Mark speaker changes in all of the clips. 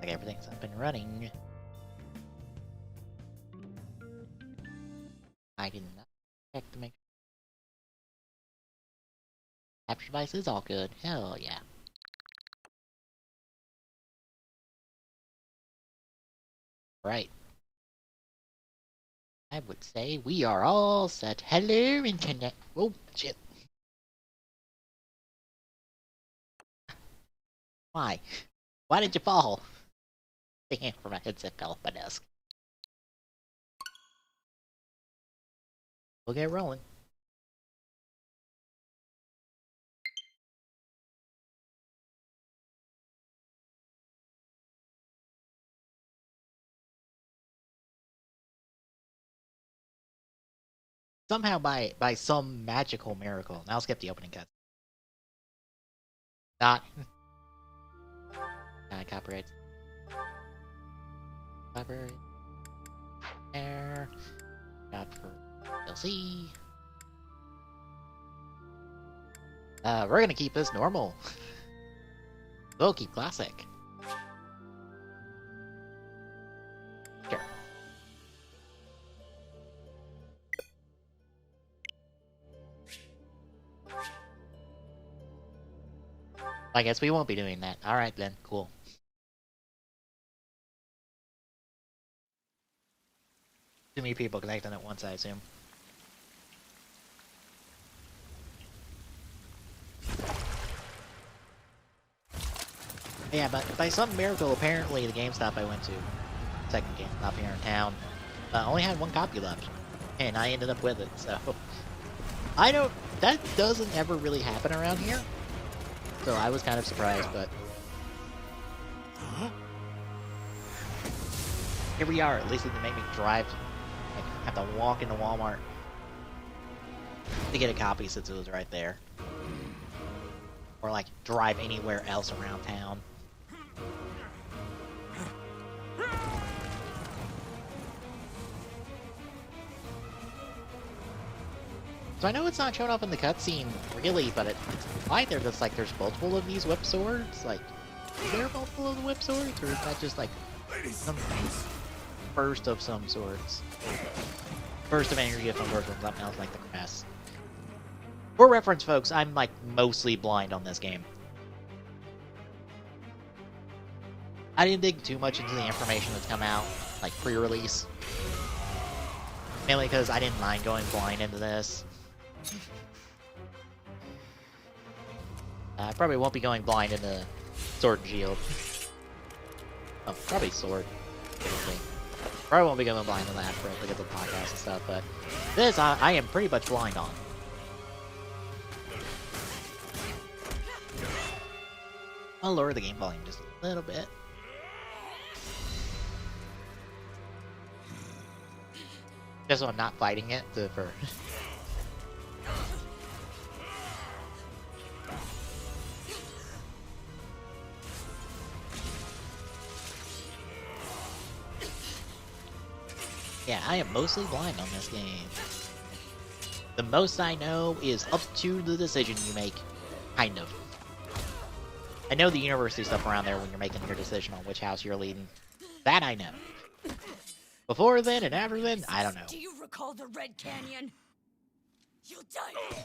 Speaker 1: like everything's up and running. I did not check to make sure. Capture device is all good. Hell yeah. Right. I would say we are all set. Hello, internet. Oh, shit. Why? Why did you fall? The hand for my headset fell off my desk. We'll get rolling. Somehow by some magical miracle. Now skip the opening cut. Not. Copyright. Copyright. There. Got for DLC. We're gonna keep this normal. We'll keep classic. Sure. I guess we won't be doing that. Alright then, cool. Too many people connecting at once, I assume. Yeah, but by some miracle, apparently the GameStop I went to, second GameStop here in town, only had one copy left. And I ended up with it, so... I don't... That doesn't ever really happen around here. So I was kind of surprised, but... Here we are, at least it didn't make me drive... Like, have to walk into Walmart to get a copy since it was right there. Or like, drive anywhere else around town. So I know it's not shown up in the cutscene, really, but it's implied there just like there's multiple of these whip swords. Like, is there multiple of the whip swords, or is that just like some burst of some sorts? Burst of energy of some sort, from something else like the crest. For reference, folks, I'm like mostly blind on this game. I didn't dig too much into the information that's come out, like pre-release. Mainly because I didn't mind going blind into this. I probably won't be going blind into Sword and Shield. Oh, probably Sword. Probably won't be going blind in that for because of the podcast and stuff, but this I am pretty much blind on. I'll lower the game volume just a little bit. Just so I'm not fighting it for... Yeah, I am mostly blind on this game. The most I know is up to the decision you make. Kind of. I know the university stuff around there when you're making your decision on which house you're leading. That I know. Before then and after then, I don't know.
Speaker 2: Do you recall the Red Canyon? You'll die.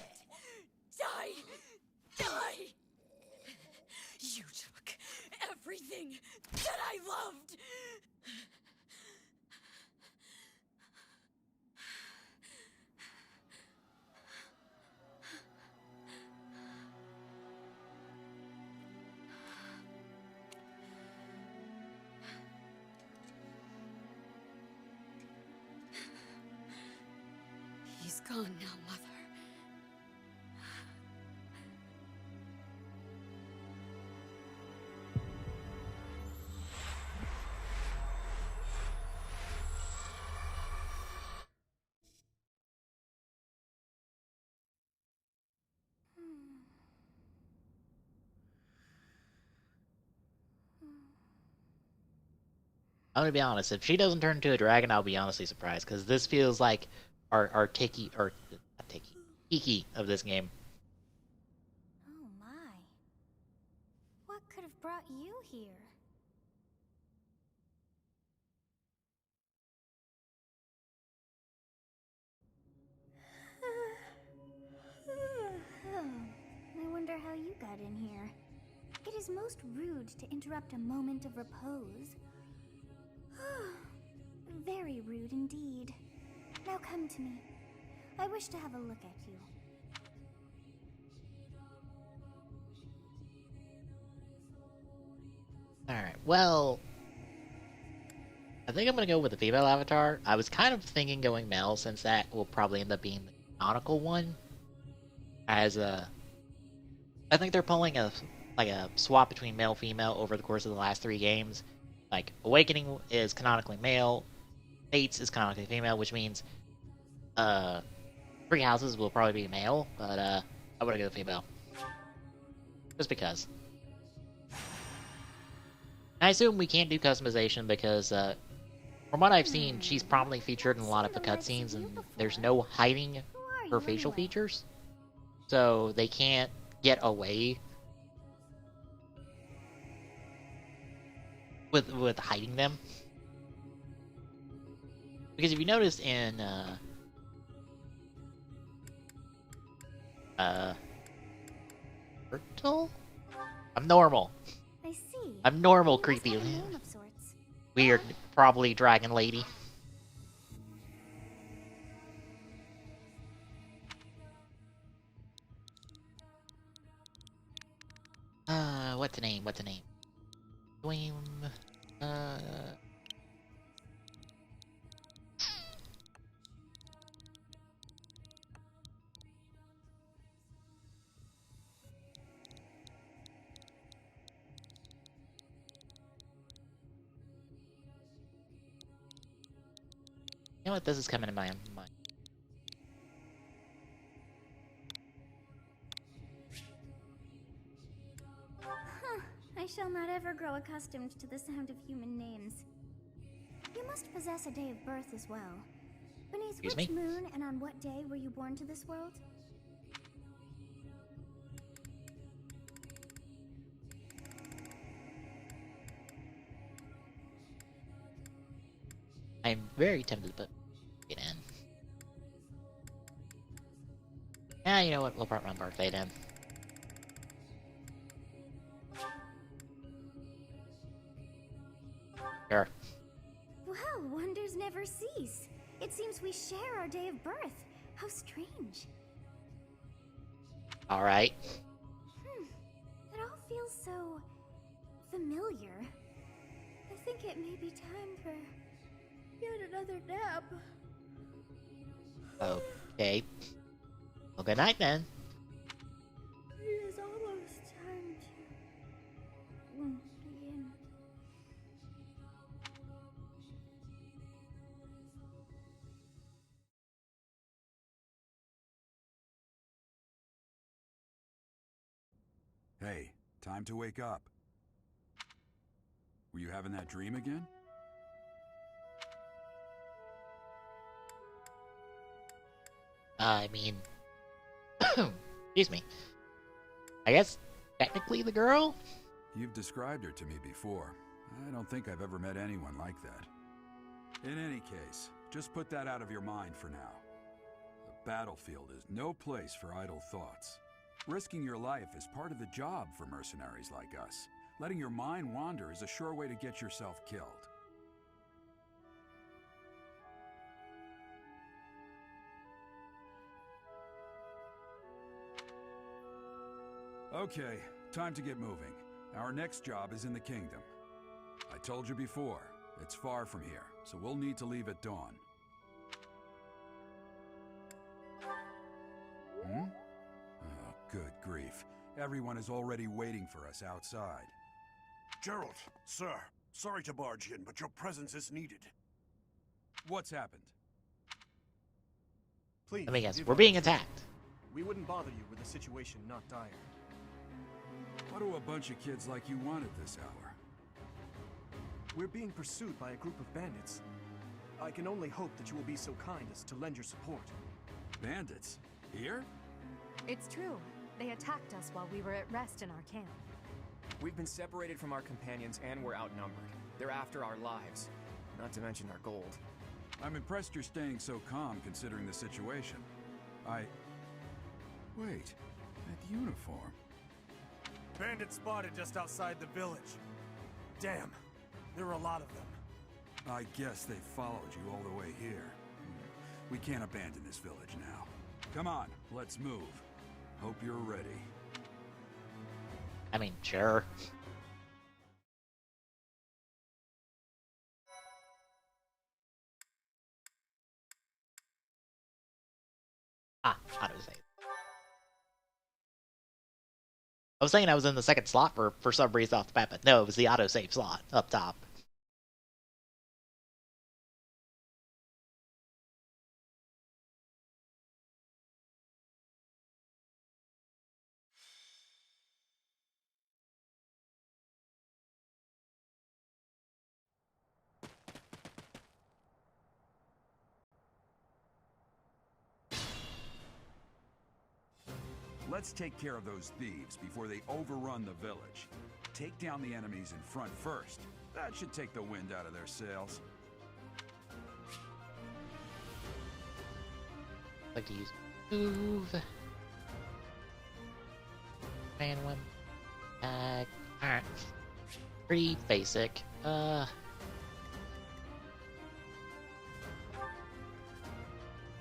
Speaker 2: Die. You took everything that I loved. He's gone now, Mother.
Speaker 1: I'm gonna be honest, if she doesn't turn into a dragon, I'll be honestly surprised, because this feels like our Tiki, or not Tiki, Kiki of this game.
Speaker 3: Oh my. What could have brought you here? haircut in here. It is most rude to interrupt a moment of repose. Very rude indeed. Now come to me. I wish to have a look at you.
Speaker 1: Alright, well... I think I'm gonna go with the female avatar. I was kind of thinking going male, since that will probably end up being the canonical one. As a... I think they're pulling a swap between male-female over the course of the last 3 games. Like, Awakening is canonically male, Fates is canonically female, which means, 3 houses will probably be male, but, I wanna go female. Just because. I assume we can't do customization because, from what I've seen, she's prominently featured in a lot of the cutscenes, and there's no hiding her facial features. So they can't get away with hiding them. Because if you notice in, Turtle? I'm normal.
Speaker 3: I see.
Speaker 1: I'm normal,
Speaker 3: You must
Speaker 1: creepy.
Speaker 3: have a name of sorts.
Speaker 1: Weird, probably dragon lady. What's the name? What's the name? Dwayne, You know what? This is coming to my mind.
Speaker 3: I shall not ever grow accustomed to the sound of human names. You must possess a day of birth as well. Beneath
Speaker 1: Excuse
Speaker 3: which
Speaker 1: me?
Speaker 3: moon and on what day were you born to this world?
Speaker 1: I'm very tempted to put it in. Yeah, you know what? We'll put my birthday in. Sure.
Speaker 3: Well, wonders never cease. It seems we share our day of birth. How strange.
Speaker 1: Alright.
Speaker 3: It all feels so familiar. I think it may be time for yet another nap.
Speaker 1: Okay. Well, good night then.
Speaker 3: It is almost time to begin.
Speaker 4: Hey, time to wake up. Were you having that dream again?
Speaker 1: I mean... Excuse me. I guess, technically the girl?
Speaker 4: You've described her to me before. I don't think I've ever met anyone like that. In any case, just put that out of your mind for now. The battlefield is no place for idle thoughts. Risking your life is part of the job for mercenaries like us. Letting your mind wander is a sure way to get yourself killed. Okay, time to get moving. Our next job is in the kingdom. I told you before, it's far from here, so we'll need to leave at dawn. Oh, good grief. Everyone is already waiting for us outside.
Speaker 5: Gerald, sir, sorry to barge in, but your presence is needed.
Speaker 4: What's happened?
Speaker 6: Please,
Speaker 1: Let me guess,
Speaker 6: give
Speaker 1: we're
Speaker 6: us
Speaker 1: being
Speaker 6: a treat.
Speaker 1: attacked.
Speaker 6: We wouldn't bother you with a situation not dire.
Speaker 4: What do a bunch of kids like you want at this hour?
Speaker 6: We're being pursued by a group of bandits. I can only hope that you will be so kind as to lend your support.
Speaker 4: Bandits? Here?
Speaker 7: It's true. They attacked us while we were at rest in our camp.
Speaker 8: We've been separated from our companions and we're outnumbered. They're after our lives, not to mention our gold.
Speaker 4: I'm impressed you're staying so calm considering the situation. Wait, that uniform.
Speaker 6: Bandits spotted just outside the village. Damn, there are a lot of them.
Speaker 4: I guess they followed you all the way here. We can't abandon this village now. Come on, let's move. Hope you're ready.
Speaker 1: I mean, sure. Ah, autosave. I was saying I was in the second slot for some reason off the bat, but no, it was the autosave slot up top.
Speaker 4: Let's take care of those thieves before they overrun the village. Take down the enemies in front first. That should take the wind out of their sails.
Speaker 1: Like to use move. And one. Alright. Pretty basic. I'm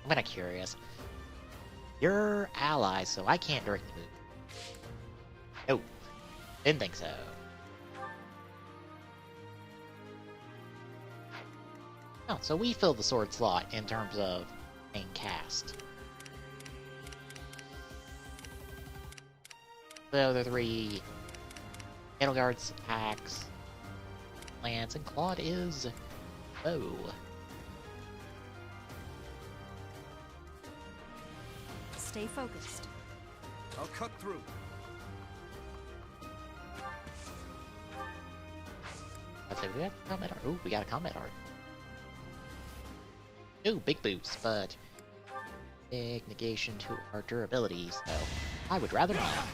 Speaker 1: kinda curious. You're allies, so I can't direct the move. Oh, didn't think so. Oh, so we fill the sword slot in terms of main cast. The other three, Edelgard's axe, lance, and Claude is bow.
Speaker 7: Stay focused.
Speaker 6: I'll cut through.
Speaker 1: Let's say we got combat art. Ooh, we got a combat art. Ooh, big boost, but big negation to our durability, so I would rather not.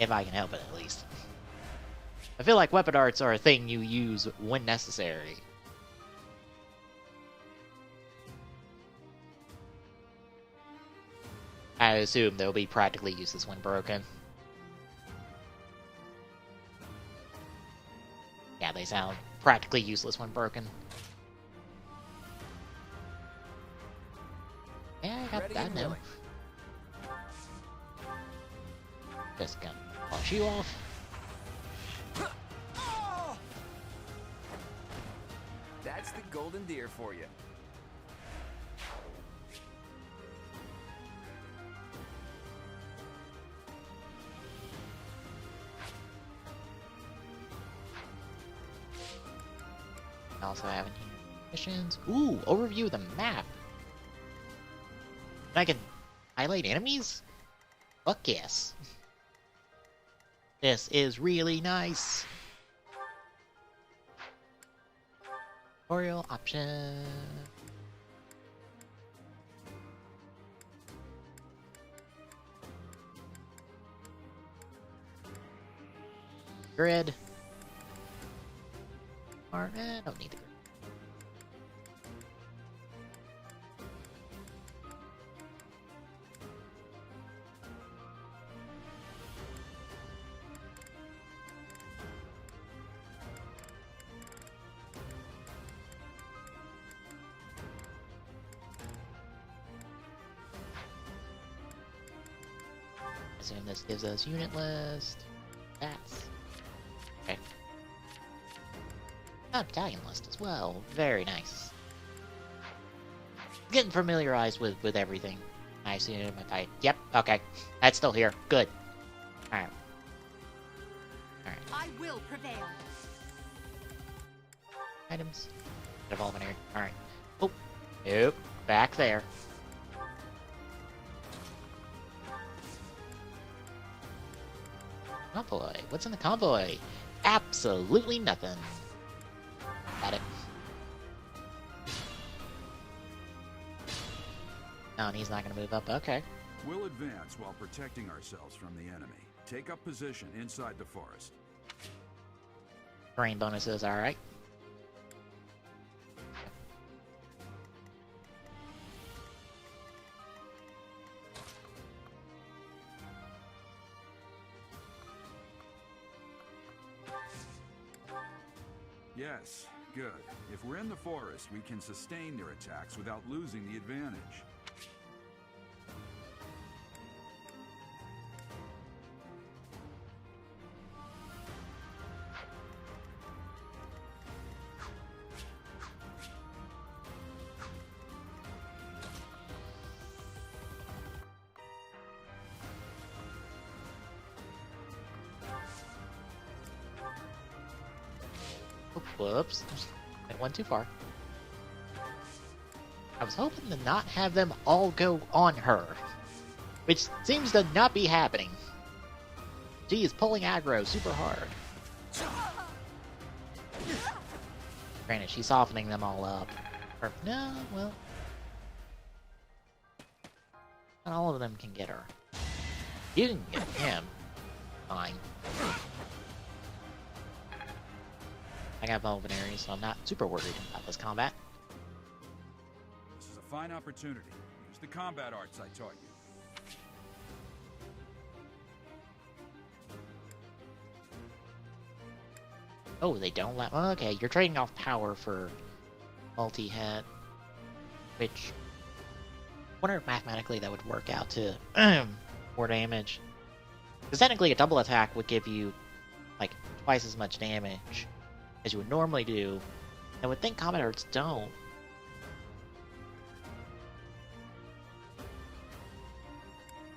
Speaker 1: If I can help it, at least. I feel like weapon arts are a thing you use when necessary. I assume they'll be practically useless when broken. Yeah, they sound practically useless when broken. Yeah, I got that now. Just gonna wash you off.
Speaker 8: That's the golden deer for you.
Speaker 1: Also have in here missions. Ooh, overview of the map. I can highlight enemies? Fuck yes. This is really nice. Tutorial option. Grid. Or, don't need the grid. Assume this gives us unit list. That's okay. Oh, battalion list as well. Very nice. Getting familiarized with everything. I assume if I... Yep, okay. That's still here. Good. Alright. Alright.
Speaker 7: I will prevail.
Speaker 1: Items. Development here. Alright. Oh. Nope. Back there. Convoy. What's in the convoy? Absolutely nothing. Got it. Oh, and he's not gonna move up. Okay.
Speaker 4: We'll advance while protecting ourselves from the enemy. Take up position inside the forest.
Speaker 1: Terrain bonuses, alright.
Speaker 4: Yes, good. If we're in the forest, we can sustain their attacks without losing the advantage.
Speaker 1: Whoops. I went too far. I was hoping to not have them all go on her, which seems to not be happening. She is pulling aggro super hard. Granted, she's softening them all up. Or, no, well... not all of them can get her. You can get him. Fine. I got Vulvanary, so I'm not super worried about this combat.
Speaker 4: This is a fine opportunity. Use the combat arts I taught you.
Speaker 1: Oh, they don't let... well, okay, you're trading off power for multi-hit. Which... I wonder if mathematically that would work out to more damage. Because technically a double attack would give you, like, twice as much damage as you would normally do. I would think combat arts don't.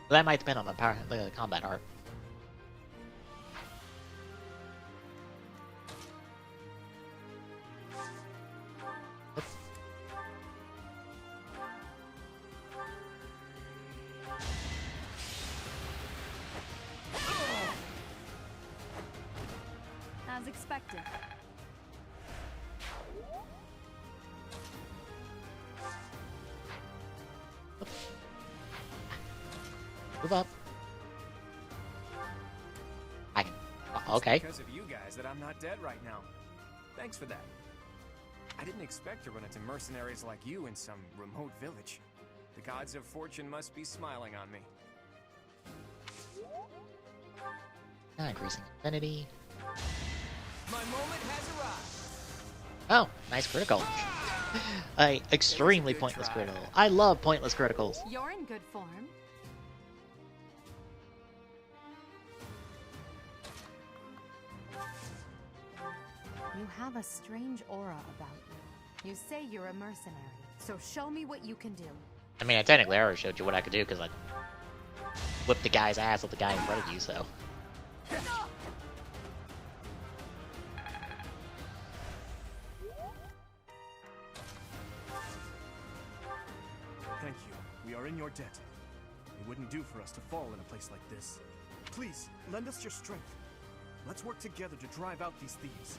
Speaker 1: But that might depend on the power, the combat art.
Speaker 7: As expected.
Speaker 1: Move up. I can... okay.
Speaker 8: It's because of you guys that I'm not dead right now. Thanks for that. I didn't expect to run into mercenaries like you in some remote village. The gods of fortune must be smiling on me.
Speaker 1: Increasing affinity.
Speaker 8: My moment has arrived.
Speaker 1: Oh, nice critical. Extremely pointless
Speaker 8: try.
Speaker 1: critical. I love pointless criticals.
Speaker 7: You're in good form. You have a strange aura about you. You say you're a mercenary, so show me what you can do.
Speaker 1: I mean, I technically already showed you what I could do because I whipped the guy's ass with the guy in front of you, so.
Speaker 6: Thank you. We are in your debt. It wouldn't do for us to fall in a place like this. Please, lend us your strength. Let's work together to drive out these thieves.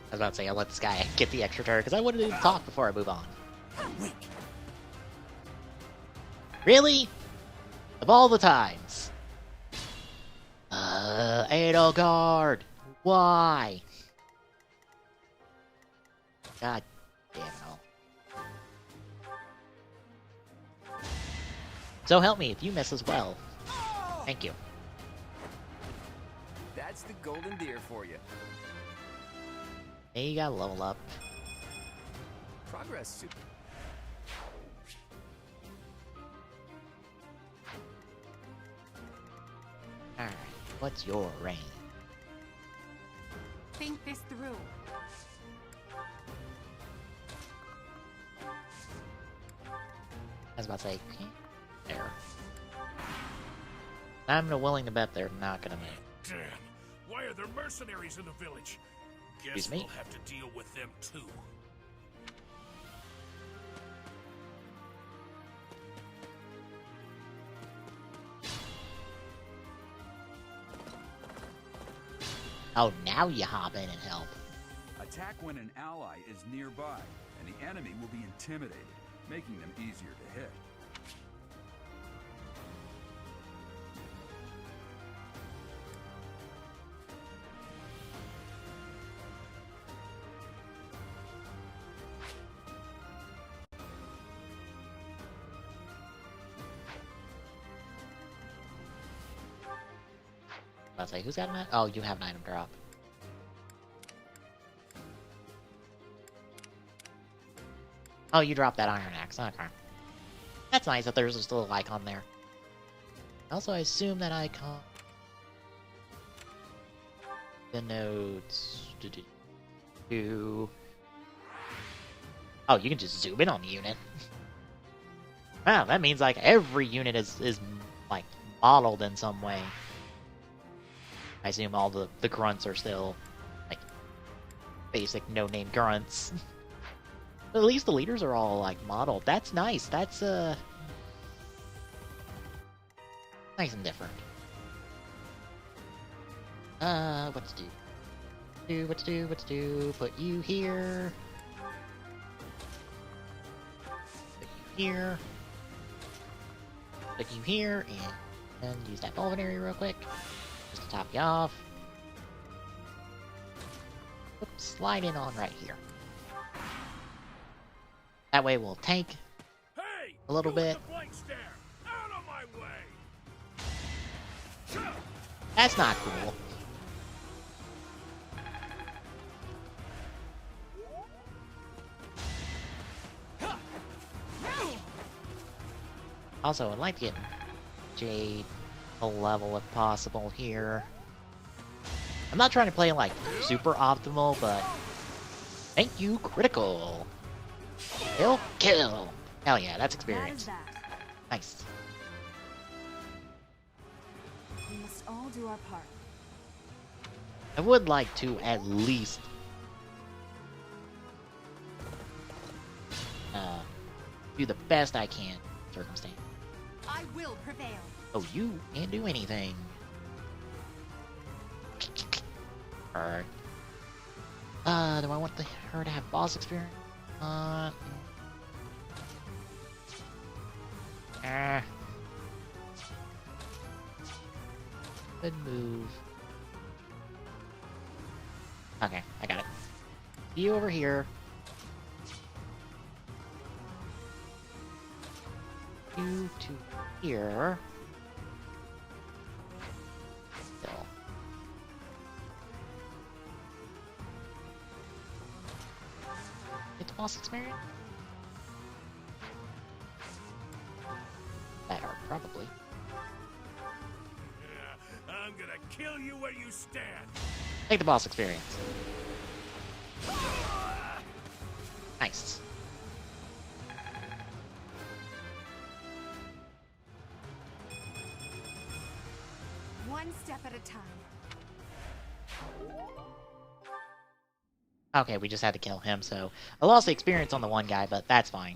Speaker 1: I was about to say, I'll let this guy get the extra turn because I wanted to talk before I move on.
Speaker 6: Wait.
Speaker 1: Really? Of all the times. Edelgard! Why? God damn it all. So help me if you miss as well. Thank you.
Speaker 8: That's the golden deer for you.
Speaker 1: Hey, you gotta level up.
Speaker 8: Progress.
Speaker 1: Alright, what's your range?
Speaker 7: Think this through.
Speaker 1: I was about to say, okay, there. I'm willing to bet they're not gonna make.
Speaker 5: Damn. Why are there mercenaries in the village? Guess
Speaker 1: Excuse me?
Speaker 5: we'll have to deal with them too.
Speaker 1: Oh, now you hop in and help.
Speaker 4: Attack when an ally is nearby, and the enemy will be intimidated, making them easier to hit.
Speaker 1: I'll say, who's got an item? Oh, you have an item drop. Oh, you dropped that iron axe. Okay. That's nice that there's just a little icon there. Also, I assume that icon denotes to. Oh, you can just zoom in on the unit. Wow, that means like every unit is like modeled in some way. I assume all the grunts are still like basic no-name grunts. But at least the leaders are all like modeled. That's nice. That's nice and different. What to do? What to do? Put you here. Put you here. Put you here, and use that Dolphin area real quick. Just to top you off. Oops, slide in on right here. That way we'll tank a little bit.
Speaker 5: Out of my way.
Speaker 1: That's not cool. Also, I'd like to get Jade a level if possible here. I'm not trying to play like super optimal, but thank you, critical. Kill. Hell yeah, that's experience. Nice.
Speaker 7: We must all do our part.
Speaker 1: I would like to at least do the best I can in circumstance.
Speaker 7: I will prevail.
Speaker 1: Oh, you can't do anything. Alright. Do I want her to have boss experience? Good move. Okay, I got it. You over here. You to here. Still. Get the boss experience? Better, probably.
Speaker 5: I'm gonna kill you where you stand.
Speaker 1: Take the boss experience. Nice.
Speaker 7: One step at a time.
Speaker 1: Okay, we just had to kill him, so I lost the experience on the one guy, but that's fine.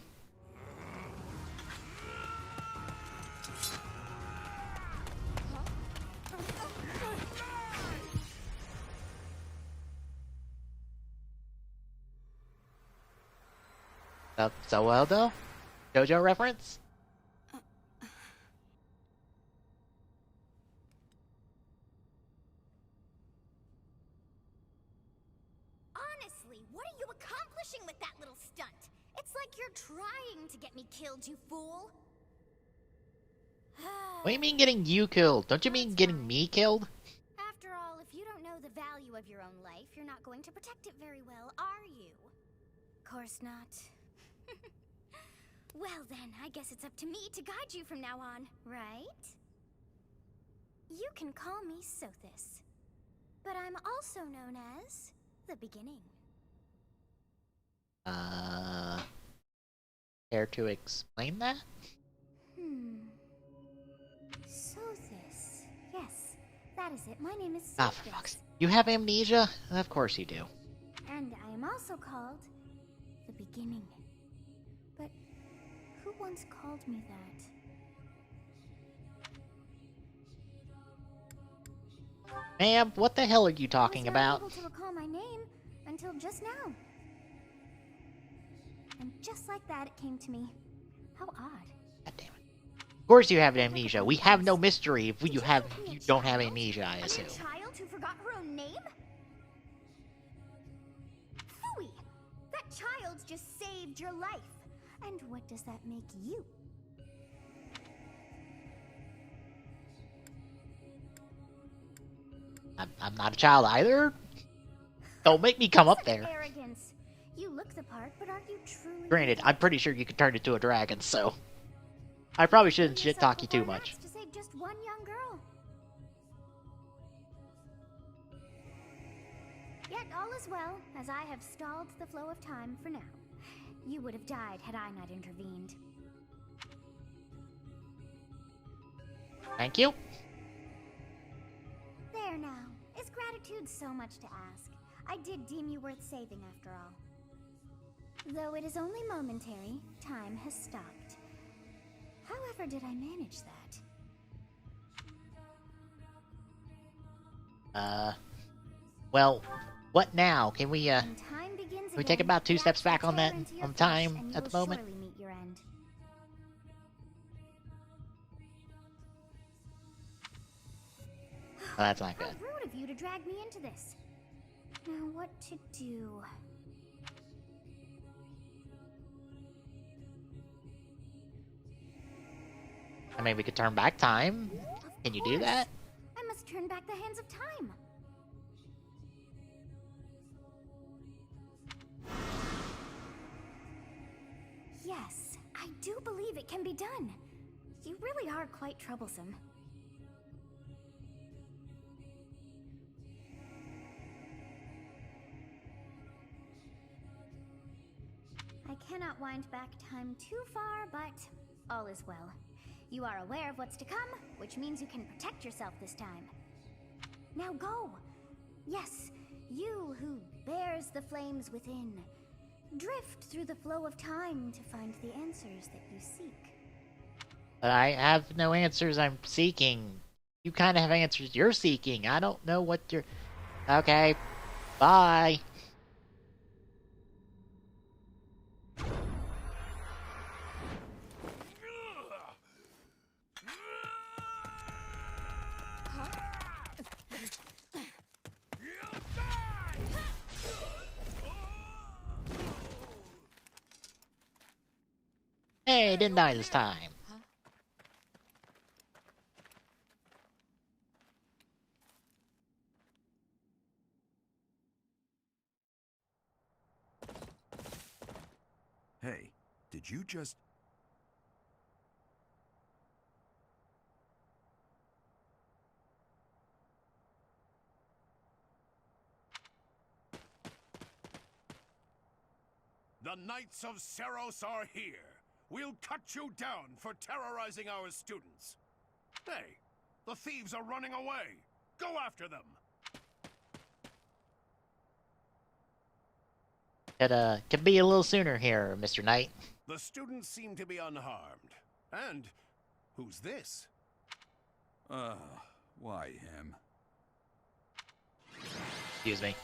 Speaker 1: So well, though? JoJo reference?
Speaker 3: Honestly, what are you accomplishing with that little stunt? It's like you're trying to get me killed, you fool.
Speaker 1: What do you mean getting you killed? Don't you mean getting me killed?
Speaker 3: After all, if you don't know the value of your own life, you're not going to protect it very well, are you? Of course not. Well then, I guess it's up to me to guide you from now on, right? You can call me Sothis, but I'm also known as the Beginning.
Speaker 1: Care to explain that?
Speaker 3: Sothis. Yes, that is it. My name is Sothis.
Speaker 1: Ah, for fuck's sake. You have amnesia? Of course you do.
Speaker 3: And I am also called the Beginning. But who once called me that?
Speaker 1: Ma'am, what the hell are you talking about?
Speaker 3: I was not able to recall my name until just now. And just like that, it came to me. How odd.
Speaker 1: God damn it. Of course you have amnesia. We have no mystery if you don't have amnesia, I assume.
Speaker 3: A child who forgot her own name? Phooey! That child just saved your life. And what does that make you?
Speaker 1: I'm not a child either. Don't make me come up
Speaker 3: Such
Speaker 1: there.
Speaker 3: Arrogance. You look the part, but are you truly?
Speaker 1: Granted, I'm pretty sure you can turn into a dragon, so I probably shouldn't shit talk you too much.
Speaker 3: To save just one young girl. Yet all is well, as I have stalled the flow of time for now. You would have died had I not intervened.
Speaker 1: Thank you.
Speaker 3: There now. Is gratitude so much to ask? I did deem you worth saving after all. Though it is only momentary, time has stopped. However did I manage that?
Speaker 1: Well, what now? Can we,
Speaker 3: When time begins
Speaker 1: can we take
Speaker 3: again,
Speaker 1: about 2
Speaker 3: the
Speaker 1: steps
Speaker 3: axe
Speaker 1: back
Speaker 3: will
Speaker 1: on
Speaker 3: tear
Speaker 1: that,
Speaker 3: into your
Speaker 1: on
Speaker 3: flesh,
Speaker 1: time
Speaker 3: and you
Speaker 1: at
Speaker 3: will
Speaker 1: the moment?
Speaker 3: surely meet your end.
Speaker 1: Oh, that's not
Speaker 3: How
Speaker 1: good.
Speaker 3: rude of you to drag me into this. Now what to do?
Speaker 1: I mean, we could turn back time.
Speaker 3: Of
Speaker 1: Can you do
Speaker 3: course.
Speaker 1: that?
Speaker 3: I must turn back the hands of time. Yes, I do believe it can be done. You really are quite troublesome. I cannot wind back time too far, but all is well. You are aware of what's to come, which means you can protect yourself this time. Now go! Yes, you who bears the flames within. Drift through the flow of time to find the answers that you seek.
Speaker 1: But I have no answers I'm seeking. You kind of have answers you're seeking. I don't know what you're... Okay. Bye. Hey, didn't die this time.
Speaker 4: Hey, did you just...
Speaker 5: The Knights of Seros are here. We'll cut you down for terrorizing our students. Hey, the thieves are running away. Go after them.
Speaker 1: Could be a little sooner here, Mr. Knight.
Speaker 5: The students seem to be unharmed. And who's this?
Speaker 4: Why him?
Speaker 1: Excuse me.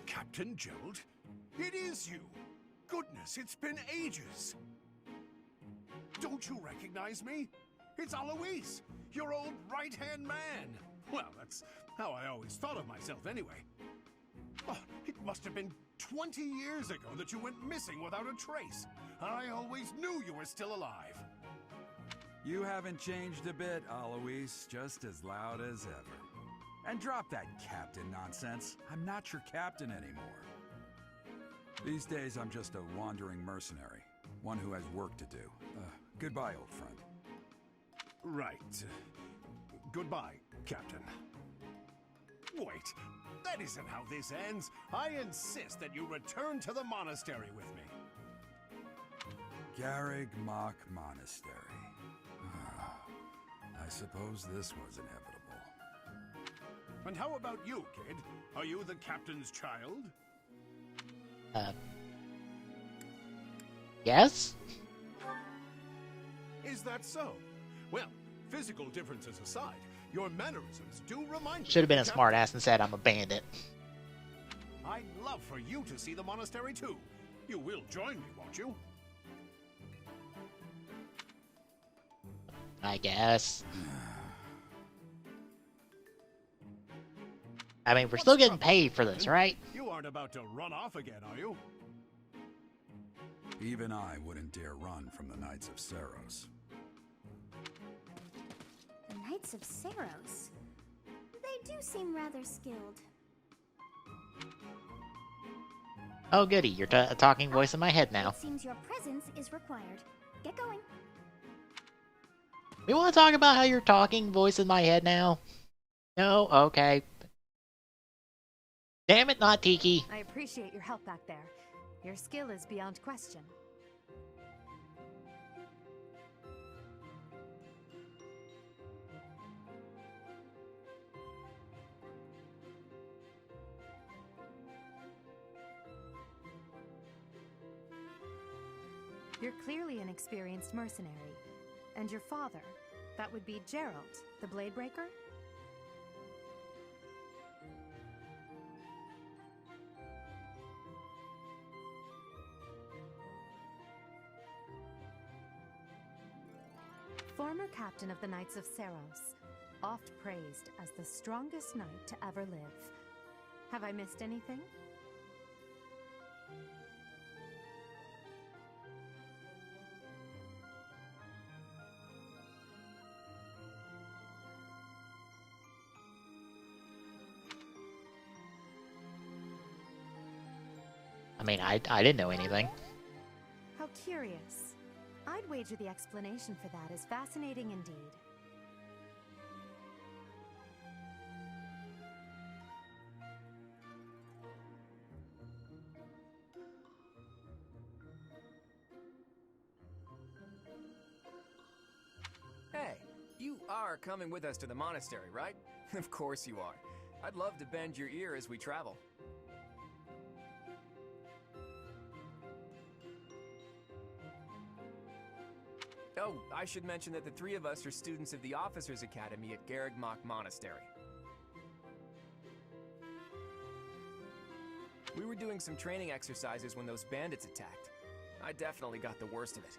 Speaker 5: Captain Gerald? It is you! Goodness, it's been ages! Don't you recognize me? It's Alois, your old right-hand man! Well, that's how I always thought of myself anyway. Oh, it must have been 20 years ago that you went missing without a trace. I always knew you were still alive.
Speaker 4: You haven't changed a bit, Alois. Just as loud as ever. And drop that captain nonsense. I'm not your captain anymore. These days, I'm just a wandering mercenary. One who has work to do. Goodbye, old friend.
Speaker 5: Right. Goodbye, Captain. Wait, that isn't how this ends. I insist that you return to the monastery with me.
Speaker 4: Garrig Mach Monastery. I suppose this was inevitable.
Speaker 5: And how about you, kid? Are you the captain's child?
Speaker 1: Yes?
Speaker 5: Is that so? Well, physical differences aside, your mannerisms do remind me.
Speaker 1: Should have been a
Speaker 5: of the
Speaker 1: smartass and said I'm a bandit.
Speaker 5: I'd love for you to see the monastery too. You will join me, won't you?
Speaker 1: I guess. I mean, we're still getting paid for this, right?
Speaker 5: You aren't about to run off again, are you?
Speaker 4: Even I wouldn't dare run from the Knights of Saros.
Speaker 3: The Knights of Saros. They do seem rather skilled.
Speaker 1: Oh goody, you're a talking voice in my head now.
Speaker 3: It seems your presence is required. Get going.
Speaker 1: We want to talk about how you're talking voice in my head now? No? Okay. Damn it, not Tiki.
Speaker 7: I appreciate your help back there. Your skill is beyond question. You're clearly an experienced mercenary. And your father, that would be Gerald, the Blade Breaker? Former captain of the Knights of Saros, oft praised as the strongest knight to ever live. Have I missed anything?
Speaker 1: I mean, I didn't know anything.
Speaker 7: How curious. I'd wager the explanation for that is fascinating indeed.
Speaker 8: Hey, you are coming with us to the monastery, right? Of course you are. I'd love to bend your ear as we travel. Oh, I should mention that the three of us are students of the Officers' Academy at Garrigmach Monastery. We were doing some training exercises when those bandits attacked. I definitely got the worst of it.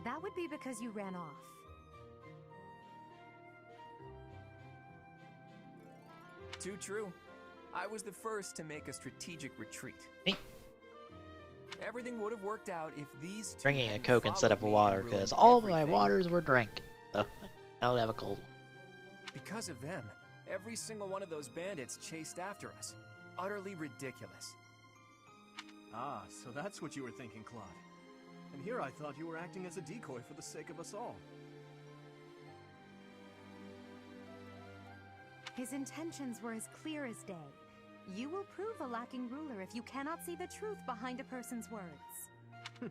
Speaker 7: That would be because you ran off.
Speaker 8: Too true. I was the first to make a strategic retreat.
Speaker 1: Me?
Speaker 8: Everything would have worked out if these two
Speaker 1: Drinking a
Speaker 8: hadn't
Speaker 1: Coke instead of
Speaker 8: followed me
Speaker 1: water,
Speaker 8: and ruined
Speaker 1: because all my
Speaker 8: everything.
Speaker 1: waters were drank. So, I'll have a cold one.
Speaker 8: Because of them, every single one of those bandits chased after us. Utterly ridiculous.
Speaker 6: Ah, so that's what you were thinking, Claude. And here I thought you were acting as a decoy for the sake of us all.
Speaker 7: His intentions were as clear as day. You will prove a lacking ruler if you cannot see the truth behind a person's words.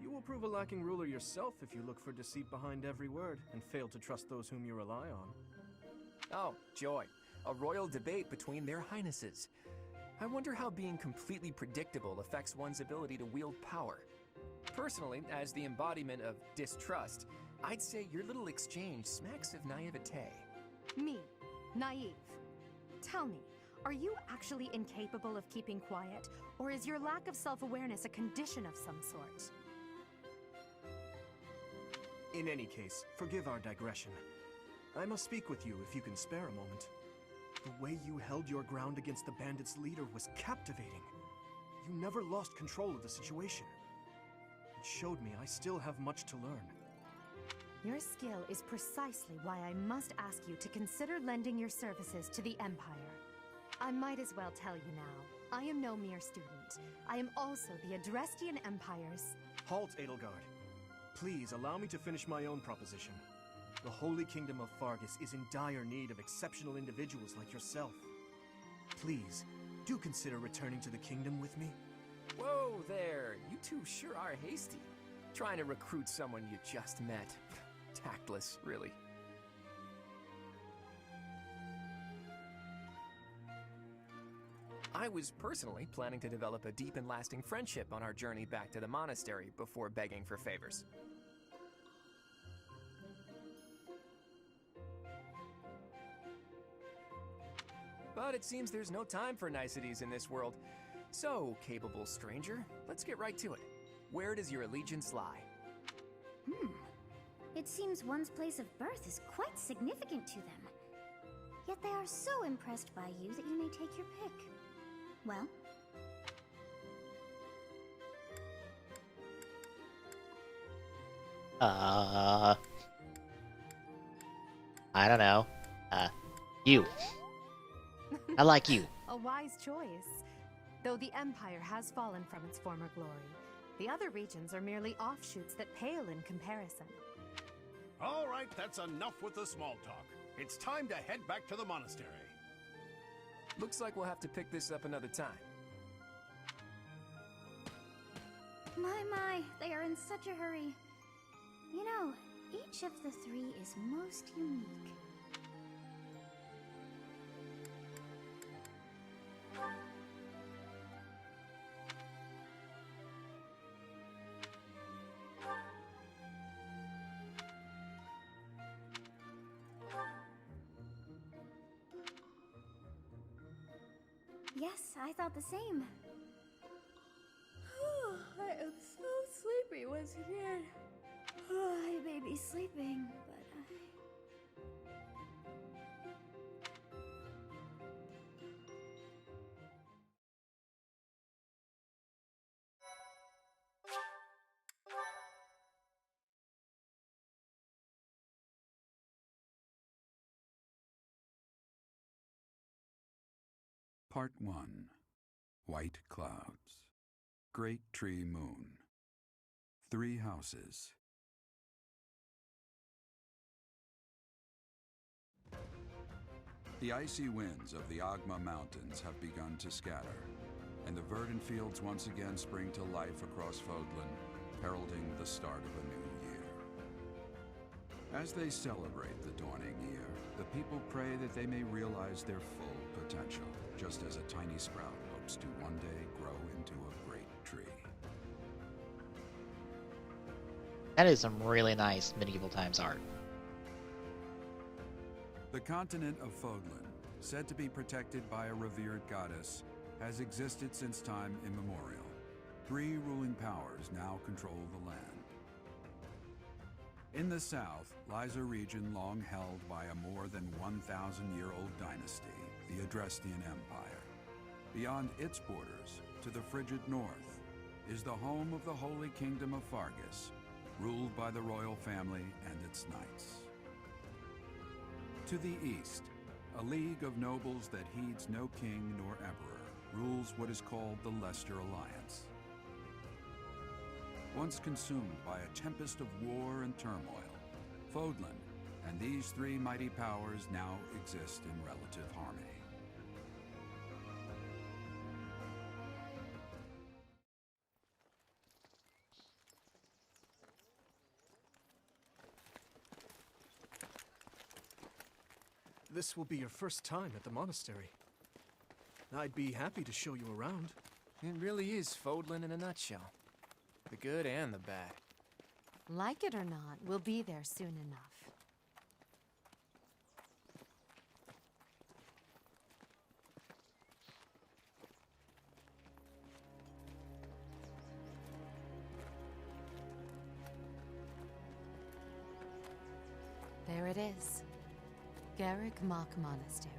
Speaker 6: You will prove a lacking ruler yourself if you look for deceit behind every word and fail to trust those whom you rely on.
Speaker 8: Oh, joy. A royal debate between their highnesses. I wonder how being completely predictable affects one's ability to wield power. Personally, as the embodiment of distrust, I'd say your little exchange smacks of naivete.
Speaker 7: Me, naive. Tell me, are you actually incapable of keeping quiet, or is your lack of self-awareness a condition of some sort?
Speaker 6: In any case, forgive our digression. I must speak with you if you can spare a moment. The way you held your ground against the bandits' leader was captivating. You never lost control of the situation. It showed me I still have much to learn.
Speaker 7: Your skill is precisely why I must ask you to consider lending your services to the Empire. I might as well tell you now, I am no mere student. I am also the Adrestian Empire's...
Speaker 6: Halt, Edelgard. Please allow me to finish my own proposition. The Holy Kingdom of Fargus is in dire need of exceptional individuals like yourself. Please, do consider returning to the kingdom with me.
Speaker 8: Whoa there, you two sure are hasty. Trying to recruit someone you just met. Tactless, really. I was personally planning to develop a deep and lasting friendship on our journey back to the monastery before begging for favors. But it seems there's no time for niceties in this world. So, capable stranger, let's get right to it. Where does your allegiance lie?
Speaker 3: It It seems one's place of birth is quite significant to them. Yet they are so impressed by you that you may take your pick. Well?
Speaker 1: I don't know. You. I like you.
Speaker 7: A wise choice. Though the Empire has fallen from its former glory, the other regions are merely offshoots that pale in comparison.
Speaker 5: All right, that's enough with the small talk. It's time to head back to the monastery.
Speaker 8: Looks like we'll have to pick this up another time.
Speaker 3: My, they are in such a hurry. You know, each of the three is most unique. Yes, I thought the same. I am so sleepy once again. I may be sleeping, but
Speaker 4: Part 1. White Clouds. Great Tree Moon. 3 houses. The icy winds of the Agma Mountains have begun to scatter, and the verdant fields once again spring to life across Fodlan, heralding the start of a new year. As they celebrate the dawning year, the people pray that they may realize their full potential, just as a tiny sprout hopes to one day grow into a great tree.
Speaker 1: That is some really nice medieval times art.
Speaker 4: The continent of Fodlan, said to be protected by a revered goddess, has existed since time immemorial. 3 ruling powers now control the land. In the south lies a region long held by a more than 1,000-year-old dynasty, the Adrestian Empire. Beyond its borders, to the frigid north, is the home of the Holy Kingdom of Fargus, ruled by the royal family and its knights. To the east, a league of nobles that heeds no king nor emperor rules what is called the Leicester Alliance. Once consumed by a tempest of war and turmoil, Fodlan and these 3 mighty powers now exist in relative harmony.
Speaker 6: This will be your first time at the monastery. I'd be happy to show you around.
Speaker 8: It really is Fodlan in a nutshell. The good and the bad.
Speaker 7: Like it or not, we'll be there soon enough. There it is. Garrick Mock Monastery.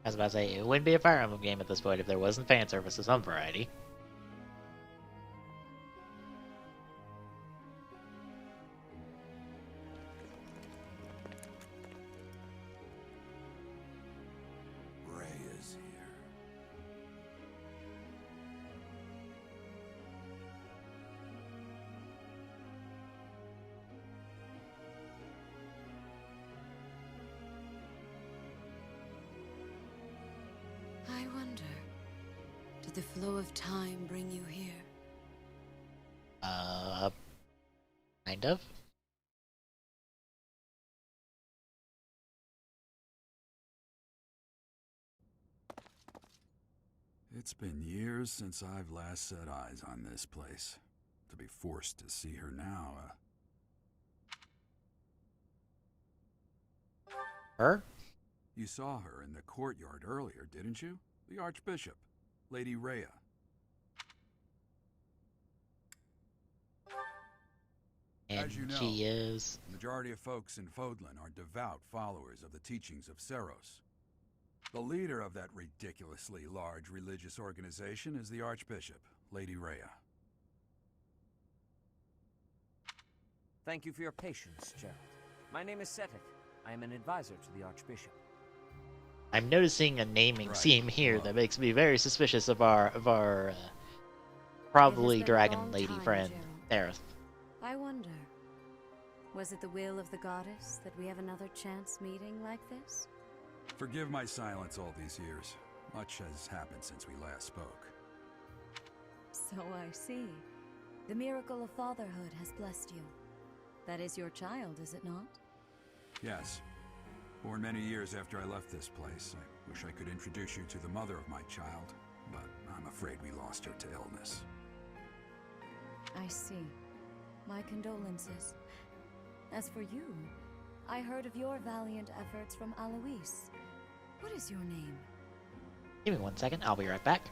Speaker 1: I was about to say, it wouldn't be a Fire Emblem game at this point if there wasn't fan service of some variety.
Speaker 4: Ray is here.
Speaker 2: I wonder, did the flow of time bring you here?
Speaker 1: Kind of.
Speaker 4: It's been years since I've last set eyes on this place. To be forced to see her now,
Speaker 1: Her?
Speaker 4: You saw her in the courtyard earlier, didn't you? The Archbishop, Lady Rhea.
Speaker 1: And
Speaker 4: As you know,
Speaker 1: she is...
Speaker 4: the majority of folks in Fodlan are devout followers of the teachings of Seros. The leader of that ridiculously large religious organization is the Archbishop, Lady Rhea.
Speaker 9: Thank you for your patience, Gerald. My name is Setik. I am an advisor to the Archbishop.
Speaker 1: I'm noticing a naming
Speaker 4: Right.
Speaker 1: scheme here
Speaker 4: Well,
Speaker 1: that makes me very suspicious of our probably
Speaker 2: It has been a
Speaker 1: dragon
Speaker 2: long
Speaker 1: lady
Speaker 2: time,
Speaker 1: friend,
Speaker 2: Gerald.
Speaker 1: Aerith.
Speaker 2: I wonder, was it the will of the goddess that we have another chance meeting like this?
Speaker 4: Forgive my silence all these years. Much has happened since we last spoke.
Speaker 2: So I see. The miracle of fatherhood has blessed you. That is your child, is it not?
Speaker 4: Yes. Born many years after I left this place, I wish I could introduce you to the mother of my child, but I'm afraid we lost her to illness.
Speaker 2: I see. My condolences. As for you, I heard of your valiant efforts from Alois. What is your name?
Speaker 1: Give me 1 second, I'll be right back.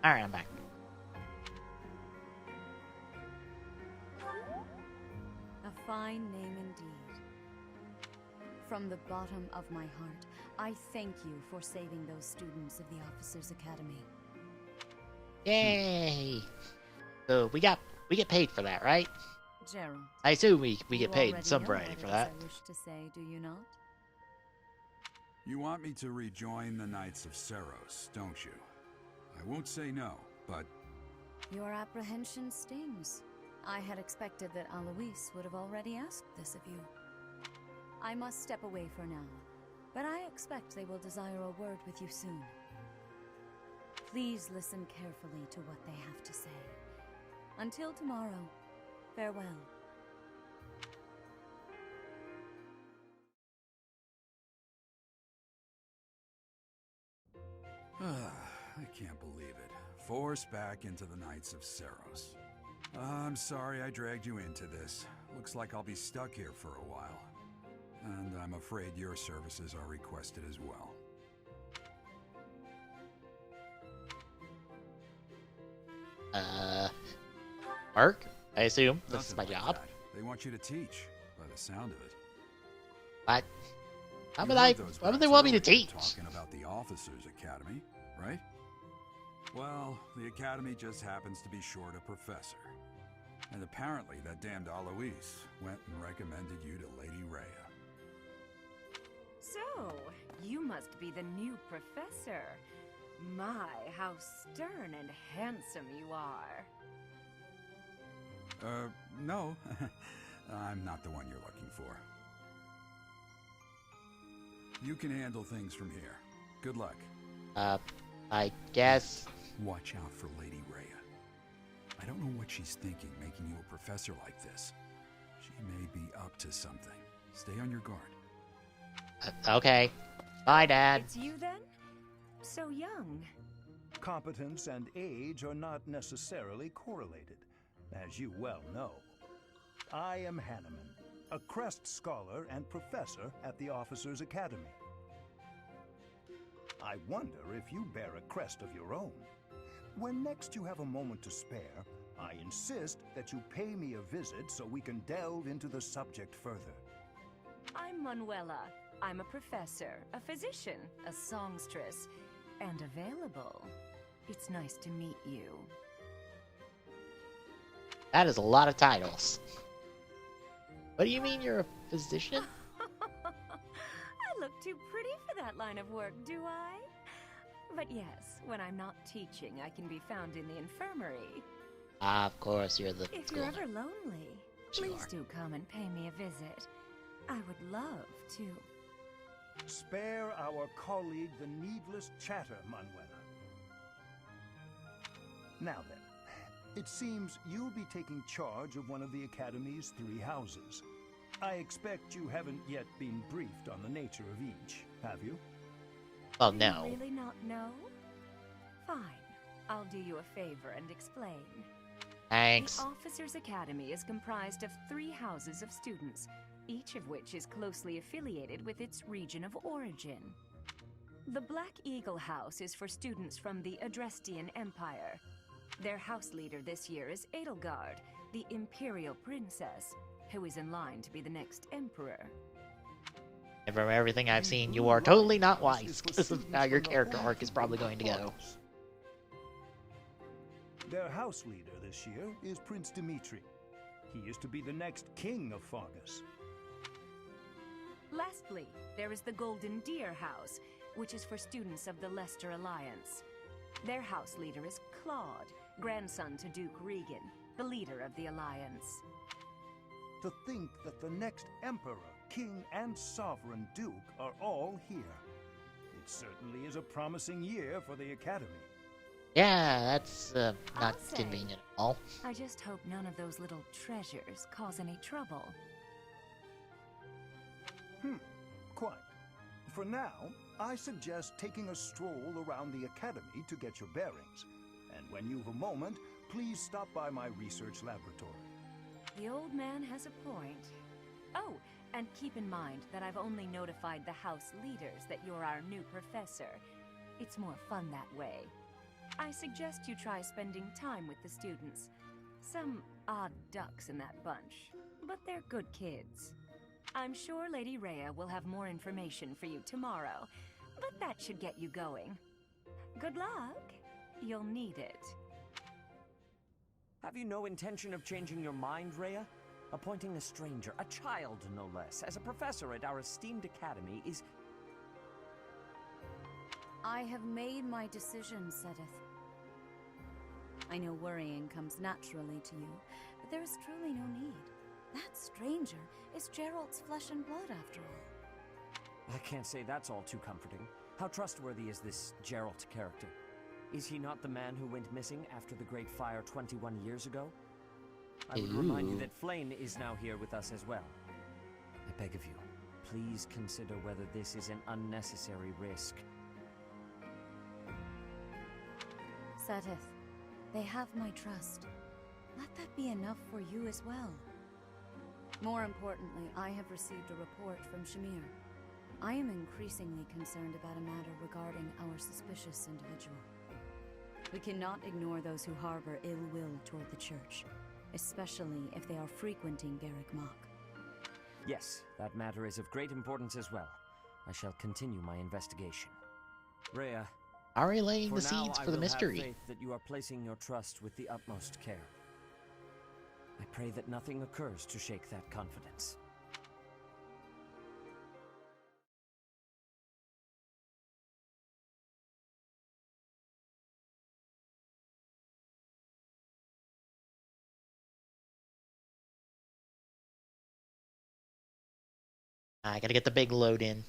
Speaker 1: Alright, I'm back.
Speaker 2: A fine name indeed. From the bottom of my heart, I thank you for saving those students of the Officers' Academy.
Speaker 1: Yay! So we get paid for that, right?
Speaker 2: Gerald,
Speaker 1: I assume we
Speaker 2: you
Speaker 1: get paid in
Speaker 2: already
Speaker 1: some
Speaker 2: know
Speaker 1: variety
Speaker 2: what
Speaker 1: for
Speaker 2: it is
Speaker 1: that.
Speaker 2: I wish to say, do you not?
Speaker 4: You want me to rejoin the Knights of Seros, don't you? I won't say no, but
Speaker 2: Your apprehension stings. I had expected that Alois would have already asked this of you. I must step away for now, but I expect they will desire a word with you soon. Please listen carefully to what they have to say. Until tomorrow, farewell.
Speaker 4: I can't believe it. Forced back into the Knights of Seros. I'm sorry I dragged you into this. Looks like I'll be stuck here for a while. And I'm afraid your services are requested as well.
Speaker 1: Work? I assume. This is my
Speaker 4: Nothing like
Speaker 1: job.
Speaker 4: that. They want you to teach, by the sound of it.
Speaker 1: What? How
Speaker 4: You
Speaker 1: would
Speaker 4: heard those
Speaker 1: why would
Speaker 4: brats
Speaker 1: they want me to
Speaker 4: earlier
Speaker 1: teach?
Speaker 4: Talking about the Officers' Academy, right? Well, the Academy just happens to be short a professor. And apparently that damned Alois went and recommended you to Lady Rhea.
Speaker 10: So, you must be the new professor. My, how stern and handsome you are.
Speaker 4: No. I'm not the one you're looking for. You can handle things from here. Good luck.
Speaker 1: I guess.
Speaker 4: Watch out for Lady Rhea. I don't know what she's thinking making you a professor like this. She may be up to something. Stay on your guard.
Speaker 1: Okay. Bye, Dad.
Speaker 10: It's you then? So young.
Speaker 11: Competence and age are not necessarily correlated, as you well know. I am Hanneman, a Crest Scholar and Professor at the Officers' Academy. I wonder if you bear a crest of your own. When next you have a moment to spare, I insist that you pay me a visit so we can delve into the subject further.
Speaker 10: I'm Manuela. I'm a professor, a physician, a songstress, and available. It's nice to meet you.
Speaker 1: That is a lot of titles. What do you mean you're a physician?
Speaker 10: I look too pretty for that line of work, do I? But yes, when I'm not teaching, I can be found in the infirmary.
Speaker 1: Ah, of course, you're the
Speaker 10: If
Speaker 1: school
Speaker 10: you're
Speaker 1: nurse.
Speaker 10: ever lonely, please do come and pay me a visit. I would love to.
Speaker 11: Spare our colleague the needless chatter, Manuela. Now then, it seems you'll be taking charge of one of the Academy's 3 houses. I expect you haven't yet been briefed on the nature of each, have you?
Speaker 1: Oh,
Speaker 10: Do
Speaker 1: no.
Speaker 10: you really not know? Fine. I'll do you a favor and explain.
Speaker 1: Thanks.
Speaker 10: The Officers' Academy is comprised of 3 houses of students, each of which is closely affiliated with its region of origin. The Black Eagle House is for students from the Adrestian Empire. Their house leader this year is Edelgard, the Imperial Princess, who is in line to be the next Emperor.
Speaker 1: And from everything I've seen, you are totally not wise, because of how your character arc is probably going to go.
Speaker 11: Their house leader this year is Prince Dimitri. He is to be the next king of Fargus.
Speaker 10: Lastly, there is the Golden Deer House, which is for students of the Leicester Alliance. Their house leader is Claude, grandson to Duke Regan, the leader of the Alliance.
Speaker 11: To think that the next Emperor, King, and Sovereign Duke are all here. It certainly is a promising year for the Academy.
Speaker 1: Yeah, that's not
Speaker 10: I'll say.
Speaker 1: convenient at all.
Speaker 10: I just hope none of those little treasures cause any trouble.
Speaker 11: Quite. For now, I suggest taking a stroll around the Academy to get your bearings. And when you've a moment, please stop by my research laboratory.
Speaker 10: The old man has a point. Oh, and keep in mind that I've only notified the house leaders that you're our new professor. It's more fun that way. I suggest you try spending time with the students. Some odd ducks in that bunch, but they're good kids. I'm sure Lady Rhea will have more information for you tomorrow, but that should get you going. Good luck. You'll need it.
Speaker 9: Have you no intention of changing your mind, Rhea? Appointing a stranger, a child no less, as a professor at our esteemed academy is...
Speaker 2: I have made my decision, Sedith. I know worrying comes naturally to you, but there is truly no need. That stranger is Gerald's flesh and blood, after all.
Speaker 9: I can't say that's all too comforting. How trustworthy is this Gerald character? Is he not the man who went missing after the Great Fire 21 years ago? I would remind you that Flame is now here with us as well. I beg of you, please consider whether this is an unnecessary risk.
Speaker 2: Sedith, they have my trust. Let that be enough for you as well. More importantly, I have received a report from Shamir. I am increasingly concerned about a matter regarding our suspicious individual. We cannot ignore those who harbor ill will toward the Church, especially if they are frequenting Garrick Mach.
Speaker 9: Yes, that matter is of great importance as well. I shall continue my investigation. Rhea,
Speaker 1: Already laying the
Speaker 9: for now,
Speaker 1: seeds
Speaker 9: I
Speaker 1: for the
Speaker 9: will
Speaker 1: mystery.
Speaker 9: have faith that you are placing your trust with the utmost care. I pray that nothing occurs to shake that confidence.
Speaker 1: I gotta get the big load in.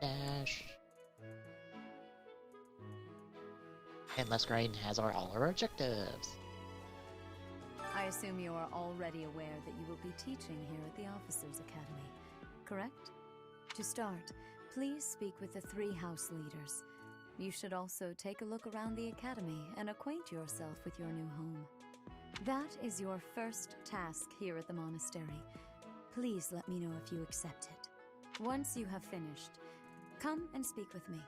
Speaker 1: Dash. And Musgrave has all our objectives.
Speaker 2: I assume you are already aware that you will be teaching here at the Officers' Academy, correct? To start, please speak with the 3 house leaders. You should also take a look around the academy and acquaint yourself with your new home. That is your first task here at the monastery. Please let me know if you accept it. Once you have finished, come and speak with me.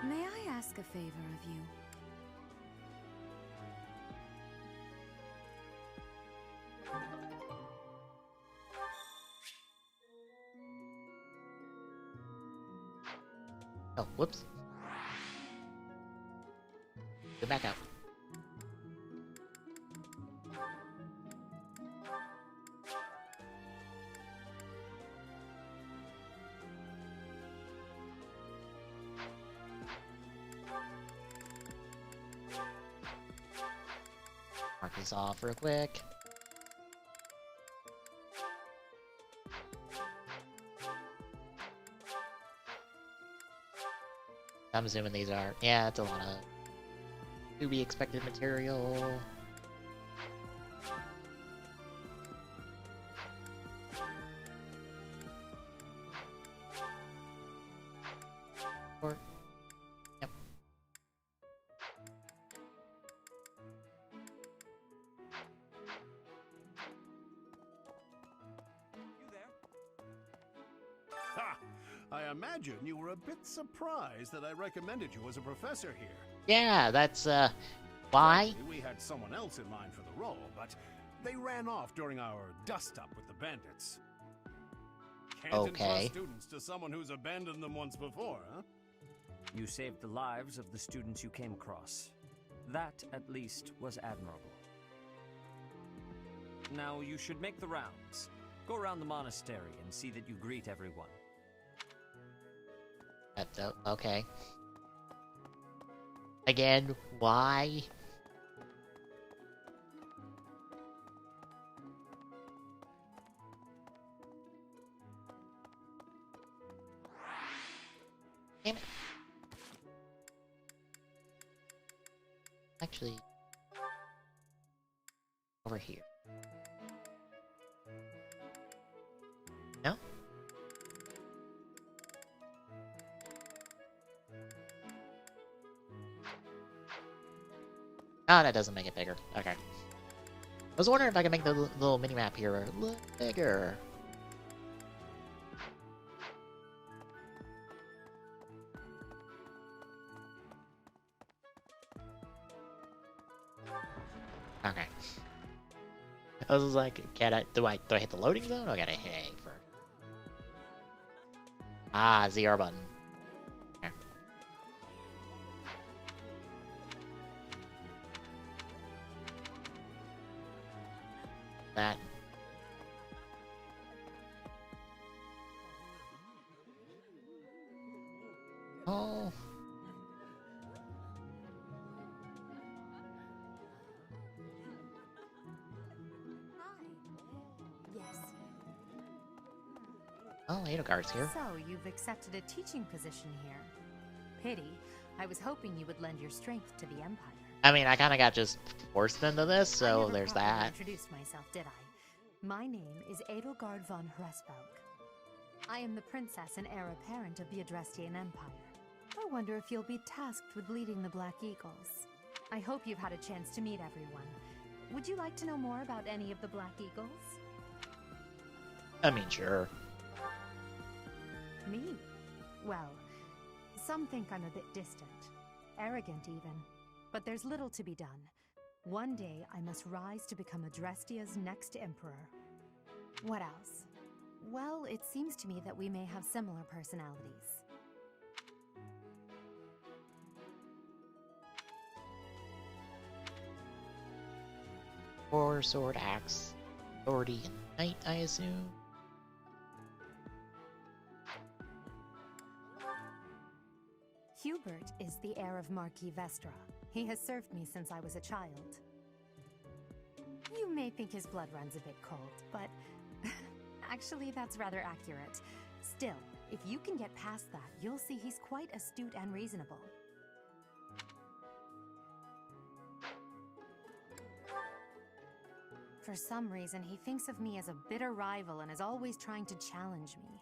Speaker 2: May I ask a favor of you?
Speaker 1: Oh, whoops. Go back out. Mark this off real quick. I'm assuming these are... Yeah, it's a lot of to-be expected material. Or... Yep.
Speaker 5: Ha! I imagine you were a bit surprised that I recommended you as a professor here.
Speaker 1: Yeah, that's, why?
Speaker 5: Frankly, we had someone else in mind for the role, but they ran off during our dust-up with the bandits. Can't entrust students to someone who's abandoned them once before, huh?
Speaker 9: You saved the lives of the students you came across. That, at least, was admirable. Now, you should make the rounds. Go around the monastery and see that you greet everyone.
Speaker 1: Okay. Again, why? Damn it. Actually, over here. No? Oh, that doesn't make it bigger. Okay. I was wondering if I could make the little mini-map here a little bigger. Okay. I was like, do I hit the loading zone? Or I gotta hit A for... Ah, ZR button. Okay. That. Oh. Oh, Edelgard's here.
Speaker 7: So, you've accepted a teaching position here. Pity. I was hoping you would lend your strength to the Empire.
Speaker 1: I mean, I kind of got just forced into this, so there's that.
Speaker 7: I introduced myself, did I? My name is Edelgard von Hresbalg. I am the princess and heir apparent of the Adrestian Empire. I wonder if you'll be tasked with leading the Black Eagles. I hope you've had a chance to meet everyone. Would you like to know more about any of the Black Eagles?
Speaker 1: I mean, sure.
Speaker 7: Me? Well, some think I'm a bit distant. Arrogant, even. But there's little to be done. One day, I must rise to become Adrestia's next emperor. What else? Well, it seems to me that we may have similar personalities.
Speaker 1: War, sword, axe, authority, and knight, I assume.
Speaker 7: Hubert is the heir of Marquis Vestra. He has served me since I was a child. You may think his blood runs a bit cold, but actually that's rather accurate. Still, if you can get past that, you'll see he's quite astute and reasonable. For some reason, he thinks of me as a bitter rival and is always trying to challenge me.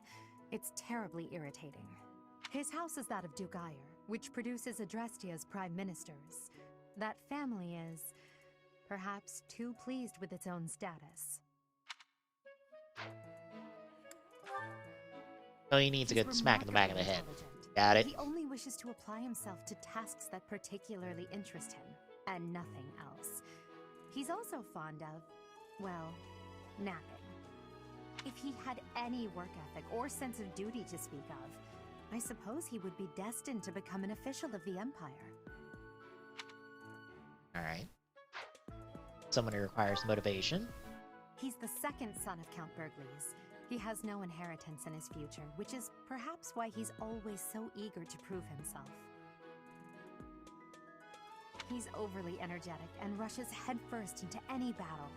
Speaker 7: It's terribly irritating. His house is that of Duke Ire, which produces Adrestia's prime ministers. That family is, perhaps, too pleased with its own status.
Speaker 1: So he needs a good smack in the back of the head. Got it.
Speaker 7: He only wishes to apply himself to tasks that particularly interest him, and nothing else. He's also fond of, well, napping. If he had any work ethic or sense of duty to speak of, I suppose he would be destined to become an official of the Empire.
Speaker 1: Alright. Someone who requires motivation.
Speaker 7: He's the second son of Count Burgles. He has no inheritance in his future, which is perhaps why he's always so eager to prove himself. He's overly energetic and rushes headfirst into any battle.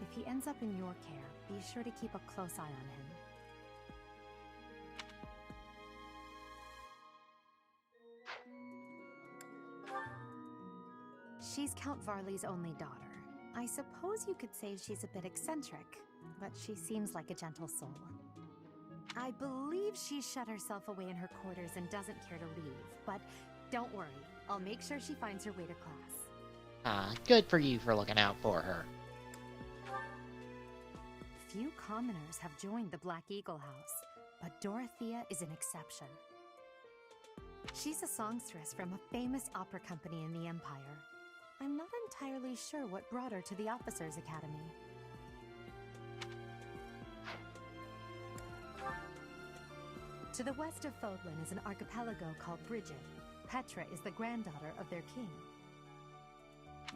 Speaker 7: If he ends up in your care, be sure to keep a close eye on him. She's Count Varley's only daughter. I suppose you could say she's a bit eccentric, but she seems like a gentle soul. I believe she's shut herself away in her quarters and doesn't care to leave, but don't worry, I'll make sure she finds her way to class.
Speaker 1: Ah, good for you for looking out for her.
Speaker 7: Few commoners have joined the Black Eagle House, but Dorothea is an exception. She's a songstress from a famous opera company in the Empire. I'm not entirely sure what brought her to the Officers' Academy. To the west of Fodlan is an archipelago called Brigid. Petra is the granddaughter of their king.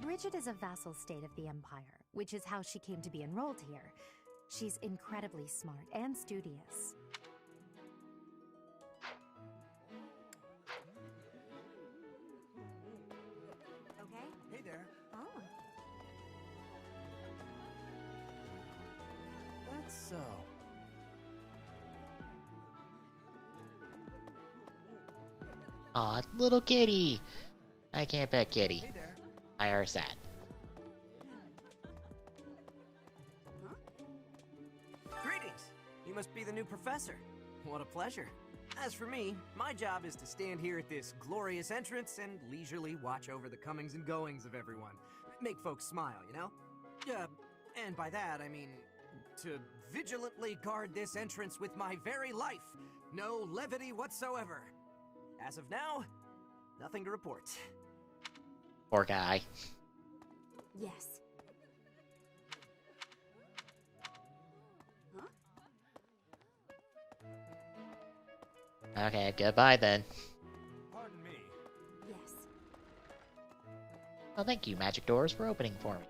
Speaker 7: Brigid is a vassal state of the Empire, which is how she came to be enrolled here. She's incredibly smart and studious.
Speaker 6: Okay. Hey there.
Speaker 7: Oh.
Speaker 6: That's so.
Speaker 1: Aw, little kitty! I can't pet kitty.
Speaker 6: Hey there.
Speaker 1: I are sad.
Speaker 12: Greetings! You must be the new professor. What a pleasure. As for me, my job is to stand here at this glorious entrance and leisurely watch over the comings and goings of everyone. Make folks smile, you know? And by that, I mean to vigilantly guard this entrance with my very life. No levity whatsoever. As of now, nothing to report.
Speaker 1: Poor guy.
Speaker 7: Yes.
Speaker 1: Okay, goodbye then.
Speaker 6: Pardon me.
Speaker 7: Yes.
Speaker 1: Well, thank you, Magic Doors, for opening for me.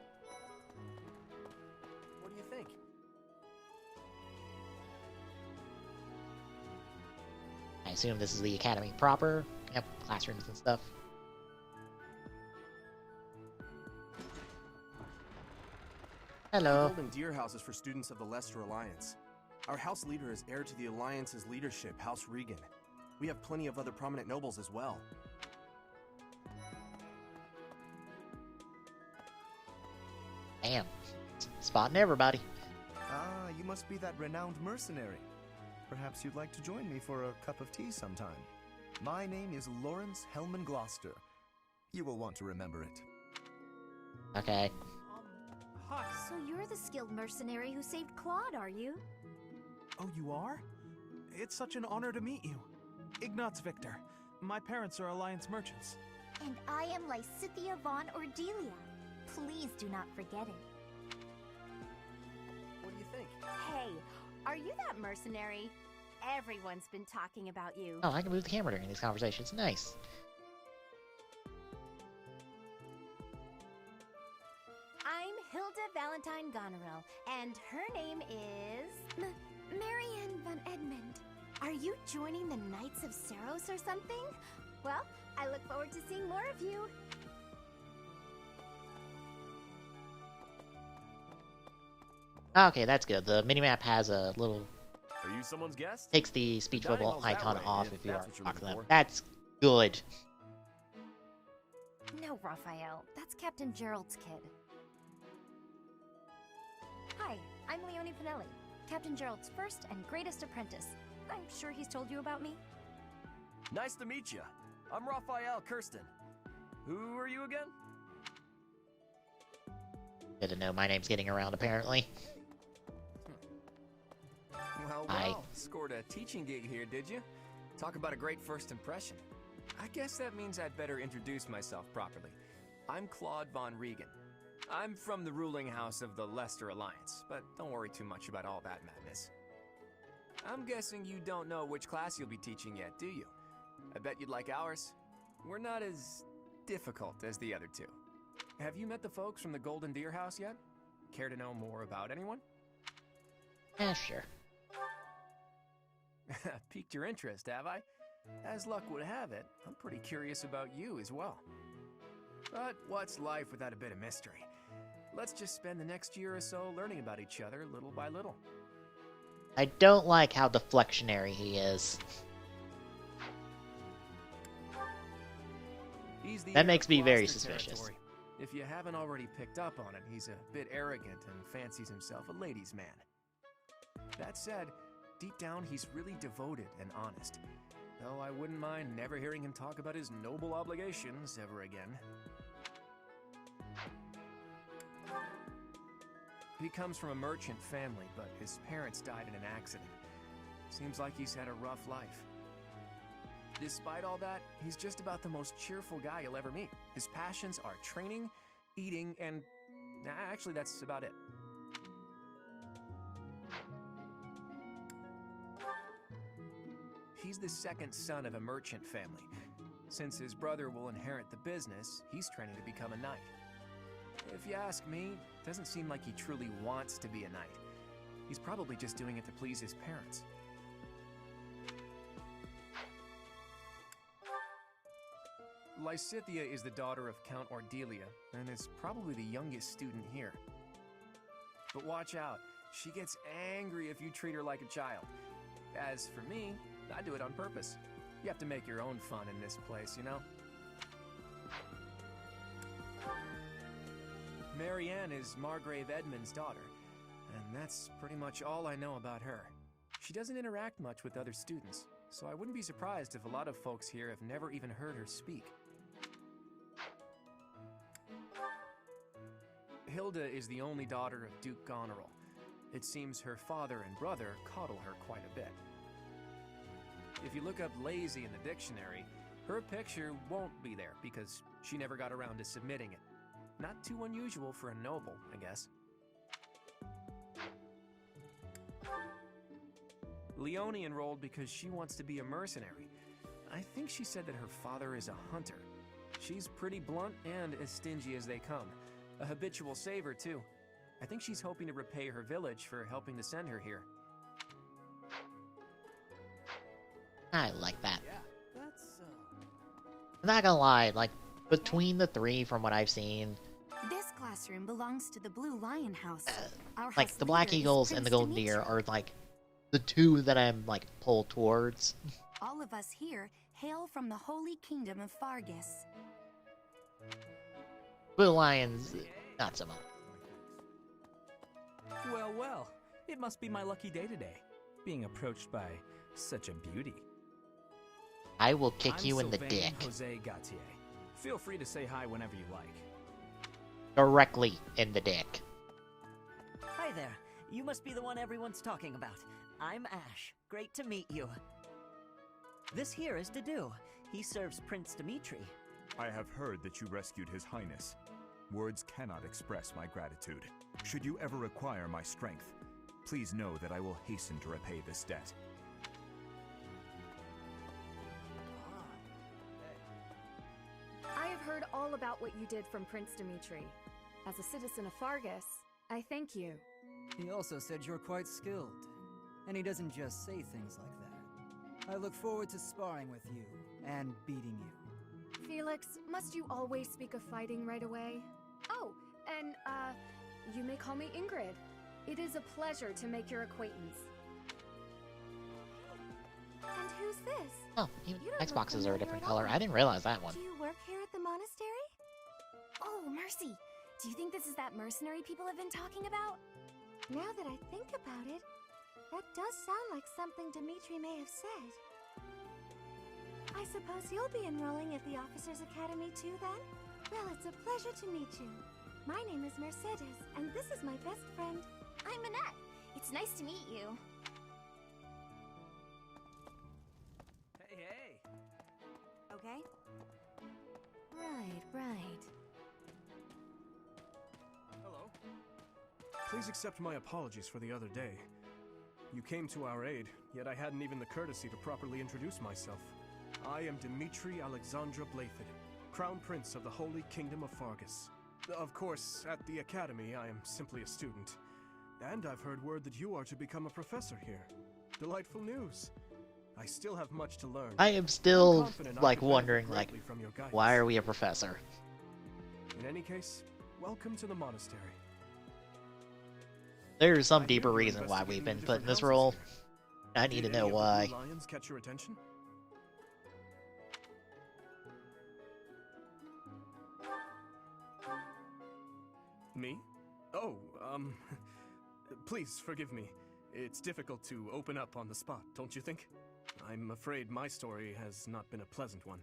Speaker 12: What do you think?
Speaker 1: I assume this is the academy proper. Yep, classrooms and stuff. Hello.
Speaker 13: Golden Deer House is for students of the Leicester Alliance. Our house leader is heir to the Alliance's leadership, House Regan. We have plenty of other prominent nobles as well.
Speaker 1: Damn. Spotting everybody.
Speaker 14: Ah, you must be that renowned mercenary. Perhaps you'd like to join me for a cup of tea sometime. My name is Lawrence Hellman Gloucester. You will want to remember it.
Speaker 1: Okay.
Speaker 6: Hi.
Speaker 3: So you're the skilled mercenary who saved Claude, are you?
Speaker 15: Oh, you are? It's such an honor to meet you. Ignatz Victor. My parents are Alliance merchants.
Speaker 3: And I am Lysithia von Ordelia. Please do not forget it.
Speaker 12: What do you think?
Speaker 16: Hey, are you that mercenary? Everyone's been talking about you.
Speaker 1: Oh, I can move the camera during these conversations. Nice.
Speaker 16: I'm Hilda Valentine Goneril, and her name is...
Speaker 3: Marianne von Edmund.
Speaker 16: Are you joining the Knights of Seros or something? Well, I look forward to seeing more of you.
Speaker 1: Okay, that's good. The minimap has a little
Speaker 17: Are you someone's guest?
Speaker 1: Takes the speech
Speaker 17: The dining
Speaker 1: bubble
Speaker 17: hall's that
Speaker 1: icon
Speaker 17: way,
Speaker 1: off
Speaker 17: if
Speaker 1: if you
Speaker 17: that's
Speaker 1: are
Speaker 17: what you're
Speaker 1: talking to
Speaker 17: looking
Speaker 1: them.
Speaker 17: for.
Speaker 1: That's good.
Speaker 16: No, Raphael. That's Captain Gerald's kid. Hi, I'm Leone Pinelli, Captain Gerald's first and greatest apprentice. I'm sure he's told you about me.
Speaker 17: Nice to meet you. I'm Raphael Kirsten. Who are you again?
Speaker 1: Good to know my name's getting around, apparently.
Speaker 8: Well,
Speaker 1: Hi.
Speaker 8: well, scored a teaching gig here, did you? Talk about a great first impression. I guess that means I'd better introduce myself properly. I'm Claude von Regan. I'm from the ruling house of the Leicester Alliance, but don't worry too much about all that madness. I'm guessing you don't know which class you'll be teaching yet, do you? I bet you'd like ours. We're not as difficult as the other two. Have you met the folks from the Golden Deer House yet? Care to know more about anyone?
Speaker 1: Sure.
Speaker 8: Piqued your interest, have I? As luck would have it, I'm pretty curious about you as well. But what's life without a bit of mystery? Let's just spend the next year or so learning about each other little by little.
Speaker 1: I don't like how deflectionary he is.
Speaker 8: He's the
Speaker 1: That
Speaker 8: heir
Speaker 1: makes
Speaker 8: of
Speaker 1: me very
Speaker 8: Gloucester
Speaker 1: suspicious.
Speaker 8: territory. If you haven't already picked up on it, he's a bit arrogant and fancies himself a ladies' man. That said, deep down he's really devoted and honest. Though I wouldn't mind never hearing him talk about his noble obligations ever again. He comes from a merchant family, but his parents died in an accident. Seems like he's had a rough life. Despite all that, he's just about the most cheerful guy you'll ever meet. His passions are training, eating, and... actually, that's about it. He's the second son of a merchant family. Since his brother will inherit the business, he's training to become a knight. If you ask me, it doesn't seem like he truly wants to be a knight. He's probably just doing it to please his parents. Lysithea is the daughter of Count Ordelia, and is probably the youngest student here. But watch out, she gets angry if you treat her like a child. As for me, I do it on purpose. You have to make your own fun in this place, you know? Marianne is Margrave Edmund's daughter, and that's pretty much all I know about her. She doesn't interact much with other students, so I wouldn't be surprised if a lot of folks here have never even heard her speak. Hilda is the only daughter of Duke Goneril. It seems her father and brother coddle her quite a bit. If you look up lazy in the dictionary, her picture won't be there because she never got around to submitting it. Not too unusual for a noble, I guess. Leone enrolled because she wants to be a mercenary. I think she said that her father is a hunter. She's pretty blunt and as stingy as they come. A habitual saver, too. I think she's hoping to repay her village for helping to send her here.
Speaker 1: I like that.
Speaker 12: Yeah, that's,
Speaker 1: I'm not gonna lie, like, between the three from what I've seen,
Speaker 7: This classroom belongs to the Blue Lion House. Our
Speaker 1: like,
Speaker 7: house
Speaker 1: the Black
Speaker 7: leader is
Speaker 1: Eagles and the
Speaker 7: Prince
Speaker 1: Golden Deer
Speaker 7: Dimitri.
Speaker 1: are, like, the two that I'm, like, pulled towards.
Speaker 7: All of us here hail from the Holy Kingdom of Fargus.
Speaker 1: Blue Lions, not so much.
Speaker 18: Well, well, it must be my lucky day today, being approached by such a beauty.
Speaker 1: I will kick you in the
Speaker 18: Sylvain
Speaker 1: dick.
Speaker 18: Jose Gautier. Feel free to say hi whenever you like.
Speaker 1: Directly in the dick.
Speaker 19: Hi there. You must be the one everyone's talking about. I'm Ash. Great to meet you. This here is Dedu. He serves Prince Dimitri.
Speaker 20: I have heard that you rescued His Highness. Words cannot express my gratitude. Should you ever require my strength, please know that I will hasten to repay this debt.
Speaker 21: I have heard all about what you did from Prince Dimitri. As a citizen of Fargus, I thank you.
Speaker 22: He also said you're quite skilled. And he doesn't just say things like that. I look forward to sparring with you and beating you.
Speaker 21: Felix, must you always speak of fighting right away? Oh, and, you may call me Ingrid. It is a pleasure to make your acquaintance. And who's this?
Speaker 1: Oh, even
Speaker 21: You don't look
Speaker 1: Xboxes are a different
Speaker 21: familiar
Speaker 1: color.
Speaker 21: at
Speaker 1: I didn't realize that one.
Speaker 21: Do you work here at the monastery? Oh, Mercy! Do you think this is that mercenary people have been talking about? Now that I think about it, that does sound like something Dimitri may have said. I suppose you'll be enrolling at the Officers Academy too, then? Well, it's a pleasure to meet you. My name is Mercedes, and this is my best friend.
Speaker 3: I'm Annette. It's nice to meet you.
Speaker 9: Hey, hey!
Speaker 2: Okay? Right.
Speaker 6: Hello. Please accept my apologies for the other day. You came to our aid, yet I hadn't even the courtesy to properly introduce myself. I am Dimitri Alexandra Blathid, Crown Prince of the Holy Kingdom of Fargus. Of course, at the Academy, I am simply a student. And I've heard word that you are to become a professor here. Delightful news. I still have much to learn.
Speaker 1: I am still,
Speaker 6: confident I
Speaker 1: like,
Speaker 6: could benefit
Speaker 1: wondering, like,
Speaker 6: greatly from your guidance.
Speaker 1: why are we a professor?
Speaker 6: In any case, welcome to the monastery.
Speaker 1: There's some deeper reason why we've been put in this role. I need to know why.
Speaker 6: Did any of the lions catch your attention? Me? Oh, please forgive me. It's difficult to open up on the spot, don't you think? I'm afraid my story has not been a pleasant one.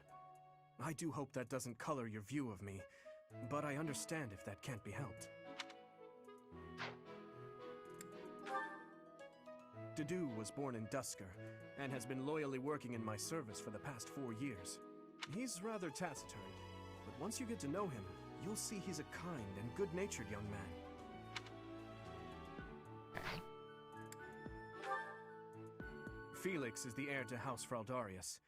Speaker 6: I do hope that doesn't color your view of me, but I understand if that can't be helped. Dedu was born in Dusker, and has been loyally working in my service for the past 4 years. He's rather taciturn, but once you get to know him, you'll see he's a kind and good-natured young man. Felix is the heir to House Fraldarius.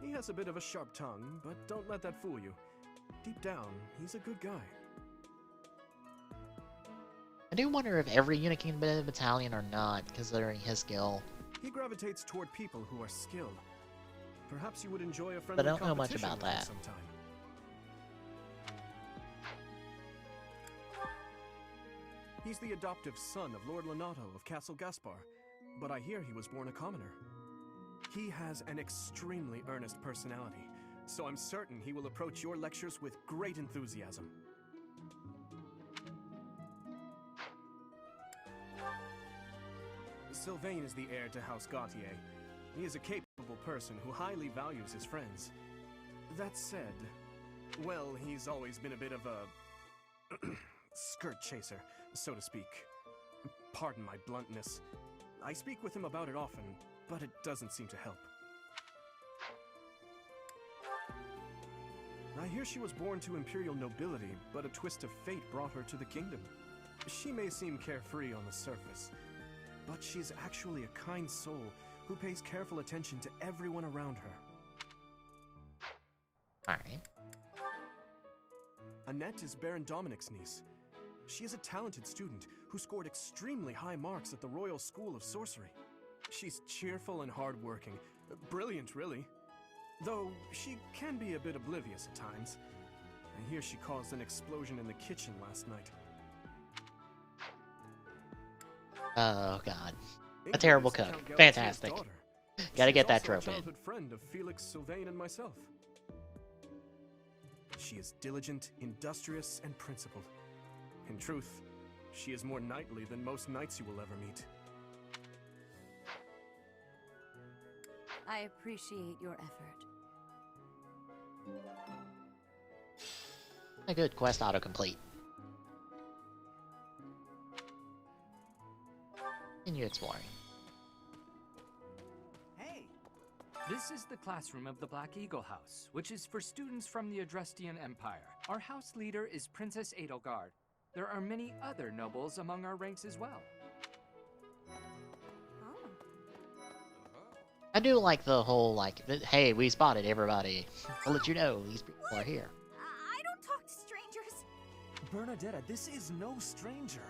Speaker 6: He has a bit of a sharp tongue, but don't let that fool you. Deep down, he's a good guy.
Speaker 1: I do wonder if every unit can be a battalion or not, considering his skill.
Speaker 6: He gravitates toward people who are skilled. Perhaps you would enjoy a friendly
Speaker 1: But I don't know much
Speaker 6: competition
Speaker 1: about
Speaker 6: with him
Speaker 1: that.
Speaker 6: sometime. He's the adoptive son of Lord Lenato of Castle Gaspar, but I hear he was born a commoner. He has an extremely earnest personality, so I'm certain he will approach your lectures with great enthusiasm. Sylvain is the heir to House Gautier. He is a capable person who highly values his friends. That said, well, he's always been a bit of a skirt chaser, so to speak. Pardon my bluntness. I speak with him about it often, but it doesn't seem to help. I hear she was born to imperial nobility, but a twist of fate brought her to the kingdom. She may seem carefree on the surface, but she's actually a kind soul who pays careful attention to everyone around her.
Speaker 1: Alright.
Speaker 6: Annette is Baron Dominic's niece. She is a talented student who scored extremely high marks at the Royal School of Sorcery. She's cheerful and hardworking. Brilliant, really. Though she can be a bit oblivious at times. I hear she caused an explosion in the kitchen last night.
Speaker 1: Oh god. A terrible cook. Fantastic. Gotta get that trope in.
Speaker 6: Childhood friend of Felix, Sylvain, and myself. She is diligent, industrious, and principled. In truth, she is more knightly than most knights you will ever meet.
Speaker 2: I appreciate your effort.
Speaker 1: A good quest autocomplete. Continue exploring.
Speaker 4: Hey! This is the classroom of the Black Eagle House, which is for students from the Adrestian Empire. Our house leader is Princess Edelgard. There are many other nobles among our ranks as well.
Speaker 1: I do like the whole, like, hey, we spotted everybody. I'll let you know these people are here.
Speaker 3: I don't talk to strangers.
Speaker 17: Bernadetta, this is no stranger.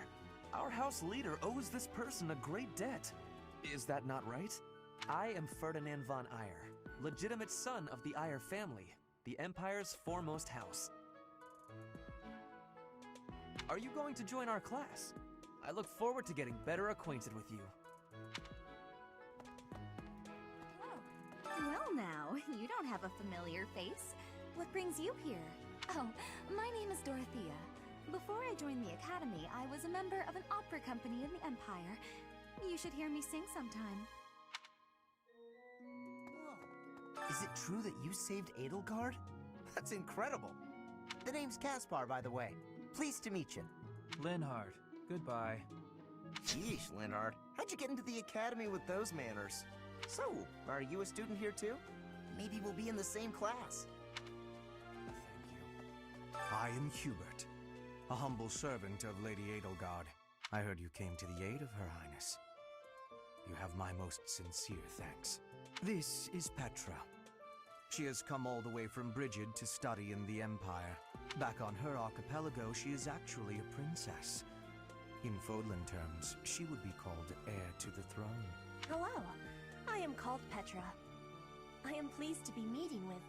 Speaker 17: Our house leader owes this person a great debt. Is that not right? I am Ferdinand von Eyre, legitimate son of the Eyre family, the Empire's foremost house. Are you going to join our class? I look forward to getting better acquainted with you.
Speaker 21: now, you don't have a familiar face. What brings you here? Oh, my name is Dorothea. Before I joined the Academy, I was a member of an opera company in the Empire. You should hear me sing sometime.
Speaker 10: Is it true that you saved Edelgard? That's incredible. The name's Caspar, by the way. Pleased to meet you.
Speaker 15: Linhard, goodbye.
Speaker 10: Sheesh, Linhard. How'd you get into the Academy with those manners? So, are you a student here too? Maybe we'll be in the same class.
Speaker 11: I am Hubert, a humble servant of Lady Edelgard. I heard you came to the aid of Her Highness. You have my most sincere thanks. This is Petra. She has come all the way from Brigid to study in the Empire. Back on her archipelago, she is actually a princess. In Fodlan terms, she would be called heir to the throne.
Speaker 21: Hello, I am called Petra. I am pleased to be meeting with...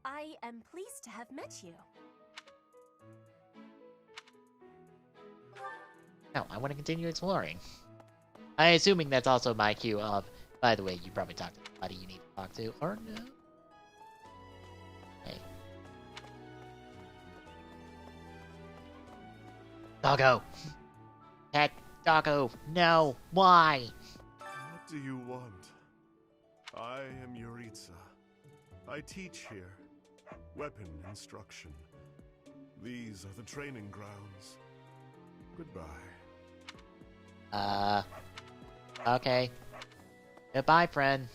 Speaker 21: I am pleased to have met you.
Speaker 1: No, I want to continue exploring. I'm assuming that's also my cue of, by the way, you probably talked to somebody you need to talk to, or no? Hey. Doggo! That doggo! No! Why?
Speaker 5: What do you want? I am Yuritsa. I teach here. Weapon instruction. These are the training grounds. Goodbye.
Speaker 1: Okay. Goodbye, friend.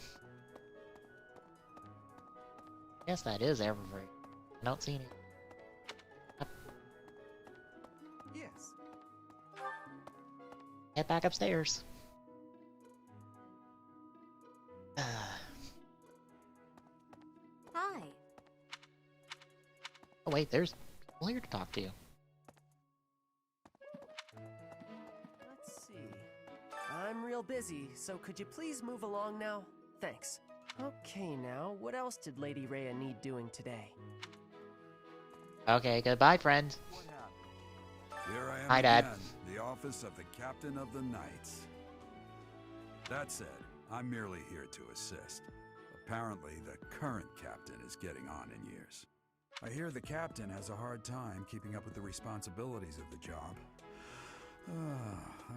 Speaker 1: Guess that is everything. I don't see any.
Speaker 10: Yes.
Speaker 1: Head back upstairs.
Speaker 21: Hi.
Speaker 1: Oh wait, there's people here to talk to.
Speaker 23: Let's see. I'm real busy, so could you please move along now? Thanks. Okay, now, what else did Lady Rhea need doing today?
Speaker 1: Okay, goodbye, friend.
Speaker 24: Here I am
Speaker 1: Hi, Dad.
Speaker 24: again, the office of the Captain of the Knights. That said, I'm merely here to assist. Apparently, the current captain is getting on in years. I hear the captain has a hard time keeping up with the responsibilities of the job.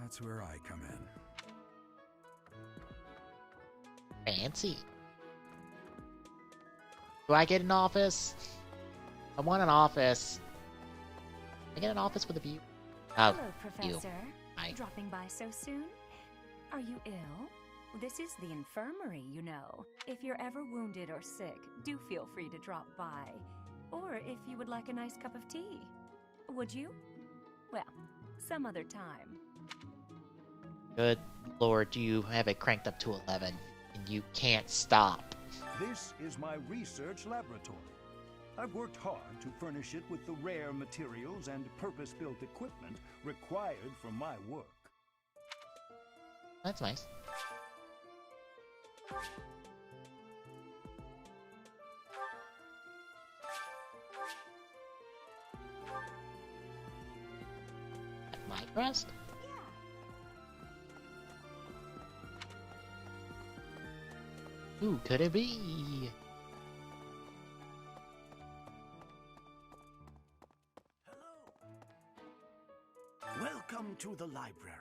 Speaker 24: That's where I come in.
Speaker 1: Fancy. Do I get an office? I want an office. I get an office with a view. Oh,
Speaker 2: Hello, Professor.
Speaker 1: Hi.
Speaker 2: Dropping by so soon? Are you ill? This is the infirmary, you know. If you're ever wounded or sick, do feel free to drop by. Or if you would like a nice cup of tea. Would you? Well, some other time.
Speaker 1: Good lord, you have it cranked up to 11, and you can't stop.
Speaker 25: This is my research laboratory. I've worked hard to furnish it with the rare materials and purpose-built equipment required for my work.
Speaker 1: That's nice. At my crest? Who could it be?
Speaker 26: Welcome to the library.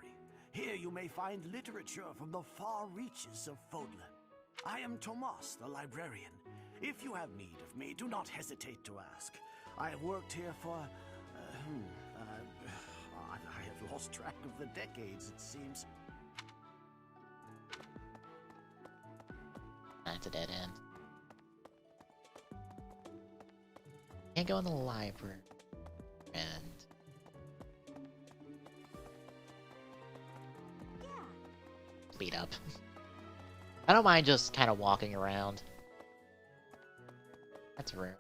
Speaker 26: Here you may find literature from the far reaches of Fodlan. I am Tomas, the librarian. If you have need of me, do not hesitate to ask. I have worked here for... I have lost track of the decades, it seems.
Speaker 1: That's a dead end. Can't go in the library. And... speed up. I don't mind just kind of walking around. That's a room.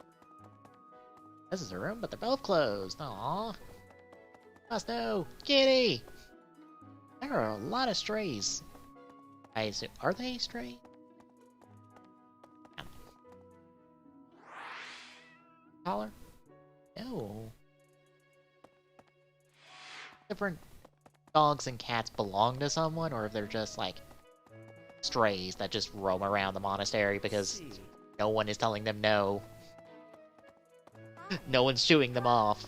Speaker 1: This is a room, but they're both closed. Aww. Must know. Kitty! There are a lot of strays. I assume. Are they stray? Collar? No. Different dogs and cats belong to someone, or if they're just like strays that just roam around the monastery because no one is telling them no. No one's shooing them off.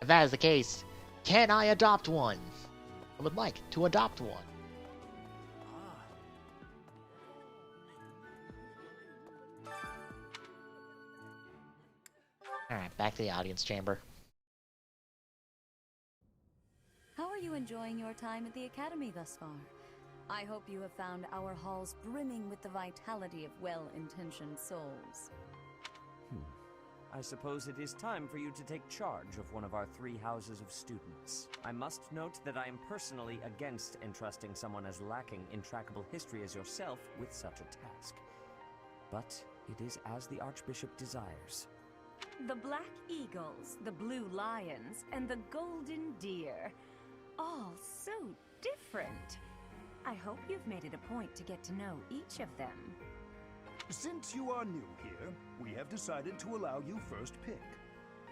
Speaker 1: If that is the case, can I adopt one? I would like to adopt one. Alright, back to the audience chamber.
Speaker 2: How are you enjoying your time at the Academy thus far? I hope you have found our halls brimming with the vitality of well-intentioned souls.
Speaker 9: I suppose it is time for you to take charge of one of our 3 houses of students. I must note that I am personally against entrusting someone as lacking in trackable history as yourself with such a task. But it is as the Archbishop desires.
Speaker 2: The Black Eagles, the Blue Lions, and the Golden Deer. All so different. I hope you've made it a point to get to know each of them.
Speaker 25: Since you are new here, we have decided to allow you first pick.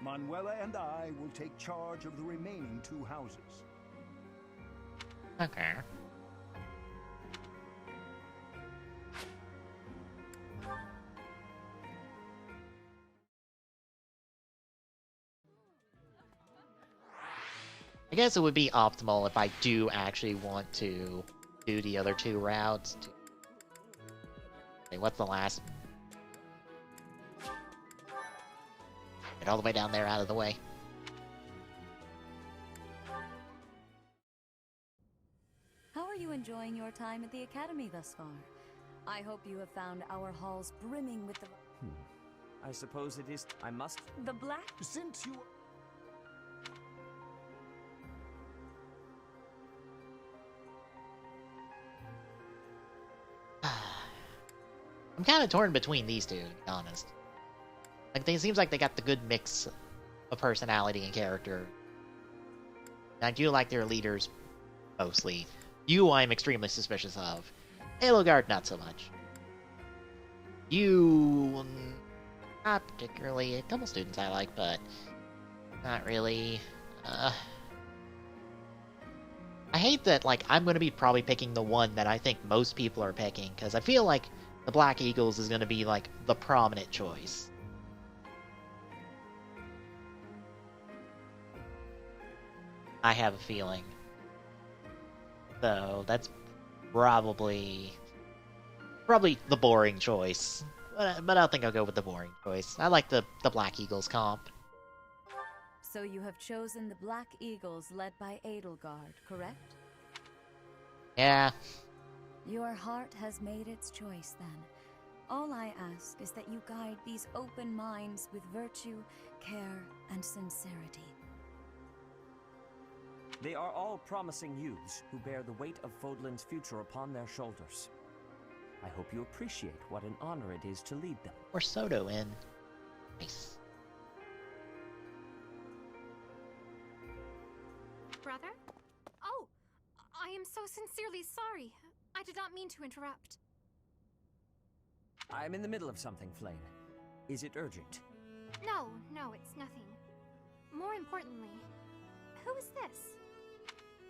Speaker 25: Manuela and I will take charge of the remaining 2 houses.
Speaker 1: Okay. I guess it would be optimal if I do actually want to do the other 2 routes. Okay, what's the last? Get all the way down there, out of the way.
Speaker 2: How are you enjoying your time at the Academy thus far? I hope you have found our halls brimming with the...
Speaker 9: I suppose it is... I must...
Speaker 2: The Black...
Speaker 25: Since you...
Speaker 1: I'm kind of torn between these 2, to be honest. Like, they seems like they got the good mix of personality and character. I do like their leaders, mostly. You, I'm extremely suspicious of. Edelgard, not so much. You... not particularly. A couple students I like, but... not really. I hate that, like, I'm gonna be probably picking the one that I think most people are picking, because I feel like the Black Eagles is gonna be, like, the prominent choice. I have a feeling. So, that's probably the boring choice. But I think I'll go with the boring choice. I like the Black Eagles comp.
Speaker 2: So you have chosen the Black Eagles led by Edelgard, correct?
Speaker 1: Yeah.
Speaker 2: Your heart has made its choice, then. All I ask is that you guide these open minds with virtue, care, and sincerity.
Speaker 9: They are all promising youths who bear the weight of Fodlan's future upon their shoulders. I hope you appreciate what an honor it is to lead them.
Speaker 1: Or Soto in. Nice.
Speaker 21: Brother? Oh, I am so sincerely sorry. I did not mean to interrupt.
Speaker 9: I'm in the middle of something, Flame. Is it urgent?
Speaker 21: No, it's nothing. More importantly, who is this?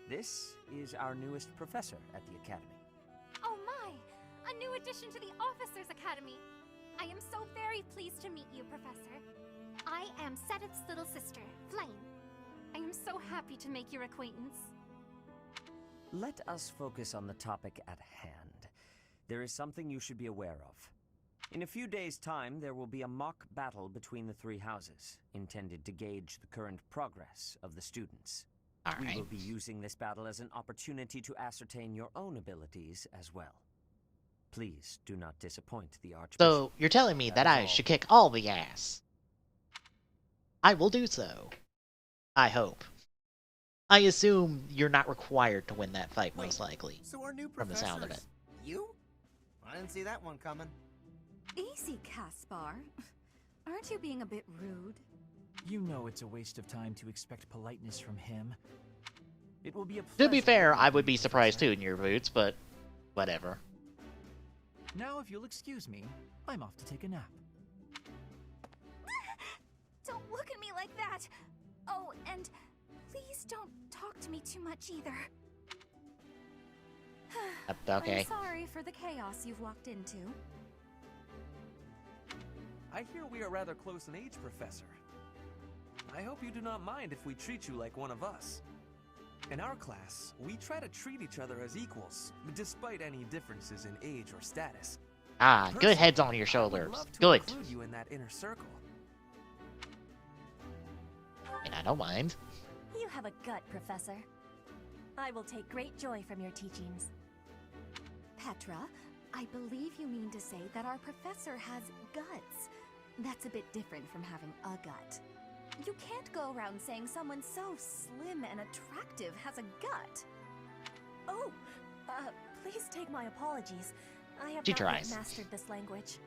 Speaker 9: This is our newest professor at the Academy.
Speaker 21: Oh my! A new addition to the Officers' Academy! I am so very pleased to meet you, Professor. I am Sedith's little sister, Flame. I am so happy to make your acquaintance.
Speaker 9: Let us focus on the topic at hand. There is something you should be aware of. In a few days' time, there will be a mock battle between the 3 houses, intended to gauge the current progress of the students. We will be using this battle as an opportunity to ascertain your own abilities as well. Please do not disappoint the Archbishop.
Speaker 1: So, you're telling me that I should kick all the ass. I will do so. I hope. I assume you're not required to win that fight, most likely.
Speaker 10: So our new
Speaker 1: from the sound of it.
Speaker 10: You? I didn't see that one coming.
Speaker 7: Easy, Caspar. Aren't you being a bit rude?
Speaker 18: You know it's a waste of time to expect politeness from him. It will be a
Speaker 1: To be fair, I would be surprised too in your boots, but whatever.
Speaker 18: Now, if you'll excuse me, I'm off to take a nap.
Speaker 21: Don't look at me like that! Oh, and please don't talk to me too much either.
Speaker 1: Okay.
Speaker 7: I'm sorry for the chaos you've walked into.
Speaker 17: I hear we are rather close in age, Professor. I hope you do not mind if we treat you like one of us. In our class, we try to treat each other as equals, despite any differences in age or status.
Speaker 1: Ah, good
Speaker 17: Personally,
Speaker 1: heads on your
Speaker 17: I would
Speaker 1: shoulders.
Speaker 17: love to
Speaker 1: Good.
Speaker 17: include you in that inner circle.
Speaker 1: And I don't mind.
Speaker 21: You have a gut, Professor. I will take great joy from your teachings.
Speaker 7: Petra, I believe you mean to say that our professor has guts. That's a bit different from having a gut. You can't go around saying someone so slim and attractive has a gut.
Speaker 21: Oh, please take my apologies. I have
Speaker 1: She
Speaker 21: not yet
Speaker 1: tries.
Speaker 21: mastered this language.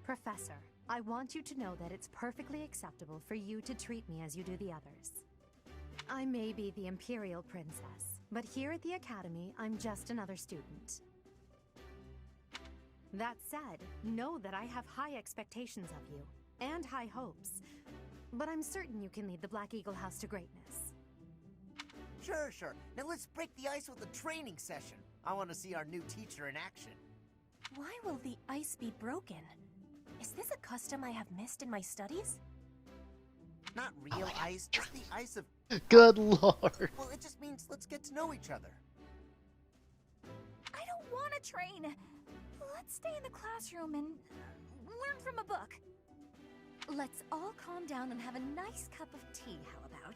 Speaker 8: Professor, I want you to know that it's perfectly acceptable for you to treat me as you do the others. I may be the Imperial Princess, but here at the Academy, I'm just another student. That said, know that I have high expectations of you, and high hopes, but I'm certain you can lead the Black Eagle House to greatness.
Speaker 10: Sure, sure. Now let's break the ice with a training session. I want to see our new teacher in action.
Speaker 21: Why will the ice be broken? Is this a custom I have missed in my studies?
Speaker 10: Not real ice, just the ice of...
Speaker 1: Good lord.
Speaker 10: Well, it just means let's get to know each other.
Speaker 21: I don't want to train. Let's stay in the classroom and learn from a book.
Speaker 7: Let's all calm down and have a nice cup of tea, how about?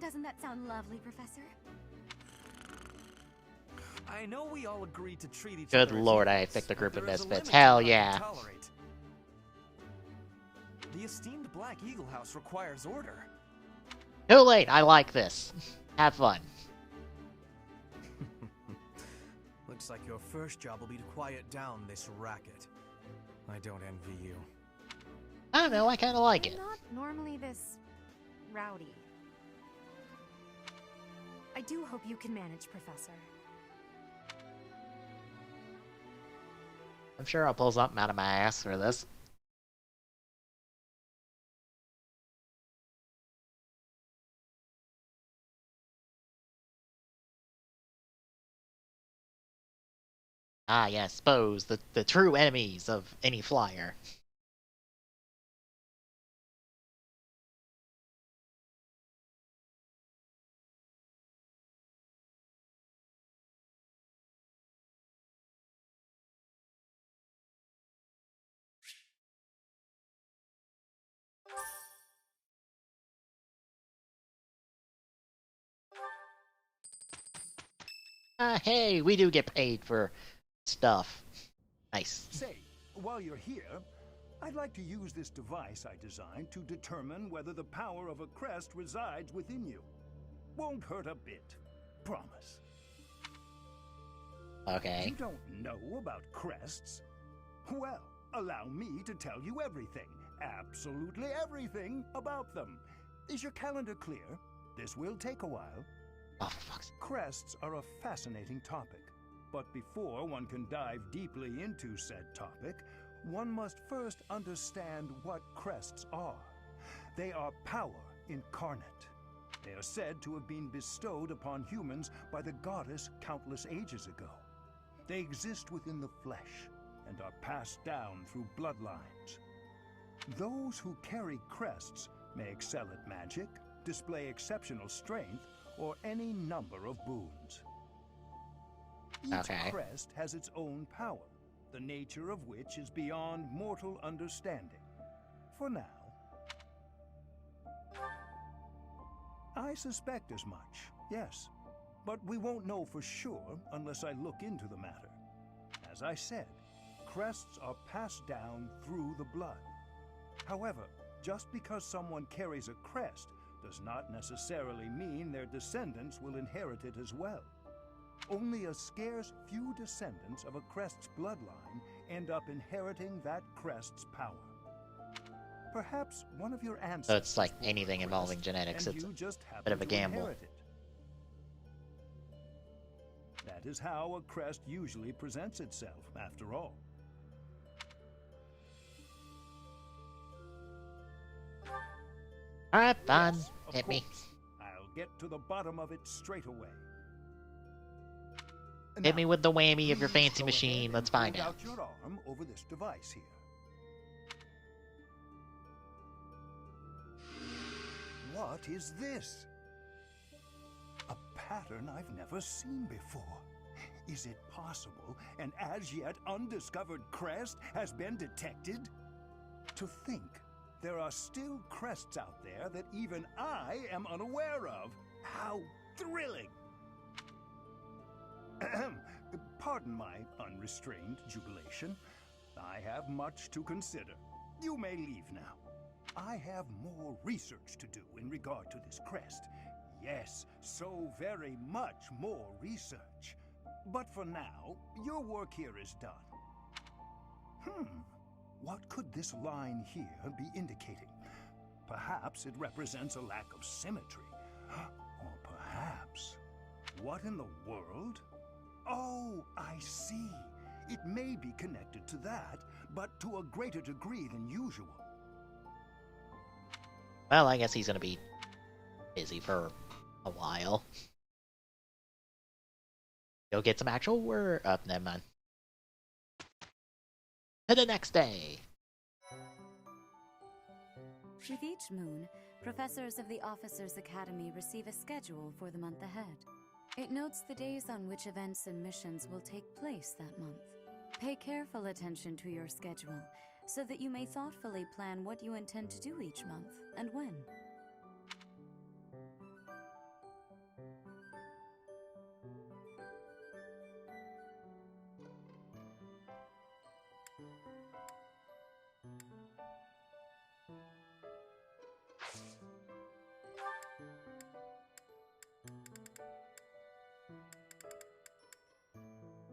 Speaker 7: Doesn't that sound lovely, Professor?
Speaker 17: I know we all agreed to treat each
Speaker 1: Good
Speaker 17: other as
Speaker 1: lord, I
Speaker 17: equals,
Speaker 1: picked a group
Speaker 17: but
Speaker 1: of
Speaker 17: there is a
Speaker 1: misfits.
Speaker 17: limit to
Speaker 1: Hell
Speaker 17: what I can
Speaker 1: yeah.
Speaker 17: tolerate. The esteemed Black Eagle House requires order.
Speaker 1: Too late, I like this. Have fun.
Speaker 6: Looks like your first job will be to quiet down this racket. I don't envy you.
Speaker 1: I don't know, I kinda like it.
Speaker 8: I'm not normally this rowdy. I do hope you can manage, Professor.
Speaker 1: I'm sure I'll pull something out of my ass for this. Ah, yes, foes, the true enemies of any flyer. Hey, we do get paid for stuff. Nice.
Speaker 25: Say, while you're here, I'd like to use this device I designed to determine whether the power of a crest resides within you. Won't hurt a bit. Promise.
Speaker 1: Okay.
Speaker 25: You don't know about crests? Well, allow me to tell you everything, absolutely everything about them. Is your calendar clear? This will take a while.
Speaker 1: Oh, for fuck's sake.
Speaker 25: Crests are a fascinating topic, but before one can dive deeply into said topic, one must first understand what crests are. They are power incarnate. They are said to have been bestowed upon humans by the goddess countless ages ago. They exist within the flesh and are passed down through bloodlines. Those who carry crests may excel at magic, display exceptional strength, or any number of boons. Each crest has its own power, the nature of which is beyond mortal understanding. For now. I suspect as much, yes. But we won't know for sure unless I look into the matter. As I said, crests are passed down through the blood. However, just because someone carries a crest does not necessarily mean their descendants will inherit it as well. Only a scarce few descendants of a crest's bloodline end up inheriting that crest's power. Perhaps one of your ancestors.
Speaker 1: So it's like anything involving genetics, it's a bit of a gamble.
Speaker 25: That is how a crest usually presents itself, after all.
Speaker 1: Alright, fine.
Speaker 25: Yes,
Speaker 1: Hit me.
Speaker 25: I'll get to the bottom of it straight away.
Speaker 1: Hit me with the whammy of your
Speaker 25: Please
Speaker 1: fancy
Speaker 25: go
Speaker 1: machine.
Speaker 25: ahead
Speaker 1: Let's
Speaker 25: and
Speaker 1: find
Speaker 25: hold
Speaker 1: out.
Speaker 25: Your arm over this device here. What is this? A pattern I've never seen before. Is it possible an as yet undiscovered crest has been detected? To think there are still crests out there that even I am unaware of. How thrilling! Pardon my unrestrained jubilation. I have much to consider. You may leave now. I have more research to do in regard to this crest. Yes, so very much more research. But for now, your work here is done. What could this line here be indicating? Perhaps it represents a lack of symmetry. Or perhaps... What in the world? Oh, I see. It may be connected to that, but to a greater degree than usual.
Speaker 1: Well, I guess he's gonna be busy for a while. Go get some actual work. Oh, never mind. To the next day.
Speaker 2: With each moon, professors of the Officers' Academy receive a schedule for the month ahead. It notes the days on which events and missions will take place that month. Pay careful attention to your schedule, so that you may thoughtfully plan what you intend to do each month, and when.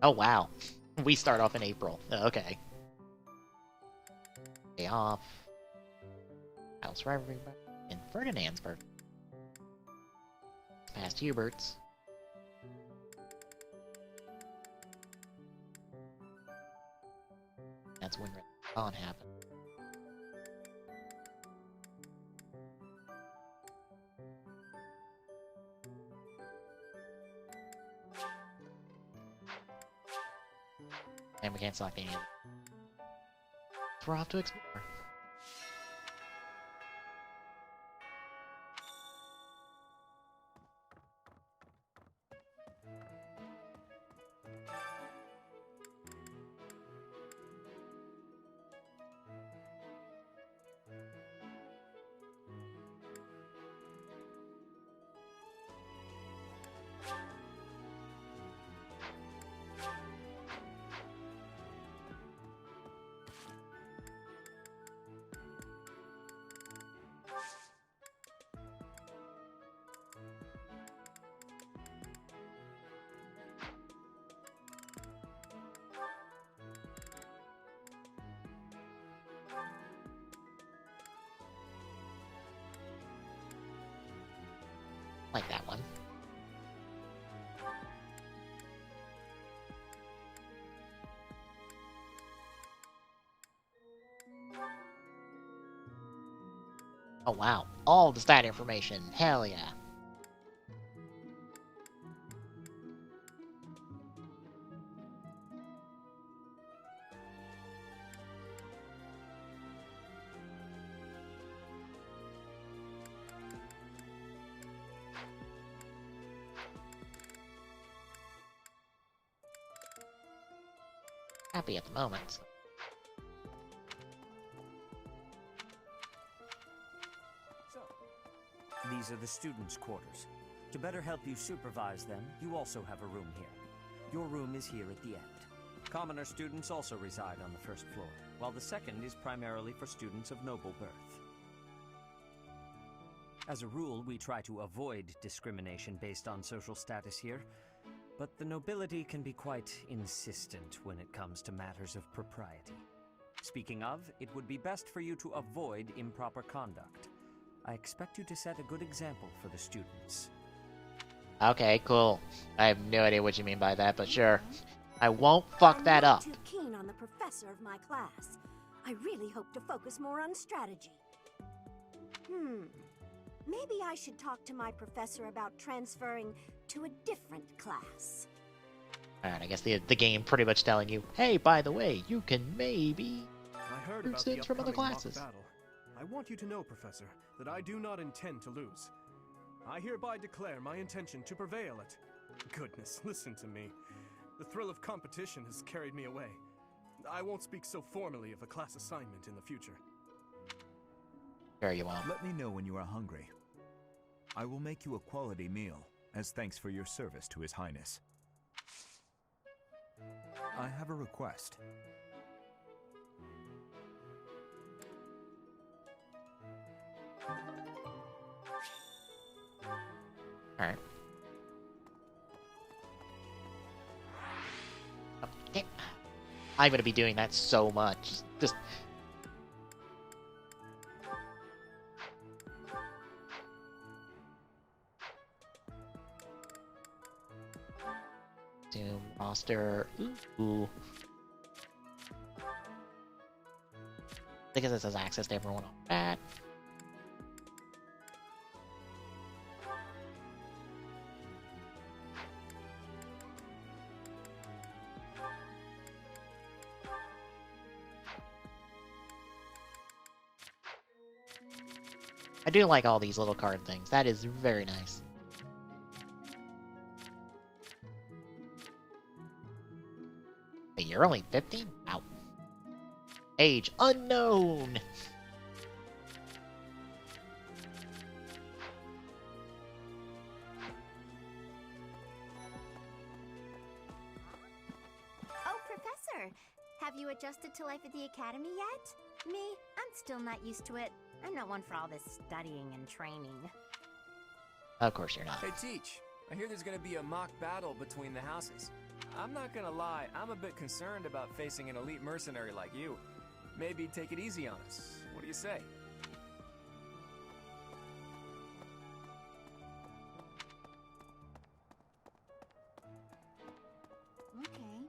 Speaker 1: Oh, wow. We start off in April. Okay. Day off. House for everybody. In Ferdinandsburg. Past Hubert's. That's when Red happened. And we can't select any of them. We're off to explore. Like that one. Oh wow, all the stat information, hell yeah. Happy at the moment.
Speaker 9: These are the students' quarters. To better help you supervise them, you also have a room here. Your room is here at the end. Commoner students also reside on the first floor, while the second is primarily for students of noble birth. As a rule, we try to avoid discrimination based on social status here, but the nobility can be quite insistent when it comes to matters of propriety. Speaking of, it would be best for you to avoid improper conduct. I expect you to set a good example for the students.
Speaker 1: Okay, cool. I have no idea what you mean by that, but sure. I won't fuck that up.
Speaker 12: I'm not too keen on the professor of my class. I really hope to focus more on strategy. Maybe I should talk to my professor about transferring to a different class.
Speaker 1: Alright, I guess the game pretty much telling you, hey, by the way, you can maybe
Speaker 6: I heard
Speaker 1: recruit
Speaker 6: about the
Speaker 1: students from other
Speaker 6: upcoming mock
Speaker 1: classes.
Speaker 6: battle. I want you to know, Professor, that I do not intend to lose. I hereby declare my intention to prevail at... Goodness, listen to me. The thrill of competition has carried me away. I won't speak so formally of a class assignment in the future.
Speaker 1: Sure you won't.
Speaker 13: Let me know when you are hungry. I will make you a quality meal, as thanks for your service to His Highness. I have a request.
Speaker 1: Alright. Okay. I'm gonna be doing that so much. Just... Zoom roster. Ooh. Because this has access to everyone on that. I do like all these little card things. That is very nice. Wait, you're only 15? Wow. Age unknown!
Speaker 3: Oh, Professor! Have you adjusted to life at the Academy yet? Me? I'm still not used to it. I'm not one for all this studying and training.
Speaker 1: Of course you're not.
Speaker 9: Hey, Teach. I hear there's gonna be a mock battle between the houses. I'm not gonna lie, I'm a bit concerned about facing an elite mercenary like you. Maybe take it easy on us. What do you say?
Speaker 3: Okay.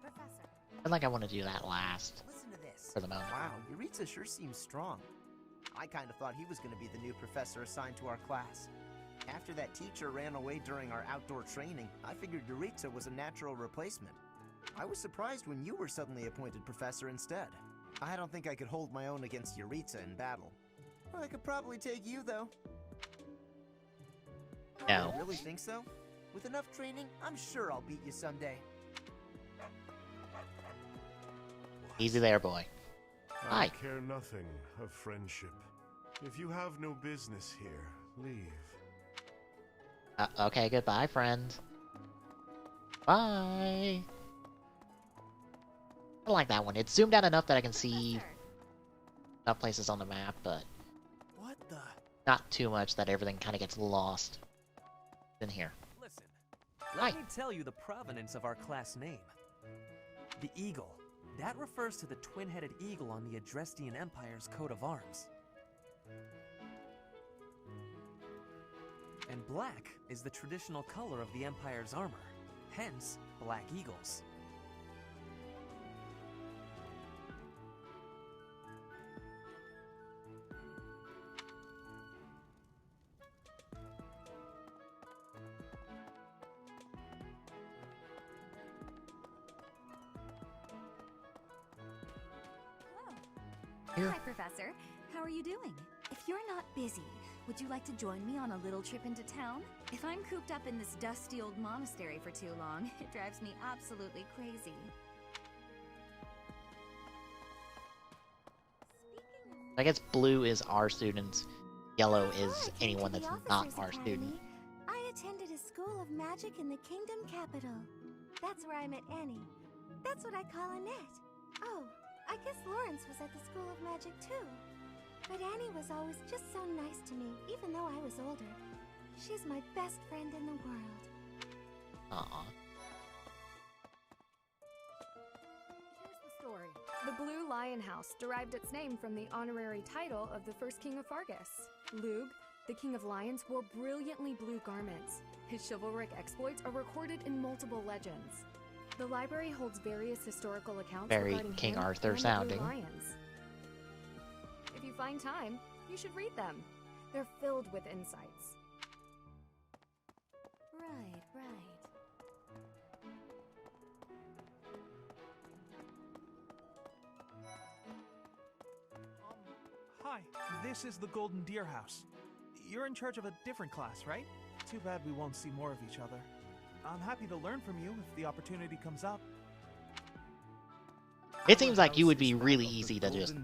Speaker 7: Professor.
Speaker 1: I feel like I want to do that last.
Speaker 10: Listen to this.
Speaker 1: For the moment.
Speaker 10: Wow, Yuritsa sure seems strong. I kind of thought he was going to be the new professor assigned to our class. After that teacher ran away during our outdoor training, I figured Yuritsa was a natural replacement. I was surprised when you were suddenly appointed professor instead. I don't think I could hold my own against Yuritsa in battle. I could probably take you, though.
Speaker 1: No.
Speaker 10: You really think so? With enough training, I'm sure I'll beat you someday.
Speaker 1: Easy there, boy. Hi.
Speaker 14: I care nothing of friendship. If you have no business here, leave.
Speaker 1: Okay, goodbye, friend. Bye. I like that one. It's zoomed out enough that I can see enough places on the map, but
Speaker 9: What the?
Speaker 1: not too much that everything kind of gets lost in here.
Speaker 9: Listen,
Speaker 1: Hi.
Speaker 9: let me tell you the provenance of our class name. The eagle. That refers to the twin-headed eagle on the Adrestian Empire's coat of arms. And black is the traditional color of the Empire's armor, hence black eagles.
Speaker 1: Here.
Speaker 2: Hi, Professor. How are you doing? If you're not busy, would you like to join me on a little trip into town? If I'm cooped up in this dusty old monastery for too long, it drives me absolutely crazy.
Speaker 1: I guess blue is our students, yellow is
Speaker 3: Before I came
Speaker 1: anyone
Speaker 3: to the
Speaker 1: that's not
Speaker 3: Officers'
Speaker 1: our
Speaker 3: Academy,
Speaker 1: student.
Speaker 3: I attended a school of magic in the kingdom capital. That's where I met Annie. That's what I call Annette. Oh, I guess Lawrence was at the School of Magic too. But Annie was always just so nice to me, even though I was older. She's my best friend in the world.
Speaker 1: Aw.
Speaker 16: Here's the story. The Blue Lion House derived its name from the honorary title of the first king of Fargus. Lug, the king of lions, wore brilliantly blue garments. His chivalric exploits are recorded in multiple legends. The library holds various historical accounts
Speaker 1: Very
Speaker 16: regarding
Speaker 1: King
Speaker 16: him
Speaker 1: Arthur
Speaker 16: and the
Speaker 1: sounding.
Speaker 16: Blue Lions. If you find time, you should read them. They're filled with insights.
Speaker 4: Hi, this is the Golden Deer House. You're in charge of a different class, right? Too bad we won't see more of each other. I'm happy to learn from you if the opportunity comes up.
Speaker 1: It seems like you would be really easy to just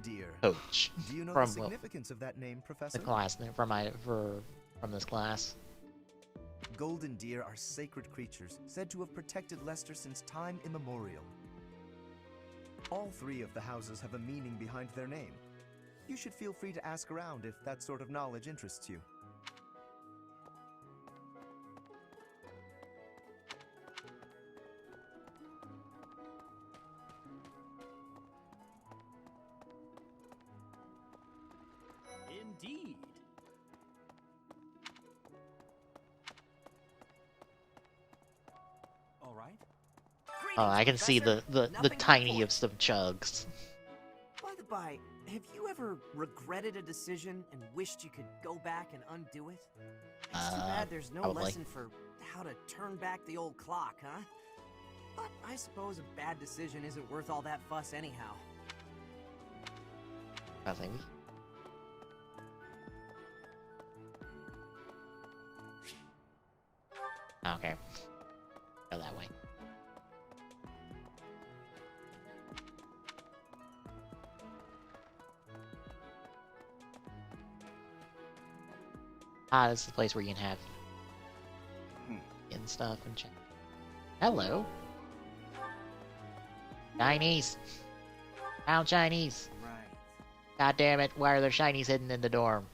Speaker 1: coach
Speaker 10: Do you know
Speaker 1: from
Speaker 10: the significance of that name, Professor?
Speaker 1: the class from this class.
Speaker 10: Golden deer are sacred creatures, said to have protected Leicester since time immemorial. All three of the houses have a meaning behind their name. You should feel free to ask around if that sort of knowledge interests you.
Speaker 18: Indeed. All right.
Speaker 1: Oh, I can see the tiniest of chugs.
Speaker 11: By the by, have you ever regretted a decision and wished you could go back and undo it? It's too bad there's no
Speaker 1: probably.
Speaker 11: lesson for how to turn back the old clock, huh? But I suppose a bad decision isn't worth all that fuss anyhow.
Speaker 1: Nothing. Okay. Go that way. Ah, this is the place where you can have and stuff and check. Hello. Chinese. Found Chinese.
Speaker 11: Right.
Speaker 1: God damn it, why are there shinies hidden in the dorm?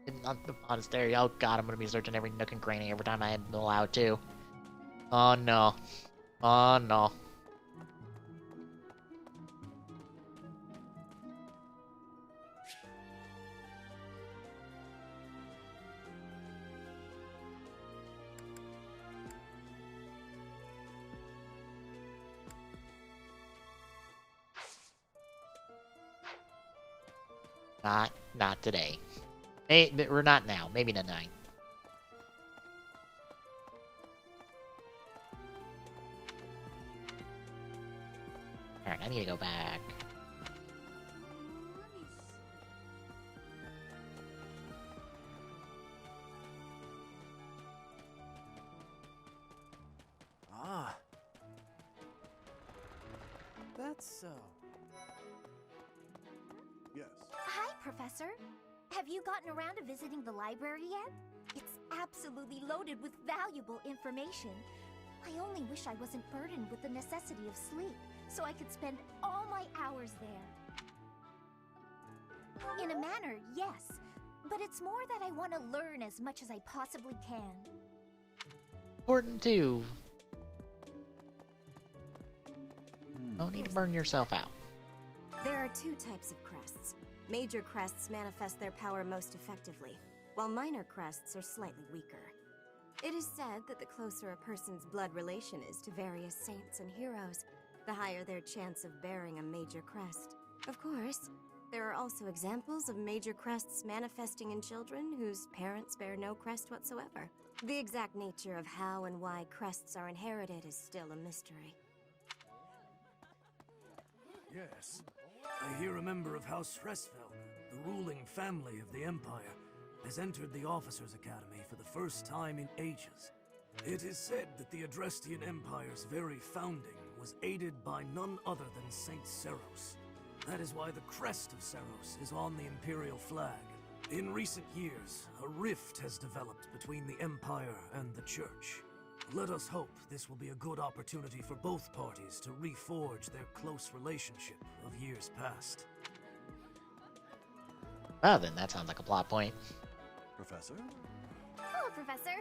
Speaker 1: In the monastery. Oh god, I'm gonna be searching every nook and cranny every time I am allowed to. Oh no. Oh no. Not today. Hey, we're not now. Maybe tonight. Alright, I need to go back.
Speaker 11: Ah. That's so.
Speaker 5: Yes.
Speaker 3: Hi, Professor. Have you gotten around to visiting the library yet? It's absolutely loaded with valuable information. I only wish I wasn't burdened with the necessity of sleep, so I could spend all my hours there. In a manner, yes, but it's more that I want to learn as much as I possibly can.
Speaker 1: Important too. Don't need to burn yourself out.
Speaker 12: There are two types of crests. Major crests manifest their power most effectively, while minor crests are slightly weaker. It is said that the closer a person's blood relation is to various saints and heroes, the higher their chance of bearing a major crest. Of course, there are also examples of major crests manifesting in children whose parents bear no crest whatsoever. The exact nature of how and why crests are inherited is still a mystery.
Speaker 15: Yes. I hear a member of House Fresfel, the ruling family of the Empire, has entered the Officers' Academy for the first time in ages. It is said that the Adrestian Empire's very founding was aided by none other than Saint Seros. That is why the crest of Seros is on the Imperial flag. In recent years, a rift has developed between the Empire and the Church. Let us hope this will be a good opportunity for both parties to reforge their close relationship of years past.
Speaker 1: Well then, that sounds like a plot point.
Speaker 5: Professor?
Speaker 3: Hello, Professor.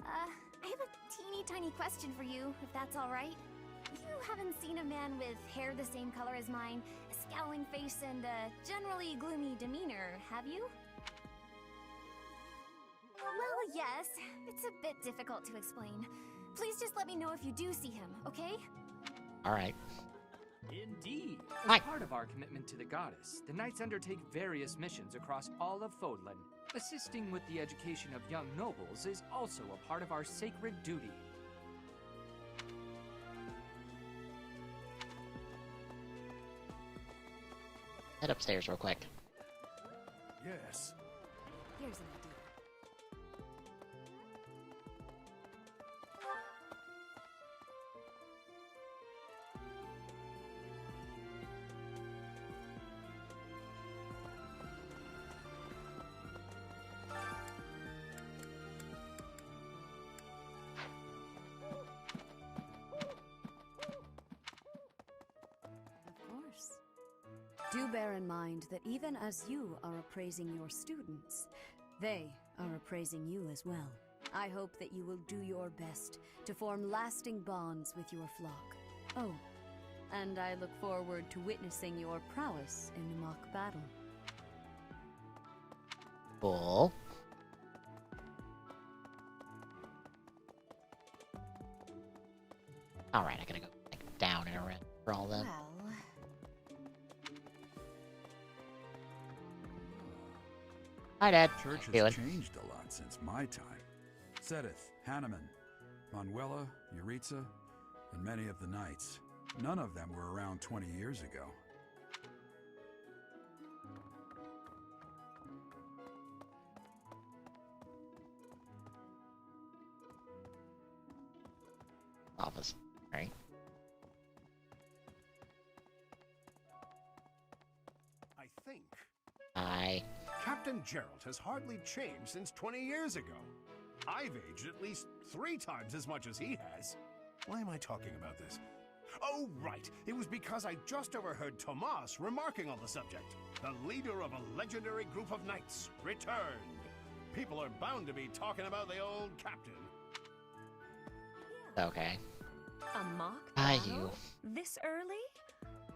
Speaker 3: I have a teeny tiny question for you, if that's alright. You haven't seen a man with hair the same color as mine, a scowling face, and a generally gloomy demeanor, have you? Well, yes. It's a bit difficult to explain. Please just let me know if you do see him, okay?
Speaker 1: Alright.
Speaker 18: Indeed.
Speaker 1: Hi.
Speaker 18: As part of our commitment to the goddess, the knights undertake various missions across all of Fodlan. Assisting with the education of young nobles is also a part of our sacred duty.
Speaker 1: Head upstairs real quick.
Speaker 5: Yes.
Speaker 21: Here's an idea.
Speaker 2: Of course. Do bear in mind that even as you are appraising your students, they are appraising you as well. I hope that you will do your best to form lasting bonds with your flock. Oh, and I look forward to witnessing your prowess in the mock battle.
Speaker 1: Cool. Alright, I gotta go like, down and around for all them.
Speaker 21: Well,
Speaker 1: Hi, Dad.
Speaker 19: Church
Speaker 1: How you
Speaker 19: has
Speaker 1: doing?
Speaker 19: changed a lot since my time. Sedith, Hanneman, Manuela, Yuritsa, and many of the knights. None of them were around 20 years ago.
Speaker 1: Office, right?
Speaker 5: I think
Speaker 1: Hi.
Speaker 5: Captain Gerald has hardly changed since 20 years ago. I've aged at least 3 times as much as he has. Why am I talking about this? Oh, right. It was because I just overheard Tomas remarking on the subject. The leader of a legendary group of knights returned. People are bound to be talking about the old captain.
Speaker 1: Okay.
Speaker 2: A mock
Speaker 1: Hi,
Speaker 2: battle?
Speaker 1: you.
Speaker 2: This early?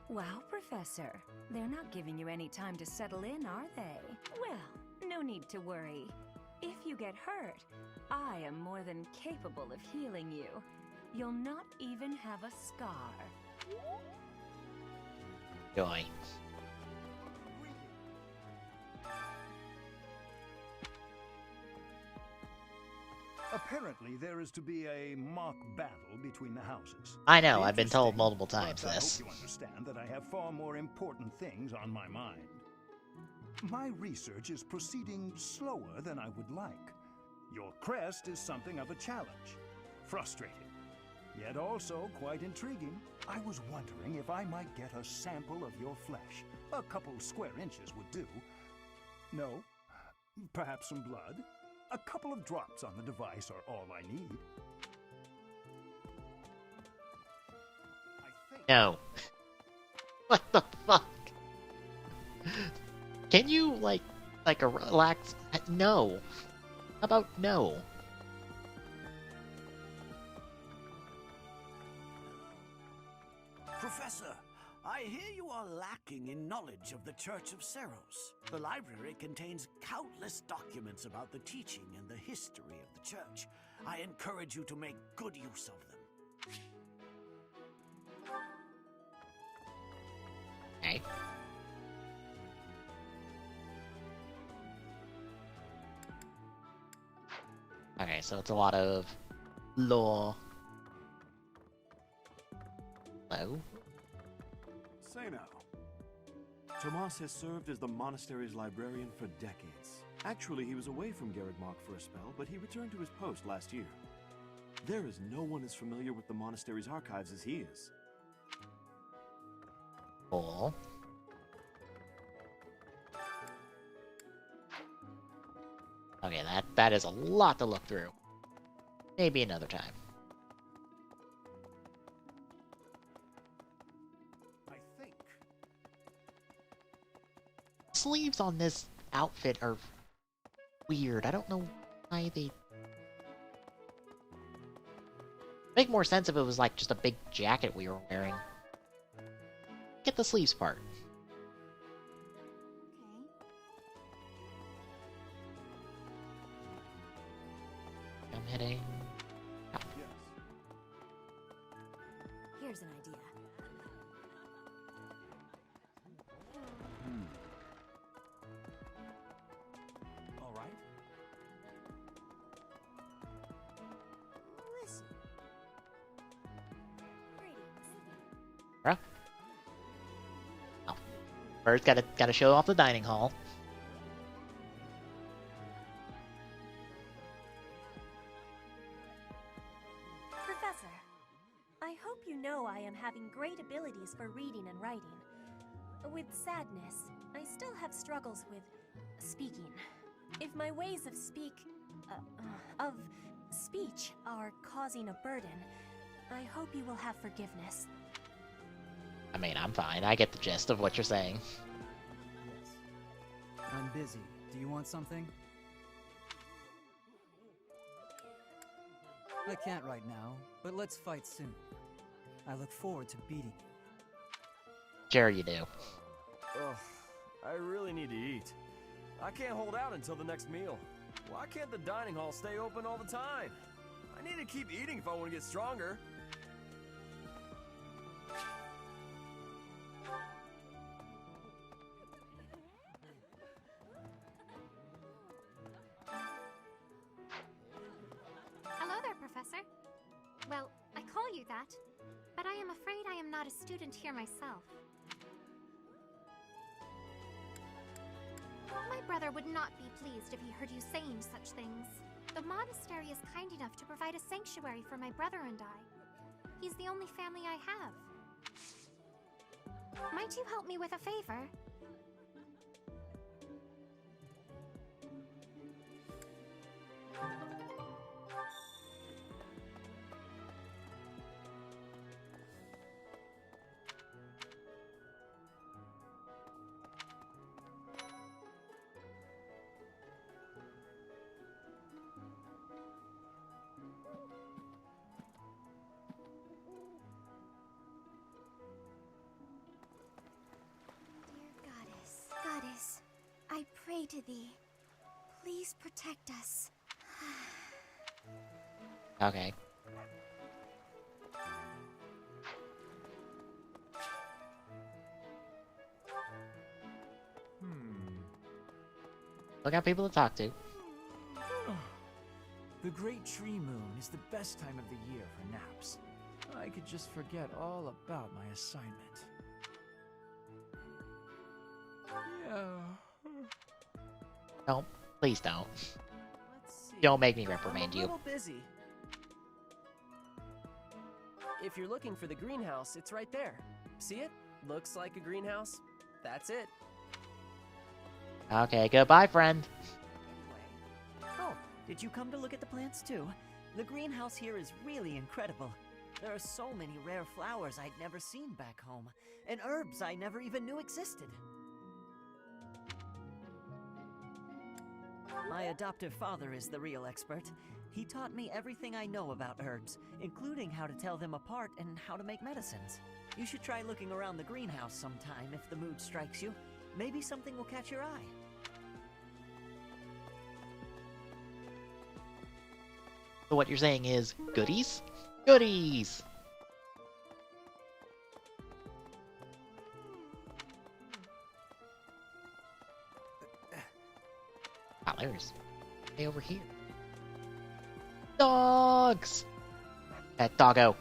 Speaker 2: Wow, Professor. They're not giving you any time to settle in, are they? Well, no need to worry. If you get hurt, I am more than capable of healing you. You'll not even have a scar.
Speaker 1: Joy.
Speaker 25: Apparently, there is to be a mock battle between the houses.
Speaker 1: I know, I've been told
Speaker 25: Interesting,
Speaker 1: multiple times
Speaker 25: but
Speaker 1: this.
Speaker 25: I hope you understand that I have far more important things on my mind. My research is proceeding slower than I would like. Your crest is something of a challenge. Frustrating, yet also quite intriguing. I was wondering if I might get a sample of your flesh. A couple square inches would do. No? Perhaps some blood? A couple of drops on the device are all I need.
Speaker 1: No. What the fuck? Can you, like a relax? No. How about no?
Speaker 20: Professor, I hear you are lacking in knowledge of the Church of Seros. The library contains countless documents about the teaching and the history of the Church. I encourage you to make good use of them.
Speaker 1: Okay. Okay, so it's a lot of lore. Hello?
Speaker 22: Say now. Tomas has served as the monastery's librarian for decades. Actually, he was away from Garreg for a spell, but he returned to his post last year. There is no one as familiar with the monastery's archives as he is.
Speaker 1: Cool. Okay, that is a lot to look through. Maybe another time.
Speaker 5: I think
Speaker 1: Sleeves on this outfit are weird. I don't know why they... Make more sense if it was like just a big jacket we were wearing. Get the sleeves part. I'm hitting. Oh.
Speaker 21: here's an idea.
Speaker 20: All right.
Speaker 21: Listen.
Speaker 1: Bruh. Oh. First, gotta show off the dining hall.
Speaker 21: for reading and writing. With sadness, I still have struggles with speaking. If my ways of speech are causing a burden, I hope you will have forgiveness.
Speaker 1: I mean, I'm fine. I get the gist of what you're saying.
Speaker 6: Yes. I'm busy. Do you want something? I can't right now, but let's fight soon. I look forward to beating you.
Speaker 1: Sure you do.
Speaker 8: Ugh, I really need to eat. I can't hold out until the next meal. Why can't the dining hall stay open all the time? I need to keep eating if I want to get stronger.
Speaker 17: Hello there, Professor. Well, I call you that, but I am afraid I am not a student here myself. My brother would not be pleased if he heard you saying such things. The monastery is kind enough to provide a sanctuary for my brother and I. He's the only family I have. Might you help me with a favor?
Speaker 21: Goddess, I pray to thee. Please protect us.
Speaker 1: Okay. Look at people to talk to.
Speaker 18: The Great Tree Moon is the best time of the year for naps. I could just forget all about my assignment. Yeah.
Speaker 1: Don't. Please don't. Don't make me reprimand
Speaker 9: I'm a
Speaker 1: you.
Speaker 9: little busy. If you're looking for the greenhouse, it's right there. See it? Looks like a greenhouse. That's it.
Speaker 1: Okay, goodbye, friend.
Speaker 23: Oh, did you come to look at the plants too? The greenhouse here is really incredible. There are so many rare flowers I'd never seen back home, and herbs I never even knew existed. My adoptive father is the real expert. He taught me everything I know about herbs, including how to tell them apart and how to make medicines. You should try looking around the greenhouse sometime if the mood strikes you. Maybe something will catch your eye.
Speaker 1: So what you're saying is goodies? Goodies! Ah, there's... Hey, over here. Dogs! Pet doggo.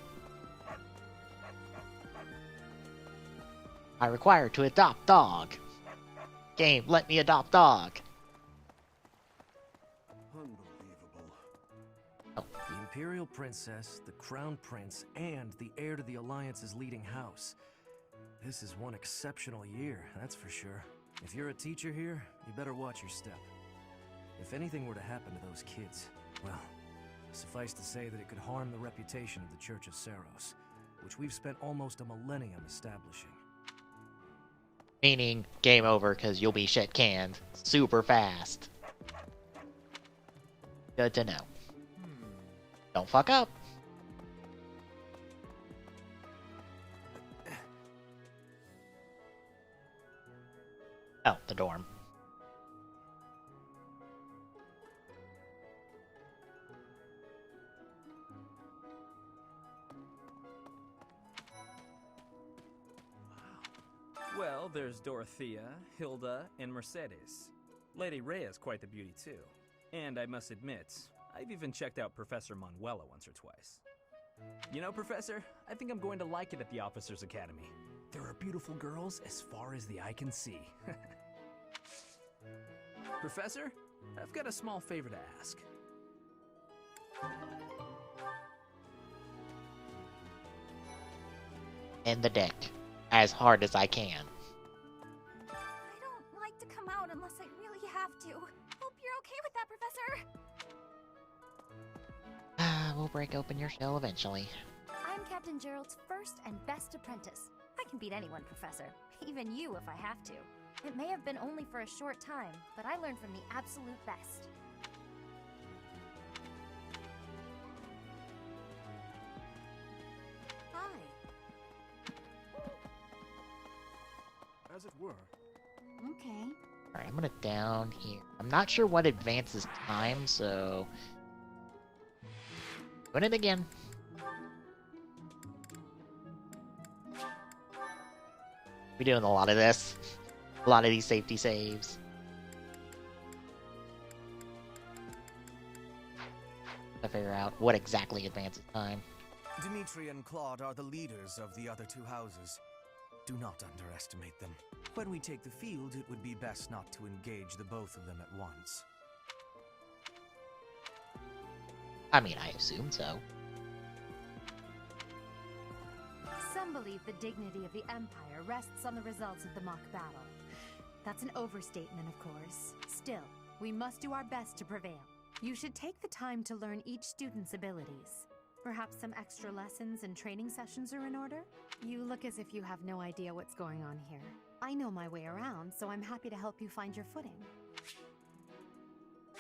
Speaker 1: I require to adopt dog. Game, let me adopt dog.
Speaker 15: The Imperial Princess, the Crown Prince, and the heir to the Alliance's leading house. This is one exceptional year, that's for sure. If you're a teacher here, you better watch your step. If anything were to happen to those kids, well, suffice to say that it could harm the reputation of the Church of Seros, which we've spent almost a millennium establishing.
Speaker 1: Meaning, game over, because you'll be shit canned super fast. Good to know. Don't fuck up. Oh, the dorm.
Speaker 24: Well, there's Dorothea, Hilda, and Mercedes. Lady Rhea's quite the beauty too. And I must admit, I've even checked out Professor Manuela once or twice. You know, Professor, I think I'm going to like it at the Officers Academy. There are beautiful girls as far as the eye can see. Professor, I've got a small favor to ask.
Speaker 1: And the deck. as hard as I can.
Speaker 21: I don't like to come out unless I really have to. Hope you're okay with that, Professor.
Speaker 1: We'll break open your shell eventually.
Speaker 2: I'm Captain Gerald's first and best apprentice. I can beat anyone, Professor. Even you if I have to. It may have been only for a short time, but I learned from the absolute best. Hi.
Speaker 22: As it were.
Speaker 21: Okay.
Speaker 1: Alright, I'm gonna down here. I'm not sure what advances time, so... Doing it again. We're doing a lot of this. A lot of these safety saves. To figure out what exactly advances time.
Speaker 4: Dimitri and Claude are the leaders of the other two houses. Do not underestimate them. When we take the field, it would be best not to engage the both of them at once.
Speaker 1: I mean, I assume so.
Speaker 7: Some believe the dignity of the Empire rests on the results of the mock battle. That's an overstatement, of course. Still, we must do our best to prevail. You should take the time to learn each student's abilities. Perhaps some extra lessons and training sessions are in order? You look as if you have no idea what's going on here. I know my way around, so I'm happy to help you find your footing.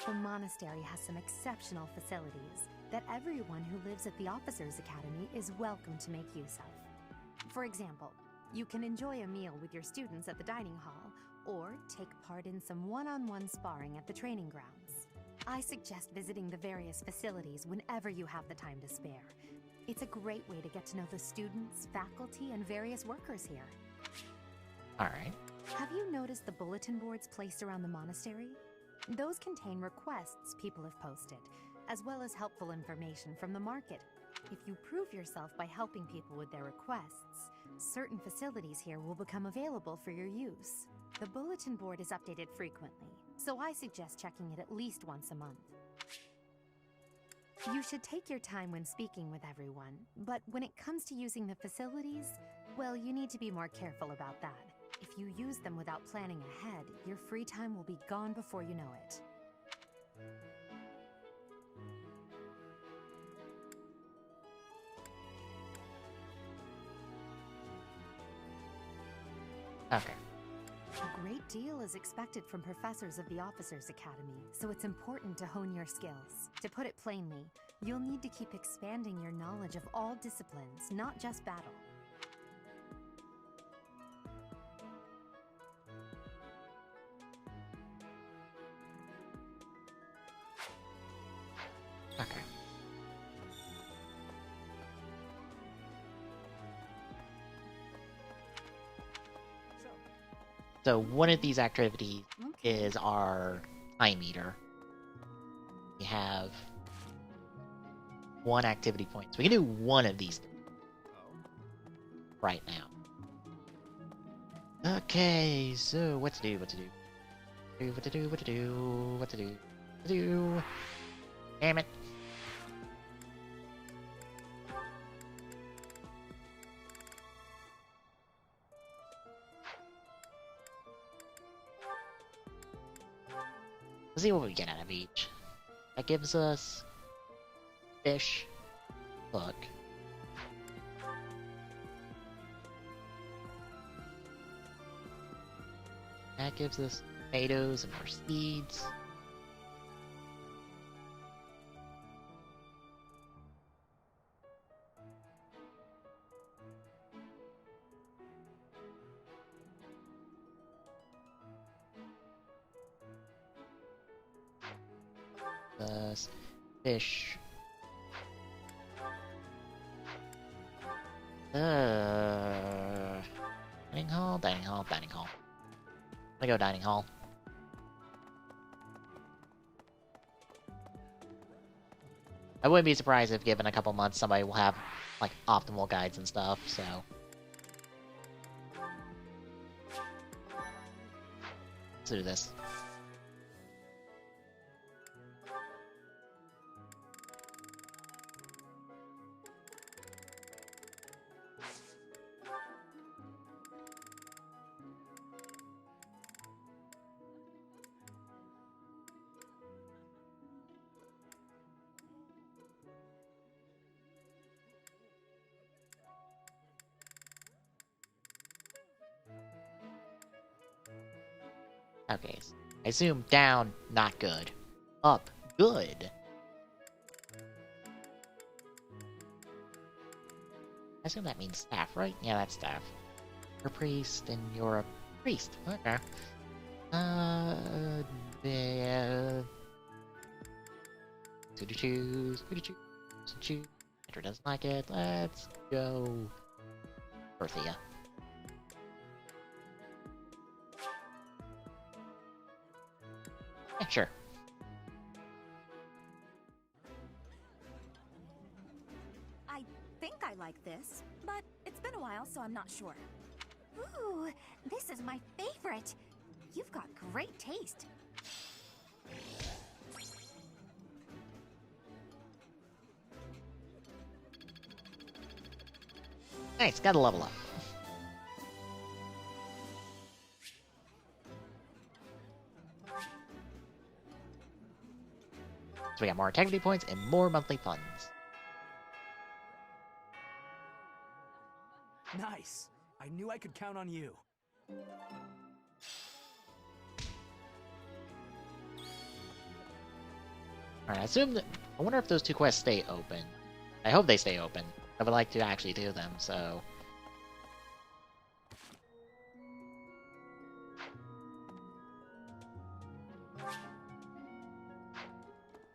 Speaker 7: The monastery has some exceptional facilities that everyone who lives at the Officers' Academy is welcome to make use of. For example, you can enjoy a meal with your students at the dining hall, or take part in some one-on-one sparring at the training grounds. I suggest visiting the various facilities whenever you have the time to spare. It's a great way to get to know the students, faculty, and various workers here.
Speaker 1: Alright.
Speaker 7: Have you noticed the bulletin boards placed around the monastery? Those contain requests people have posted, as well as helpful information from the market. If you prove yourself by helping people with their requests, certain facilities here will become available for your use. The bulletin board is updated frequently, so I suggest checking it at least once a month. You should take your time when speaking with everyone, but when it comes to using the facilities, well, you need to be more careful about that. If you use them without planning ahead, your free time will be gone before you know it.
Speaker 1: Okay.
Speaker 7: A great deal is expected from professors of the Officers' Academy, so it's important to hone your skills. To put it plainly, you'll need to keep expanding your knowledge of all disciplines, not just battle.
Speaker 1: Okay. So one of these activities is our time meter. We have one activity point. So we can do one of these right now. Okay, so what to do, what to do. What to do, what to do, what to do, what to do. Damn it. Let's see what we get out of each. That gives us fish, hook. That gives us tomatoes and more seeds. Fish. Dining hall, dining hall, dining hall. I'm gonna go dining hall. I wouldn't be surprised if given a couple months somebody will have like optimal guides and stuff, so. Let's do this. Okay, so I assume down, not good. Up, good. I assume that means staff, right? Yeah, that's staff. You're a priest, and you're a priest. Okay. Who to choose? Who to choose? Choose. Andrew doesn't like it. Let's go. Dorothea. Yeah, sure.
Speaker 2: I think I like this, but it's been a while, so I'm not sure.
Speaker 21: Ooh, this is my favorite. You've got great taste.
Speaker 1: Nice, gotta level up. So we got more integrity points and more monthly funds.
Speaker 6: Nice. I knew I could count on you.
Speaker 1: Alright, I assume that... I wonder if those two quests stay open. I hope they stay open. I would like to actually do them, so...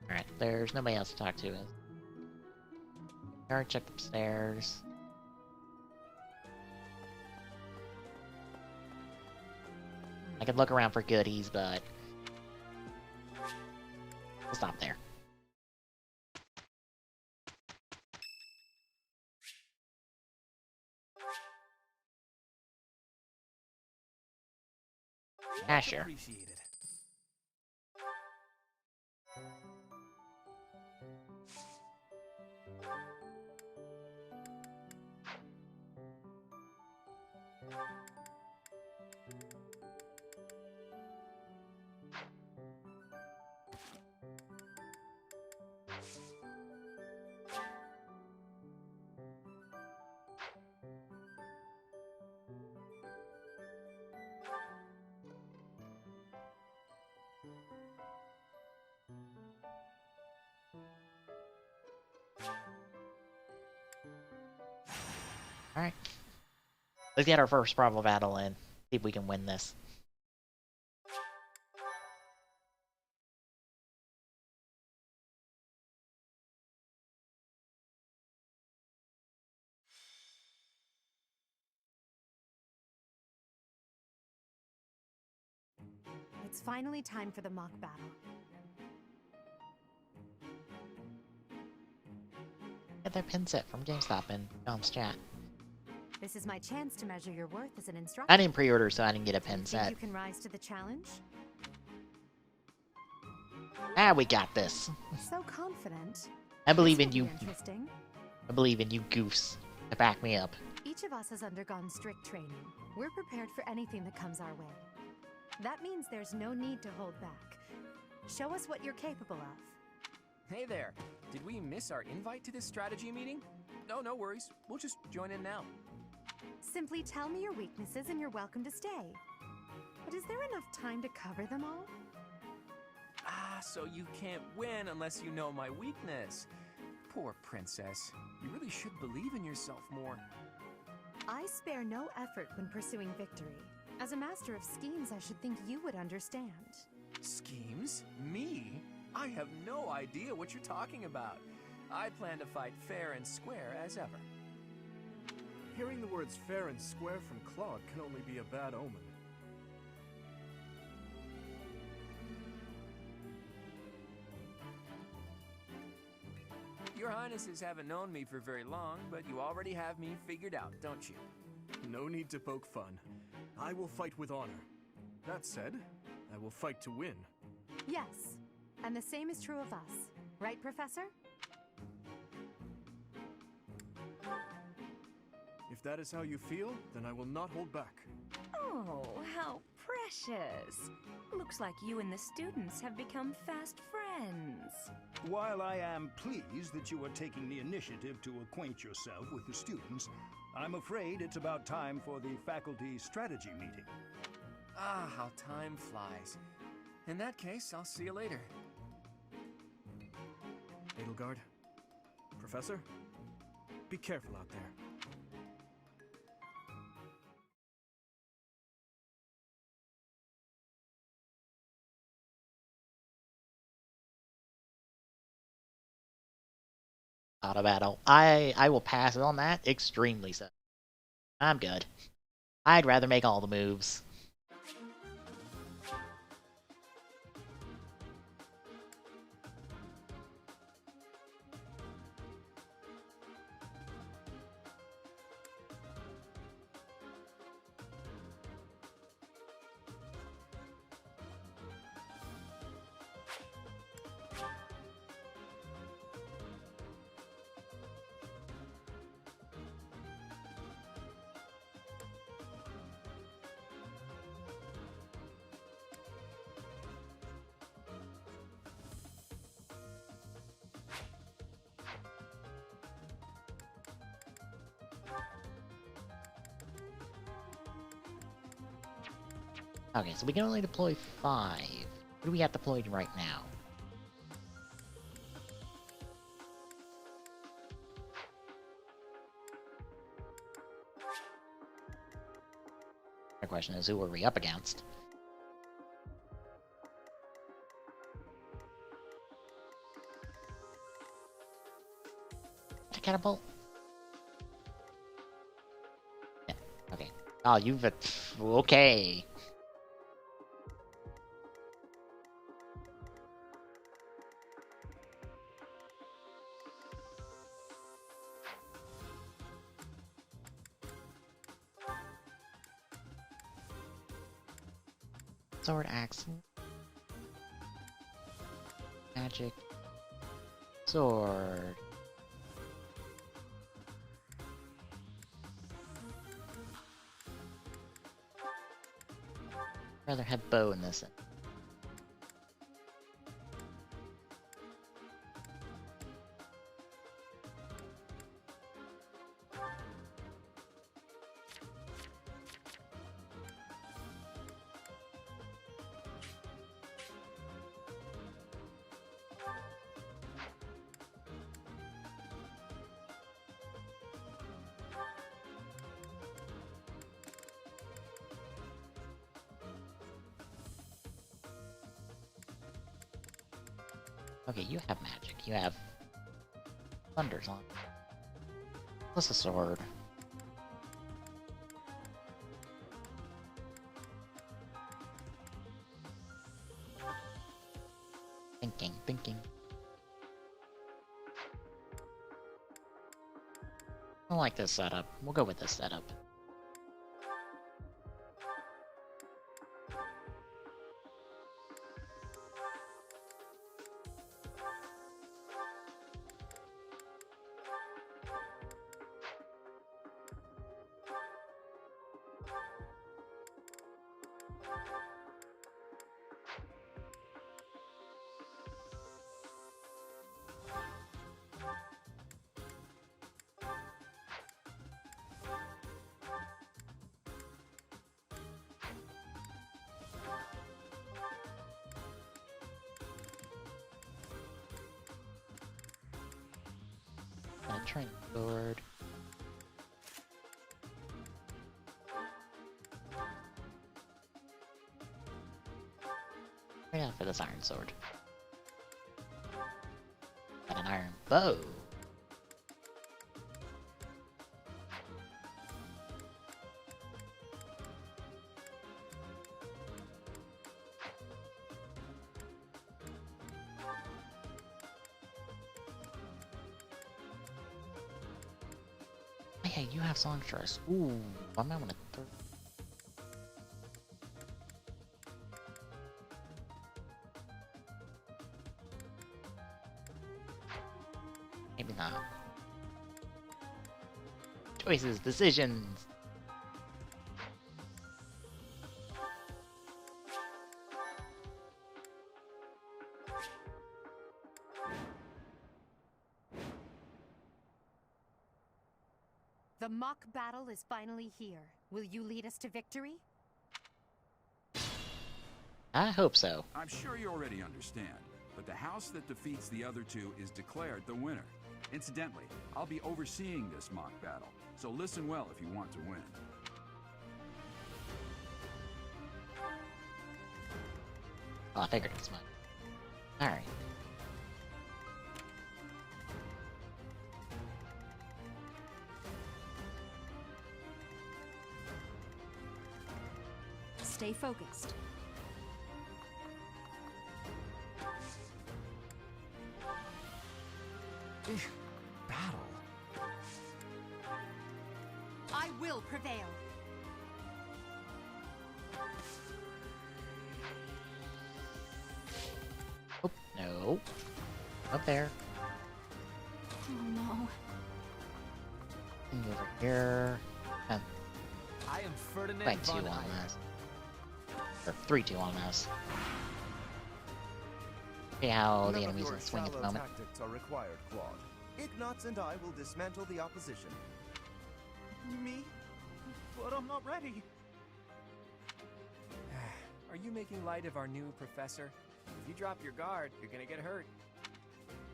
Speaker 1: Alright, there's nobody else to talk to. Alright, check upstairs. I could look around for goodies, but... we'll stop there. Ah, sure.
Speaker 6: Appreciate it.
Speaker 1: Alright. Let's get our first Bravo battle in. See if we can win this.
Speaker 7: It's finally time for the mock battle.
Speaker 1: Get their pin set from GameStop in John's chat.
Speaker 7: This is my chance to measure your worth as an instructor.
Speaker 1: I didn't pre-order, so I didn't get a pin
Speaker 7: Think
Speaker 1: set.
Speaker 7: you can rise to the challenge?
Speaker 1: Ah, we got this.
Speaker 7: So confident.
Speaker 1: I believe
Speaker 7: This
Speaker 1: in
Speaker 7: will
Speaker 1: you.
Speaker 7: be interesting.
Speaker 1: I believe in you, Goose, to back me up.
Speaker 7: Each of us has undergone strict training. We're prepared for anything that comes our way. That means there's no need to hold back. Show us what you're capable of.
Speaker 18: Hey there. Did we miss our invite to this strategy meeting? No, no worries. We'll just join in now.
Speaker 7: Simply tell me your weaknesses and you're welcome to stay. But is there enough time to cover them all?
Speaker 18: Ah, so you can't win unless you know my weakness. Poor princess. You really should believe in yourself more.
Speaker 7: I spare no effort when pursuing victory. As a master of schemes, I should think you would understand.
Speaker 18: Schemes? Me? I have no idea what you're talking about. I plan to fight fair and square as ever.
Speaker 22: Hearing the words fair and square from Claude can only be a bad omen.
Speaker 18: Your Highnesses haven't known me for very long, but you already have me figured out, don't you?
Speaker 22: No need to poke fun. I will fight with honor. That said, I will fight to win.
Speaker 7: Yes, and the same is true of us. Right, Professor?
Speaker 22: If that is how you feel, then I will not hold back.
Speaker 10: Oh, how precious. Looks like you and the students have become fast friends.
Speaker 25: While I am pleased that you are taking the initiative to acquaint yourself with the students, I'm afraid it's about time for the faculty strategy meeting.
Speaker 8: Ah, how time flies. In that case, I'll see you later. Edelgard, Professor, be careful out there.
Speaker 1: Auto battle. I will pass on that extremely so. I'm good. I'd rather make all the moves. Okay, so we can only deploy 5. What do we have deployed right now? The question is, who are we up against? A catapult? Yeah, okay. Oh, you've... okay. Sword axe. Magic. Sword. Rather have bow in this. Okay, you have magic. You have thunders on. Plus a sword. Thinking. I like this setup. We'll go with this setup. Training sword. Yeah, for this iron sword. And an iron bow. Hey, you have songstress. Ooh, I might want to throw. Maybe not. Choices, decisions.
Speaker 7: The mock battle is finally here. Will you lead us to victory?
Speaker 1: I hope so.
Speaker 19: I'm sure you already understand, but the house that defeats the other two is declared the winner. Incidentally, I'll be overseeing this mock battle, so listen well if you want to win.
Speaker 1: Oh, I figured it was mine. Alright.
Speaker 2: Stay focused.
Speaker 8: Battle?
Speaker 7: I will prevail.
Speaker 1: Oh, no. Up there.
Speaker 21: Oh no.
Speaker 1: And over here. And
Speaker 8: I am Ferdinand
Speaker 1: like 2
Speaker 8: von
Speaker 1: on
Speaker 8: Eyck.
Speaker 1: this. Or 3-2 on this. See how the
Speaker 11: None of
Speaker 1: enemy's
Speaker 11: your
Speaker 1: in swing at the
Speaker 11: shallow
Speaker 1: moment.
Speaker 11: tactics are required, Claude. Ignatz and I will dismantle the opposition.
Speaker 12: Me? But I'm not ready.
Speaker 8: Are you making light of our new professor? If you drop your guard, you're gonna get hurt.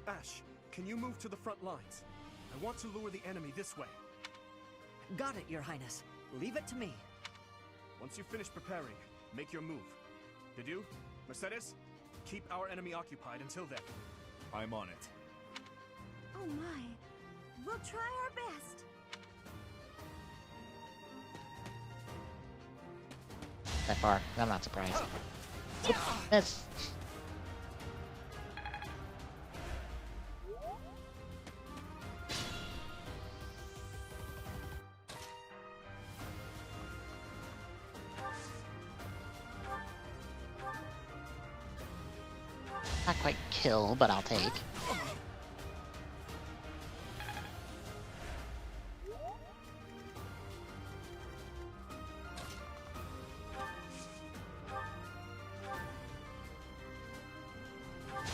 Speaker 12: Ash, can you move to the front lines? I want to lure the enemy this way.
Speaker 23: Got it, Your Highness. Leave it to me.
Speaker 12: Once you finish preparing, make your move. Dedu, Mercedes, keep our enemy occupied until then. I'm on it.
Speaker 21: Oh my. We'll try our best.
Speaker 1: That far. I'm not surprised. Miss. Not quite kill, but I'll take.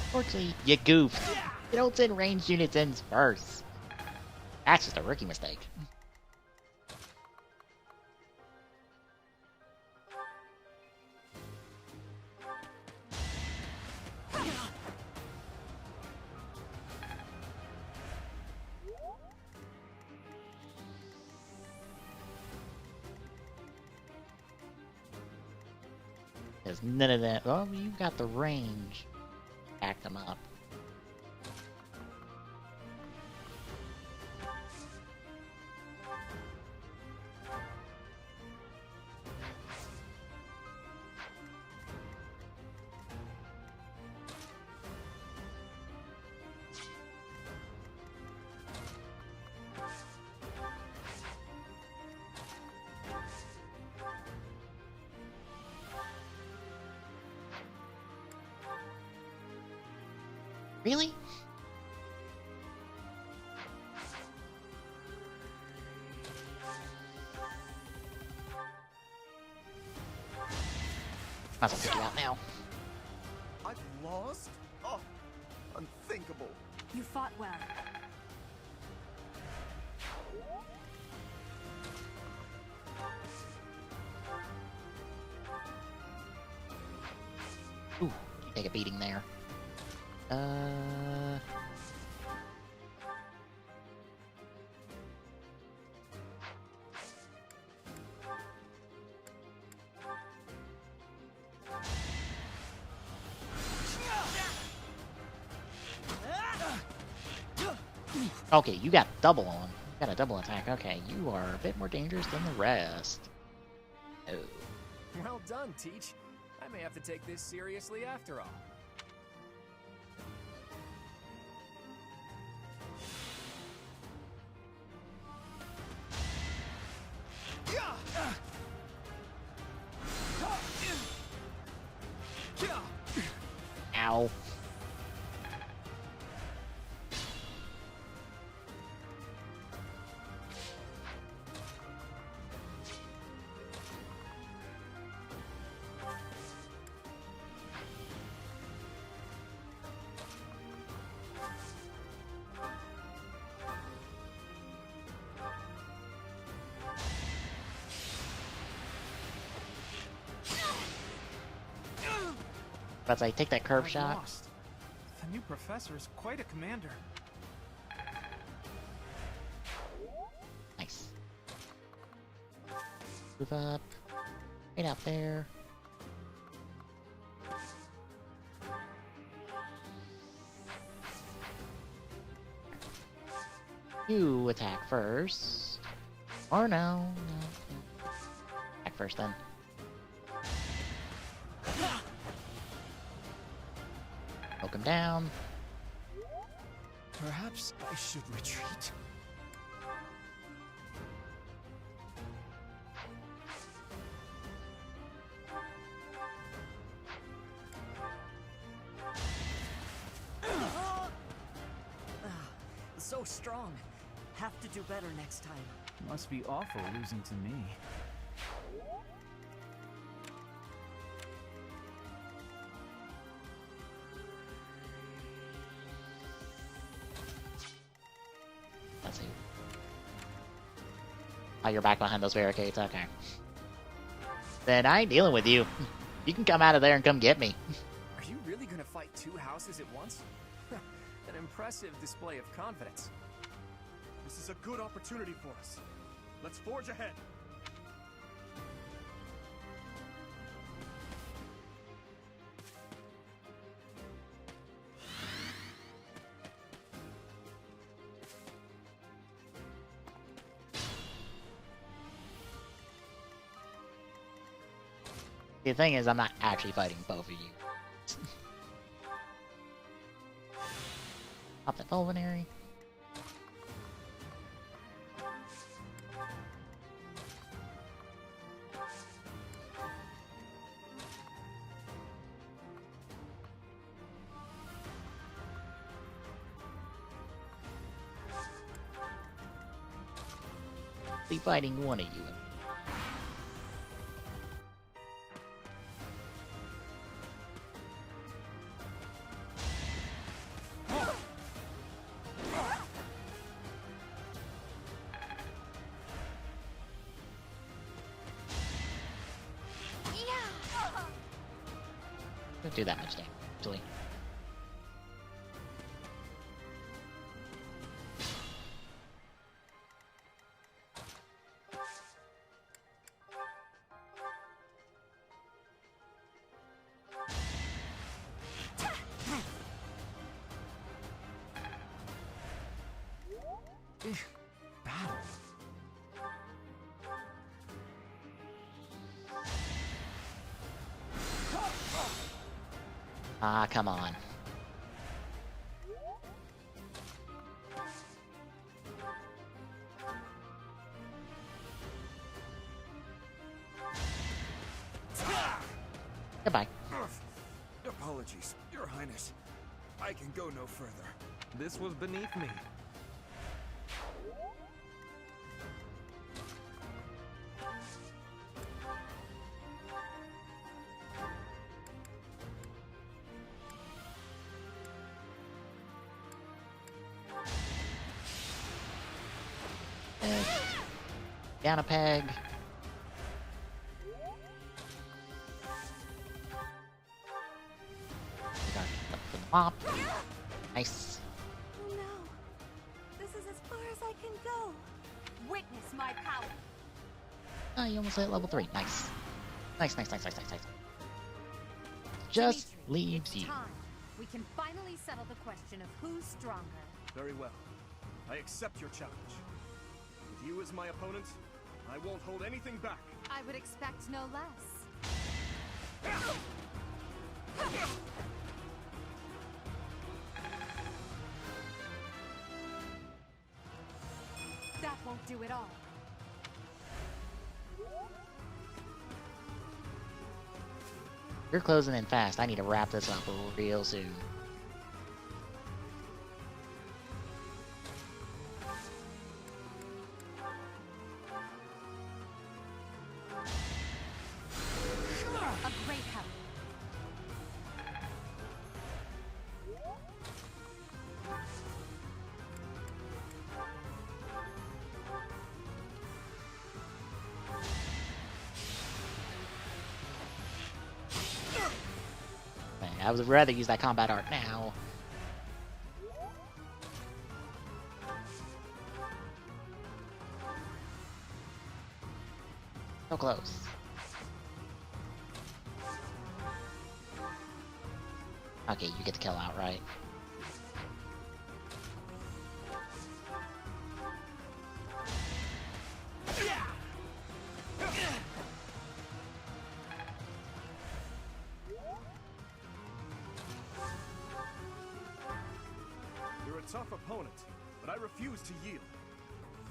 Speaker 1: Unfortunately, you goofed. You don't send ranged units in first. That's just a rookie mistake. There's none of that. Oh, you've got the range. Back them up. Really? Might as well take you out now.
Speaker 11: I've lost? Oh, unthinkable.
Speaker 21: You fought well.
Speaker 1: Ooh, you take a beating there. Okay, you got double on. You got a double attack. Okay, you are a bit more dangerous than the rest. Oh.
Speaker 8: Well done, Teach. I may have to take this seriously after all.
Speaker 1: Ow. But I take that curve
Speaker 3: I've
Speaker 1: shot.
Speaker 3: lost. The new professor is quite a commander.
Speaker 1: Nice. Move up. Right out there. You attack first. Or no. Attack first then. Poke him down.
Speaker 3: Perhaps I should retreat.
Speaker 23: So strong. Have to do better next time.
Speaker 3: Must be awful losing to me.
Speaker 1: Let's see. Oh, you're back behind those barricades. Okay. Then I ain't dealing with you. You can come out of there and come get me.
Speaker 8: Are you really gonna fight two houses at once? An impressive display of confidence.
Speaker 12: This is a good opportunity for us. Let's forge ahead.
Speaker 1: The thing is, I'm not actually fighting both of you. Pop that Vulvanary. Be fighting one of you. Don't do that much damage, actually.
Speaker 3: Battle.
Speaker 1: Ah, come on. Goodbye.
Speaker 4: Apologies, Your Highness. I can go no further.
Speaker 24: This was beneath me.
Speaker 1: Down a peg. Mop. Nice.
Speaker 21: No. This is as far as I can go. Witness my power.
Speaker 1: Oh, you almost hit level 3. Nice. Nice, nice, nice, nice, nice, nice. Just
Speaker 7: Dimitri,
Speaker 1: leaves
Speaker 7: it's
Speaker 1: you.
Speaker 7: time. We can finally settle the question of who's stronger.
Speaker 12: Very well. I accept your challenge. With you as my opponent, I won't hold anything back.
Speaker 7: I would expect no less. That won't do it all.
Speaker 1: You're closing in fast. I need to wrap this up real soon.
Speaker 7: A great help.
Speaker 1: I would rather use that combat art now. So close. Okay, you get the kill outright.
Speaker 12: You're a tough opponent, but I refuse to yield.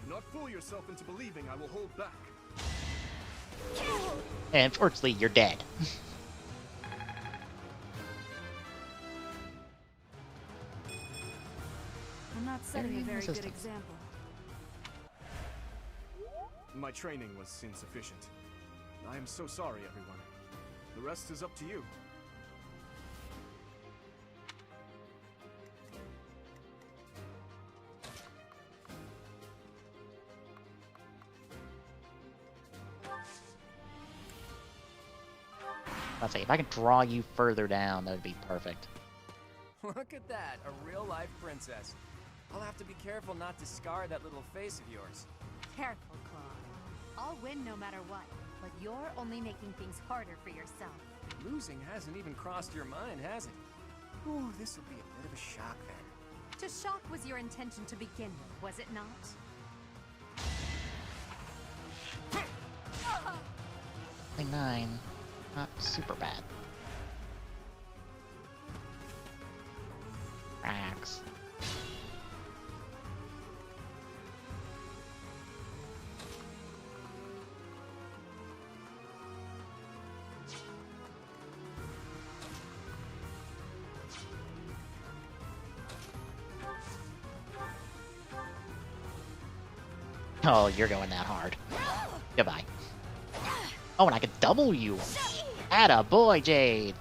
Speaker 12: Do not fool yourself into believing I will hold back.
Speaker 1: And unfortunately, you're dead.
Speaker 2: I'm not setting a very good
Speaker 1: resistance.
Speaker 2: example.
Speaker 12: My training was insufficient. I am so sorry, everyone. The rest is up to you.
Speaker 1: I'll say, if I can draw you further down, that would be perfect.
Speaker 9: Look at that, a real-life princess. I'll have to be careful not to scar that little face of yours.
Speaker 7: Careful, Claude. I'll win no matter what, but you're only making things harder for yourself.
Speaker 9: Losing hasn't even crossed your mind, has it? Ooh, this will be a bit of a shock then.
Speaker 7: To shock was your intention to begin with, was it not?
Speaker 1: 9. Not super bad. Cracks. Oh, you're going that hard. Goodbye. Oh, and I could double you. Atta boy, Jade.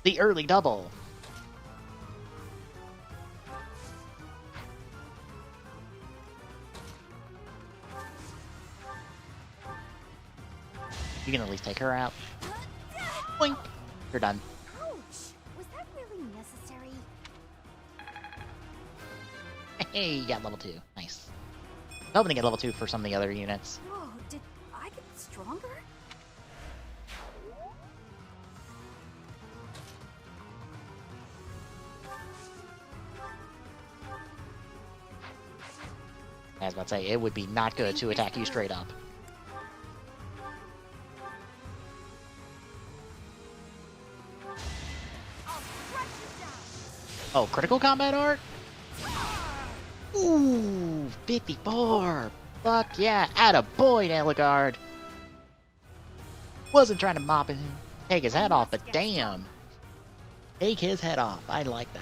Speaker 1: The early double. You can at least take her out. Boink. You're done.
Speaker 21: Ouch! Was that really necessary?
Speaker 1: Hey, you got level 2. Nice. I'm hoping to get level 2 for some of the other units.
Speaker 21: Whoa, did I get stronger?
Speaker 1: I was about to say, it would be not good to attack you straight up. Oh, critical combat art? Ooh, 54. Fuck yeah, atta boy, Eligard. Wasn't trying to mop him, take his head off, but damn. Take his head off. I like that.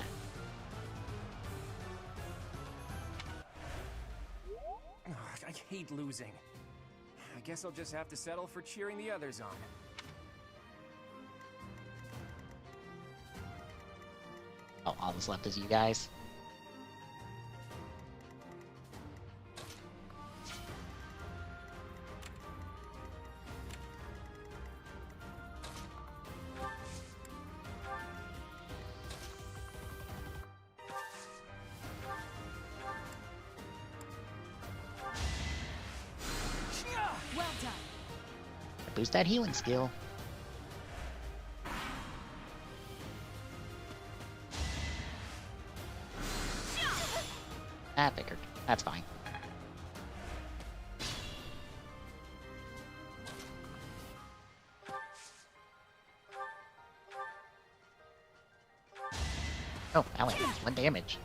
Speaker 9: I hate losing. I guess I'll just have to settle for cheering the others on.
Speaker 1: Oh, all that's left is you guys.
Speaker 7: Well done.
Speaker 1: Boost that healing skill. I figured. That's fine. Oh, that went 1 damage.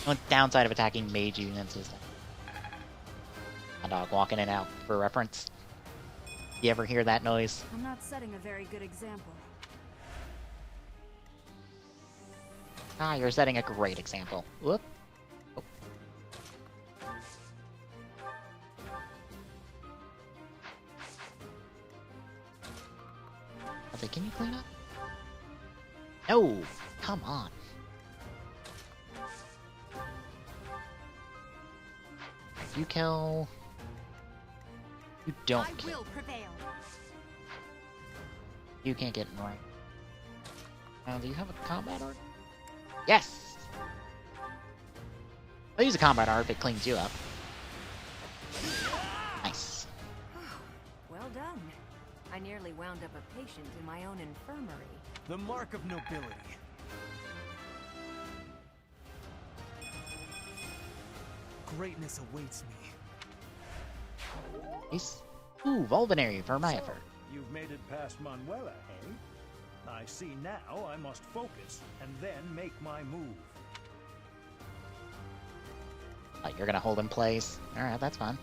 Speaker 1: One downside of attacking mage units is that a dog walking in and out, for reference. You ever hear that noise?
Speaker 2: I'm not setting a very good example.
Speaker 1: Ah, you're setting a great example. Whoop. Oh. I was like, can you clean up? No! Come on. You kill... You don't
Speaker 7: I
Speaker 1: kill.
Speaker 7: will prevail.
Speaker 1: You can't get in right. Do you have a combat art? Yes! I'll use a combat art if it cleans you up. Nice.
Speaker 2: Well done. I nearly wound up a patient in my own infirmary.
Speaker 4: The mark of nobility. Greatness awaits me.
Speaker 1: Nice. Ooh, Vulvanary for my effort.
Speaker 25: You've made it past Manuela, eh? I see now I must focus and then make my move.
Speaker 1: You're gonna hold in place. Alright, that's fine.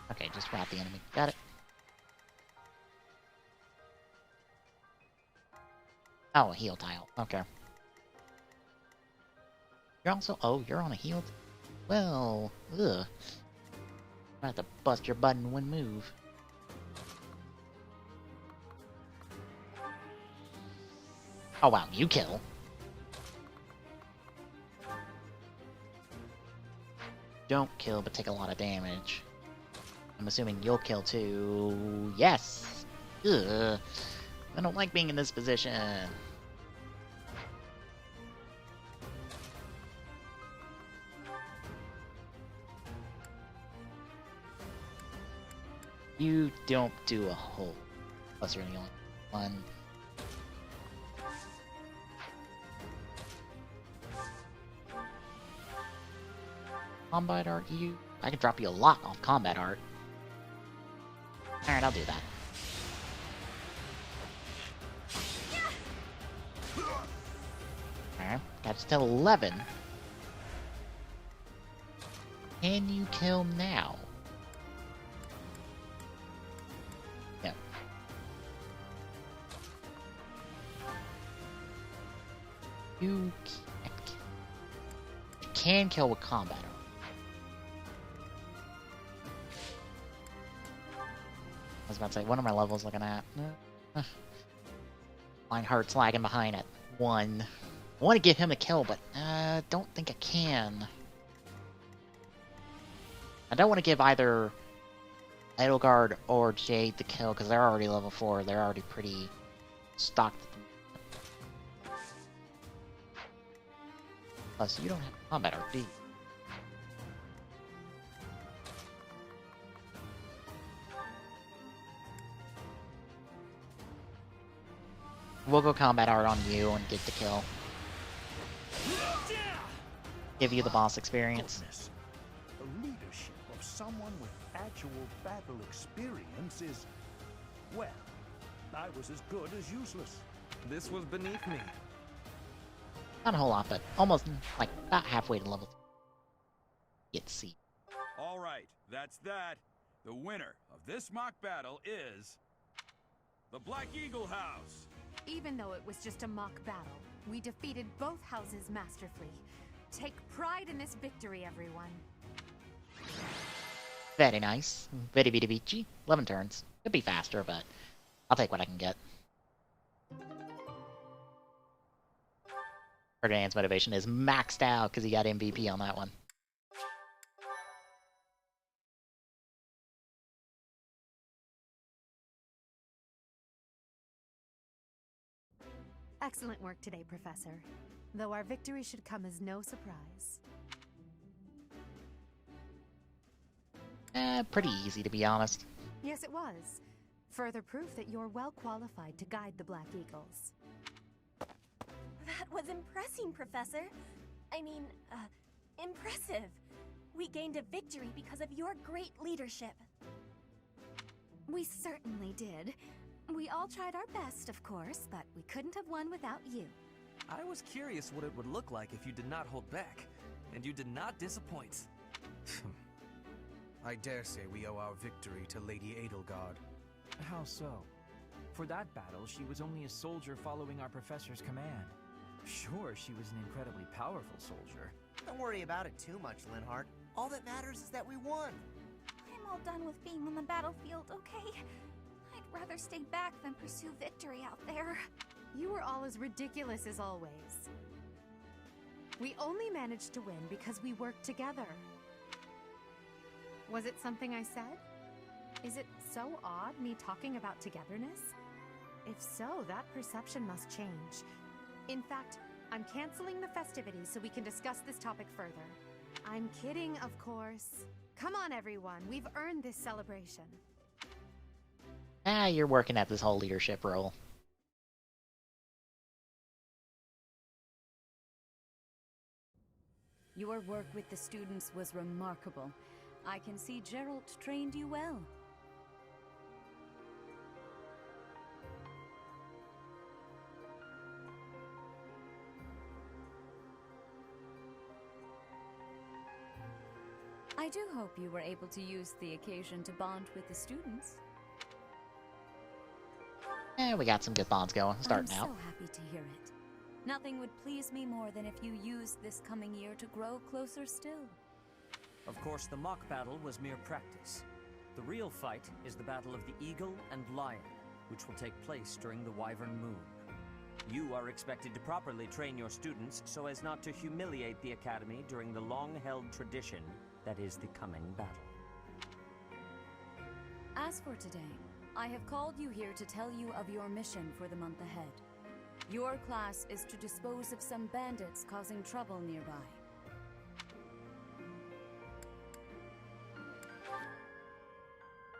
Speaker 1: Okay, just wrap the enemy. Got it. Oh, a heal tile. Okay. You're also... Oh, you're on a heal... Well... Ugh. I have to bust your butt in one move. Oh wow, you kill. Don't kill, but take a lot of damage. I'm assuming you'll kill too. Yes! Ugh. I don't like being in this position. You don't do a whole. Plus you're the only one. Combat art, you... I can drop you a lot off combat art. Alright, I'll do that. Alright, got to 11. Can you kill now? No. You can't. You can kill with combat art. I was about to say, what are my levels looking at? My heart's lagging behind at 1. I want to give him a kill, but don't think I can. I don't want to give either Edelgard or Jade the kill, because they're already level 4. They're already pretty stocked. Plus, you don't have combat art, do you? We'll go combat art on you and get the kill. Give you the boss experience.
Speaker 25: Goodness. The leadership of someone with actual battle experience is... Well, I was as good as useless.
Speaker 4: This was beneath me.
Speaker 1: Not a whole lot, but almost, like, about halfway to level 3. Get C.
Speaker 19: Alright, that's that. The winner of this mock battle is... the Black Eagle House!
Speaker 7: Even though it was just a mock battle, we defeated both houses masterfully. Take pride in this victory, everyone.
Speaker 1: Very nice. Very vici. 11 turns. Could be faster, but I'll take what I can get. Ferdinand's motivation is maxed out because he got MVP on that one.
Speaker 7: Excellent work today, Professor. though our victory should come as no surprise.
Speaker 1: Pretty easy to be honest.
Speaker 7: Yes, it was. Further proof that you're well qualified to guide the Black Eagles.
Speaker 21: That was impressing, Professor. I mean, impressive. We gained a victory because of your great leadership.
Speaker 2: We certainly did. We all tried our best, of course, but we couldn't have won without you.
Speaker 4: I was curious what it would look like if you did not hold back, and you did not disappoint. I dare say we owe our victory to Lady Edelgard.
Speaker 3: How so? For that battle, she was only a soldier following our professor's command. Sure, she was an incredibly powerful soldier.
Speaker 5: Don't worry about it too much, Linhardt. All that matters is that we won.
Speaker 21: I'm all done with being on the battlefield, okay? I'd rather stay back than pursue victory out there.
Speaker 7: You were all as ridiculous as always. We only managed to win because we worked together. Was it something I said? Is it so odd, me talking about togetherness? If so, that perception must change. In fact, I'm canceling the festivities so we can discuss this topic further. I'm kidding, of course. Come on, everyone. We've earned this celebration.
Speaker 1: You're working at this whole leadership role.
Speaker 2: Your work with the students was remarkable. I can see Geralt trained you well. I do hope you were able to use the occasion to bond with the students.
Speaker 1: We got some good bonds going, starting out.
Speaker 2: I'm so happy to hear it. Nothing would please me more than if you used this coming year to grow closer still.
Speaker 9: Of course, the mock battle was mere practice. The real fight is the battle of the Eagle and Lion, which will take place during the Wyvern Moon. You are expected to properly train your students so as not to humiliate the Academy during the long-held tradition that is the coming battle.
Speaker 2: As for today, I have called you here to tell you of your mission for the month ahead. Your class is to dispose of some bandits causing trouble nearby.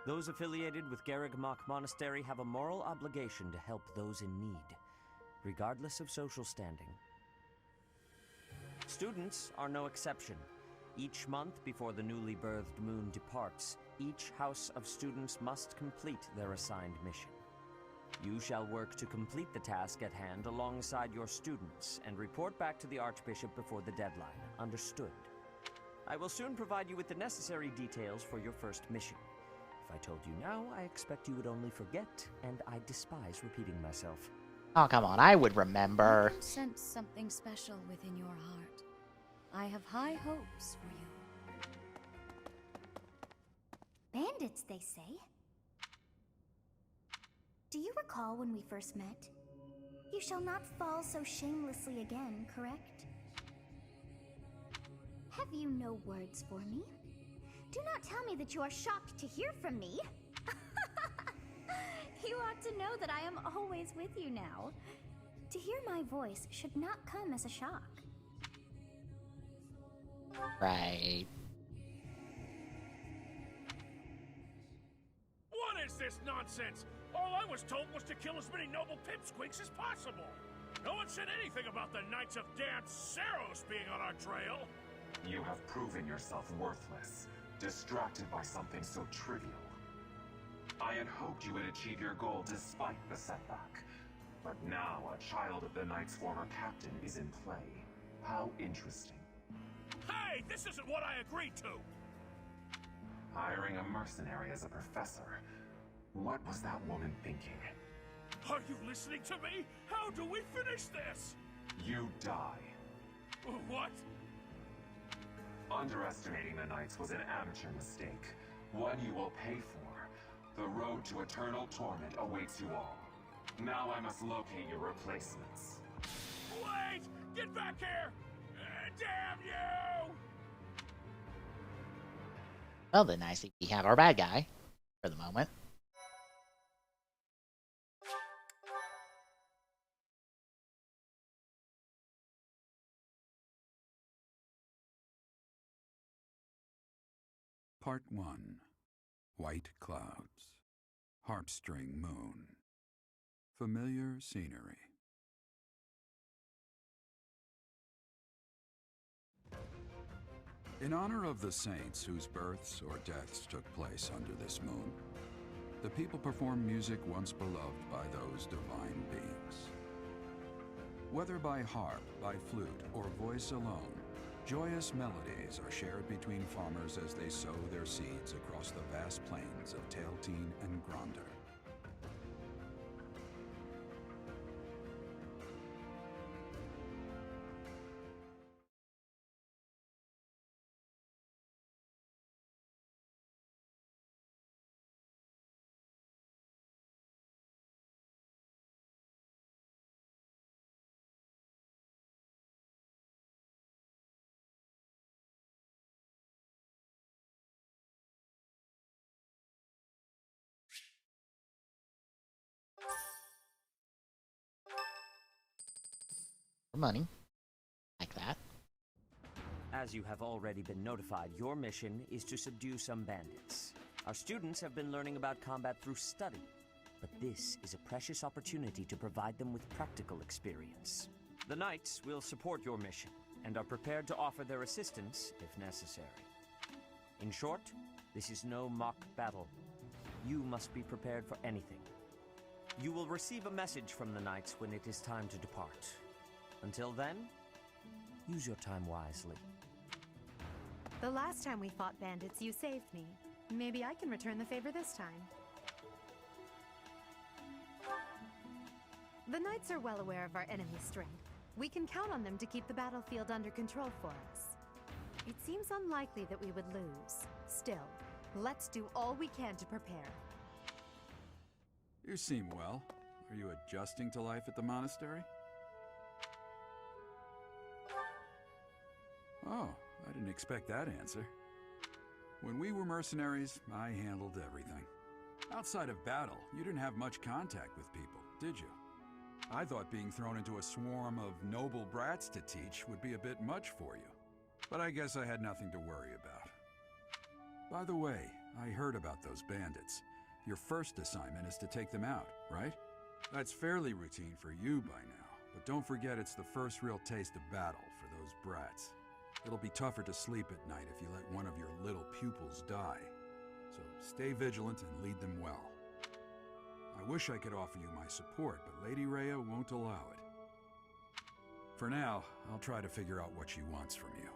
Speaker 9: Those affiliated with Garreg-Mach Monastery have a moral obligation to help those in need, regardless of social standing. Students are no exception. Each month before the newly birthed moon departs, each house of students must complete their assigned mission. You shall work to complete the task at hand alongside your students and report back to the Archbishop before the deadline. Understood? I will soon provide you with the necessary details for your first mission. If I told you now, I expect you would only forget, and I despise repeating myself.
Speaker 1: Oh, come on, I would remember.
Speaker 2: I can sense something special within your heart. I have high hopes for you.
Speaker 21: Bandits, they say. Do you recall when we first met? You shall not fall so shamelessly again, correct? Have you no words for me? Do not tell me that you are shocked to hear from me. You ought to know that I am always with you now. To hear my voice should not come as a shock.
Speaker 1: Right.
Speaker 12: What is this nonsense? All I was told was to kill as many noble pipsqueaks as possible. No one said anything about the Knights of Dance Saros being on our trail.
Speaker 13: You have proven yourself worthless, distracted by something so trivial. I had hoped you would achieve your goal despite the setback. But now a child of the Knight's former captain is in play. How interesting.
Speaker 12: Hey, this isn't what I agreed to!
Speaker 13: Hiring a mercenary as a professor. What was that woman thinking?
Speaker 12: Are you listening to me? How do we finish this?
Speaker 13: You die.
Speaker 12: What?
Speaker 13: Underestimating the Knights was an amateur mistake. One you will pay for. The road to eternal torment awaits you all. Now I must locate your replacements.
Speaker 12: Wait! Get back here! Damn you!
Speaker 1: Well then, I see we have our bad guy, for the moment.
Speaker 19: Part 1. White Clouds. Harpstring Moon. Familiar scenery. In honor of the saints whose births or deaths took place under this moon, the people perform music once beloved by those divine beings. Whether by harp, by flute, or voice alone, joyous melodies are shared between farmers as they sow their seeds across the vast plains of Tailteen and Gronder.
Speaker 1: For money. Like that.
Speaker 9: As you have already been notified, your mission is to subdue some bandits. Our students have been learning about combat through study, but this is a precious opportunity to provide them with practical experience. The Knights will support your mission, and are prepared to offer their assistance if necessary. In short, this is no mock battle. You must be prepared for anything. You will receive a message from the Knights when it is time to depart. Until then, use your time wisely.
Speaker 7: The last time we fought bandits, you saved me. Maybe I can return the favor this time. The Knights are well aware of our enemy's strength. We can count on them to keep the battlefield under control for us. It seems unlikely that we would lose. Still, let's do all we can to prepare.
Speaker 19: You seem well. Are you adjusting to life at the monastery? Oh, I didn't expect that answer. When we were mercenaries, I handled everything. Outside of battle, you didn't have much contact with people, did you? I thought being thrown into a swarm of noble brats to teach would be a bit much for you. But I guess I had nothing to worry about. By the way, I heard about those bandits. Your first assignment is to take them out, right? That's fairly routine for you by now, but don't forget it's the first real taste of battle for those brats. It'll be tougher to sleep at night if you let one of your little pupils die. So stay vigilant and lead them well. I wish I could offer you my support, but Lady Rhea won't allow it. For now, I'll try to figure out what she wants from you.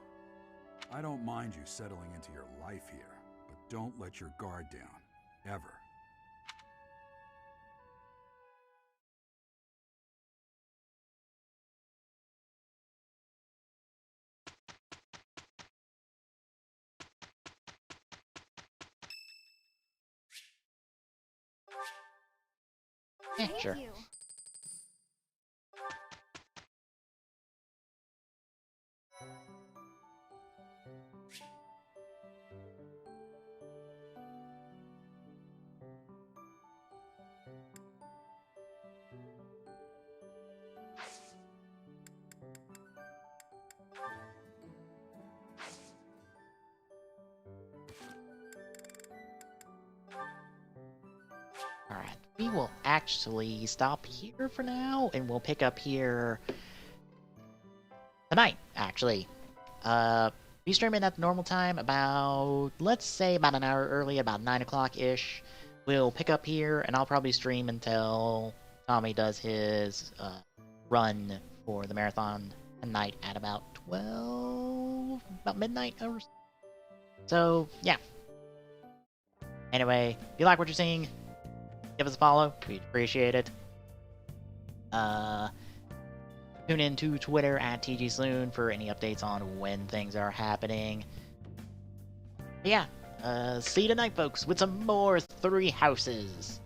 Speaker 19: I don't mind you settling into your life here, but don't let your guard down, ever.
Speaker 1: Yeah, sure.
Speaker 21: Thank you.
Speaker 1: Alright, we will actually stop here for now, and we'll pick up here tonight, actually. Be streaming at the normal time, about, let's say about an hour early, about 9 o'clock-ish. We'll pick up here, and I'll probably stream until Tommy does his run for the marathon tonight at about 12, about midnight hours. So, yeah. Anyway, if you like what you're seeing, give us a follow. We'd appreciate it. Tune in to Twitter at TGSloon for any updates on when things are happening. But yeah, see you tonight, folks, with some more Three Houses.